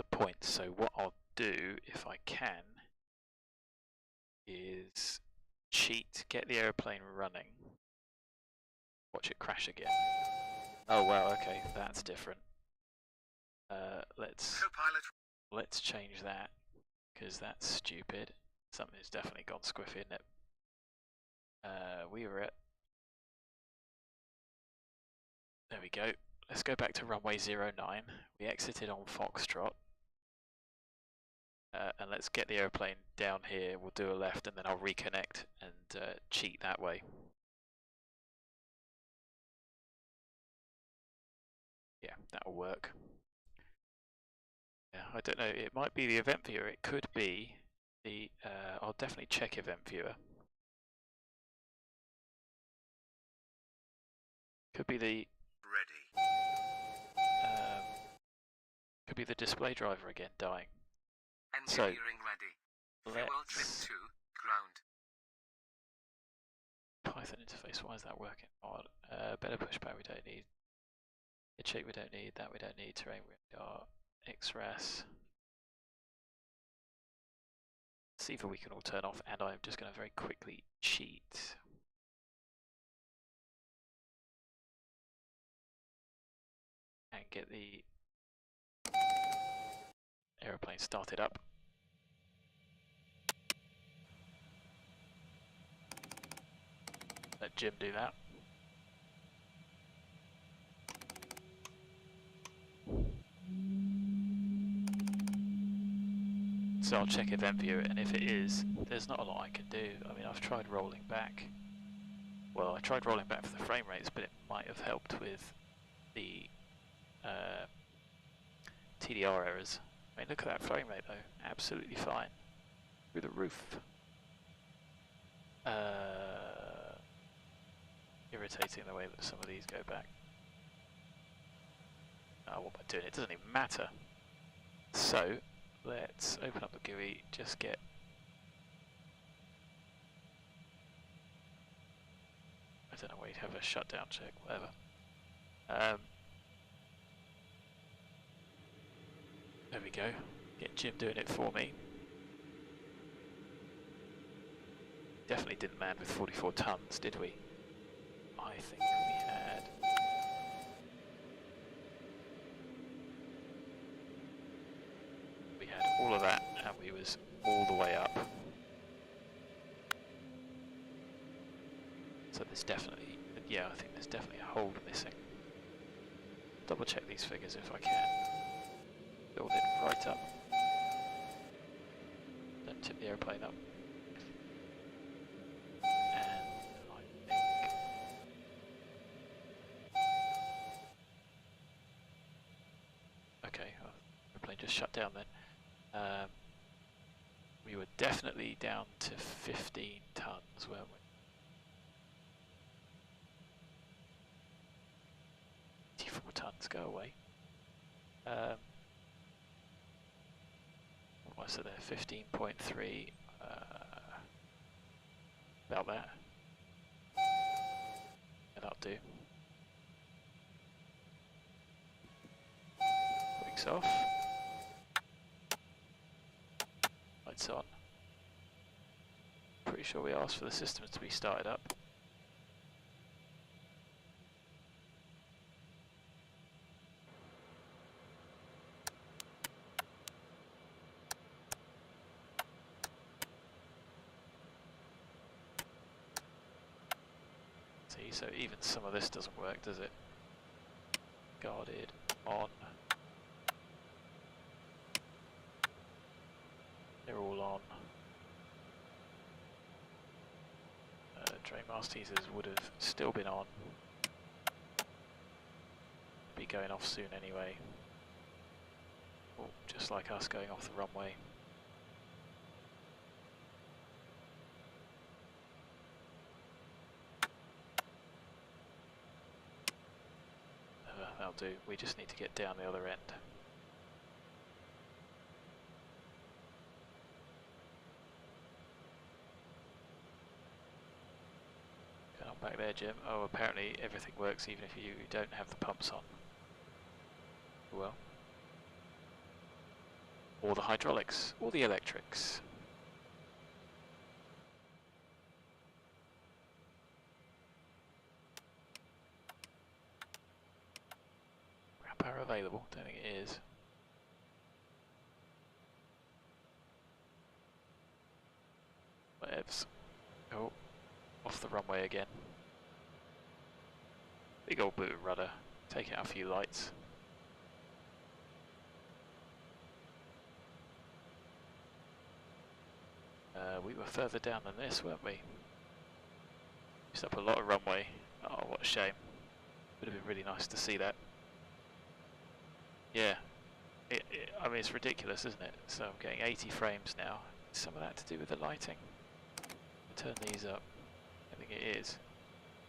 points. So what I'll do, if I can, is cheat, get the aeroplane running, watch it crash again. Oh wow, okay, that's different. Let's change that, because that's stupid. Something's definitely gone squiffy, isn't it? We were at... There we go. Let's go back to runway 09. We exited on Foxtrot. And let's get the aeroplane down here. We'll do a left and then I'll reconnect and cheat that way. Yeah, that'll work. Yeah, I don't know. It might be the event viewer. It could be the... I'll definitely check event viewer. Could be the... could be the display driver again dying. Engineering ready. Fuel trim 2, ground. Python interface, why is that working? Odd. Better pushback we don't need. Hit shape we don't need, that we don't need. Terrain radar, XRAS. See if we can all turn off, and I'm just going to very quickly cheat. And get the aeroplane started up. Let Jim do that. So I'll check event viewer, and if it is, there's not a lot I can do. I mean, I've tried rolling back. Well, I tried rolling back for the frame rates, but it might have helped with the TDR errors. I mean, look at that frame rate though, absolutely fine. Through the roof. Irritating the way that some of these go back. Oh, what am I doing? It doesn't even matter. So, let's open up the GUI, just get... I don't know where you'd have a shutdown check, whatever. There we go. Get Jim doing it for me. Definitely didn't land with 44 tons, did we? I think we had... We had all of that, and we was all the way up. So there's definitely... Yeah, I think there's definitely a hold missing. Double check these figures if I can. Build it right up. Don't tip the airplane up. And I think... Okay, the airplane just shut down then. We were definitely down to 15 tons, weren't we? tons, go away. What was it there? 15.3. About that. Yeah, that'll do. Wings off. Lights on. Pretty sure we asked for the systems to be started up. See, so even some of this doesn't work, does it? Guarded, on. They're all on. Drain mask teasers would have still been on. Be going off soon anyway. Oh, just like us going off the runway. That'll do. We just need to get down the other end. Going on back there, Jim. Oh, apparently everything works even if you don't have the pumps on. Well. Or the hydraulics, or the electrics. Power available, don't think it is. Whatevs. Oh, off the runway again. Big old boot rudder, take out a few lights. We were further down than this, weren't we? Used up a lot of runway. Oh, what a shame. Would have been really nice to see that. Yeah, I mean it's ridiculous, isn't it? So I'm getting 80 frames now. Is some of that to do with the lighting? Turn these up. I think it is.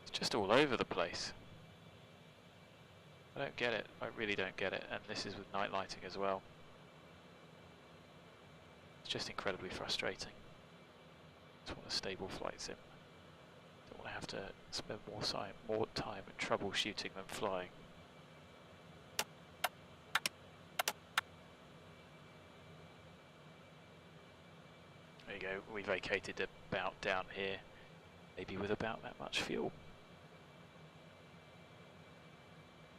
It's just all over the place. I don't get it. I really don't get it. And this is with night lighting as well. It's just incredibly frustrating. Just want a stable flight sim. Don't want to have to spend more time troubleshooting than flying. There you go, we vacated about down here, maybe with about that much fuel.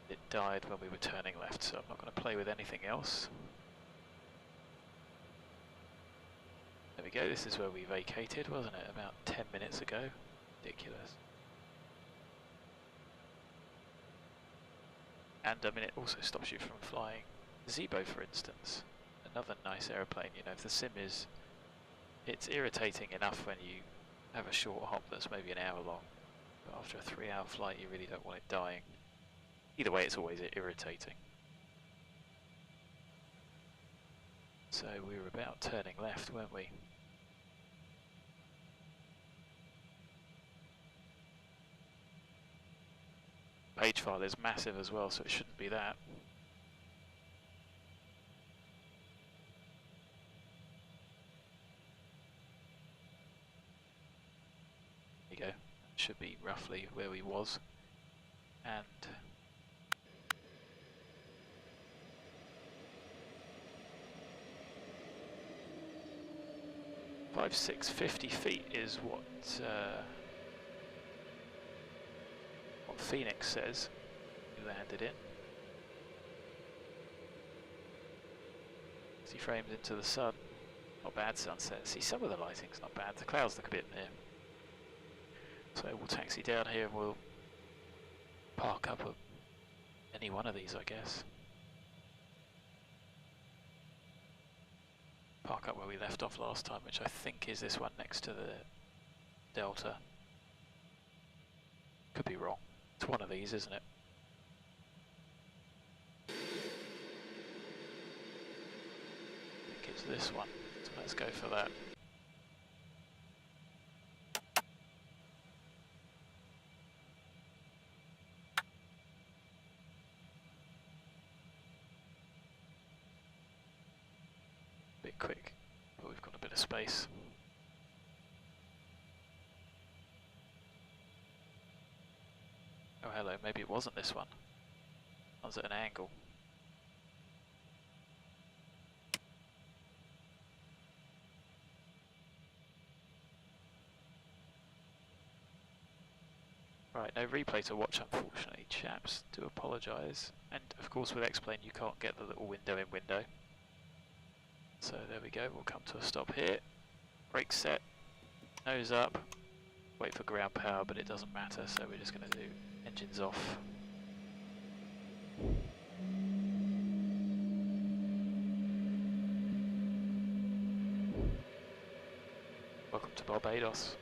It died when we were turning left, so I'm not going to play with anything else. There we go, this is where we vacated, wasn't it? About 10 minutes ago. Ridiculous. And I mean, it also stops you from flying Zebo, for instance. Another nice aeroplane, you know, if the sim is... It's irritating enough when you have a short hop that's maybe an hour long, but after a 3-hour flight you really don't want it dying. Either way, it's always irritating. So we were about turning left, weren't we? Page file is massive as well, so it shouldn't be that. There you go. Should be roughly where we was. And 5650 feet is what Phoenix says we landed in. 60 frames into the sun. Not bad sunset. See, some of the lighting's not bad. The clouds look a bit near. So we'll taxi down here and we'll park up at any one of these, I guess. Park up where we left off last time, which I think is this one next to the Delta. Could be wrong. It's one of these, isn't it? I think it's this one, so let's go for that. quick, but we've got a bit of space. Oh hello, maybe it wasn't this one. I was at an angle. Right, no replay to watch unfortunately, chaps. Do apologise. And of course with X-Plane you can't get the little window in window. So there we go, we'll come to a stop here. Brake set, nose up, wait for ground power, but it doesn't matter, so we're just going to do engines off. Welcome to Barbados.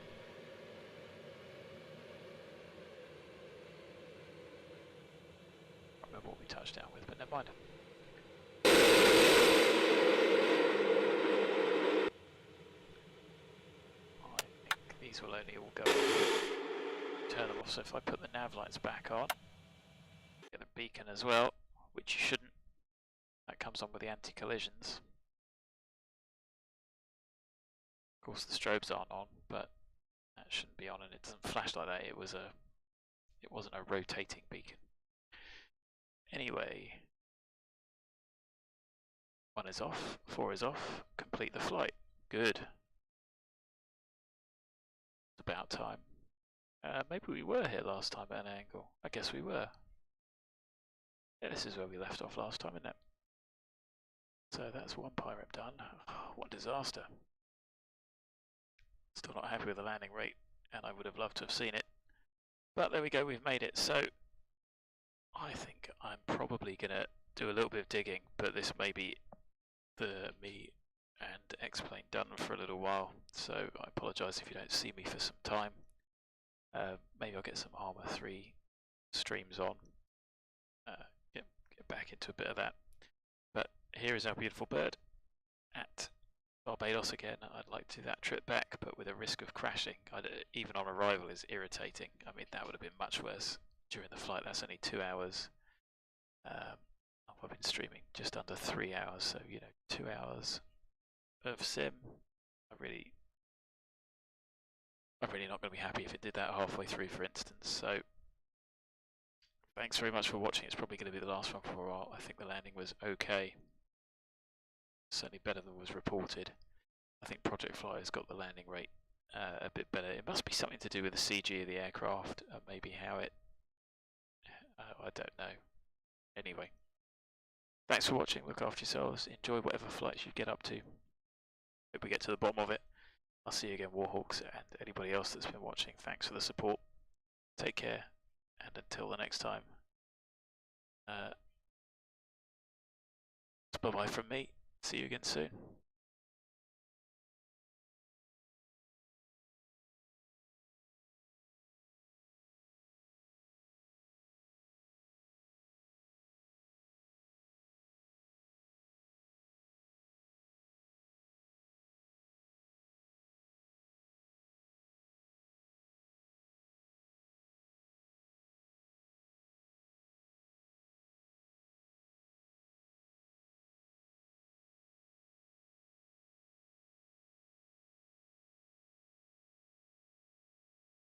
I don't remember what we touched down with, but never mind. I think these will only all go turn them off, so if I put the nav lights back on, get the beacon as well, which you shouldn't, that comes on with the anti-collisions. Of course the strobes aren't on, but that shouldn't be on, and it doesn't flash like that. It wasn't a rotating beacon. Anyway, 1 is off, 4 is off, complete the flight. Good. It's about time. Maybe we were here last time at an angle. I guess we were. Yeah, this is where we left off last time, isn't it? So that's one pirate done. Oh, what disaster. Still not happy with the landing rate, and I would have loved to have seen it. But there we go, we've made it. So I think I'm probably going to do a little bit of digging, but this may be me and X-Plane done for a little while. So I apologise if you don't see me for some time. Maybe I'll get some Armour 3 streams on. Get back into a bit of that. But here is our beautiful bird at Barbados again. I'd like to do that trip back, but with a risk of crashing. Even on arrival is irritating. I mean, that would have been much worse during the flight. That's only 2 hours. I've been streaming just under 3 hours, so you know, 2 hours of sim. I'm really not going to be happy if it did that halfway through, for instance. So thanks very much for watching. It's probably going to be the last one for a while. I think the landing was okay. Certainly better than was reported. I think projectFLY has got the landing rate a bit better. It must be something to do with the CG of the aircraft, maybe how it... I don't know. Anyway, thanks for watching. Look after yourselves. Enjoy whatever flights you get up to. Hope we get to the bottom of it. I'll see you again, Warthogs, and anybody else that's been watching. Thanks for the support. Take care, and until the next time. Bye-bye from me. See you again soon.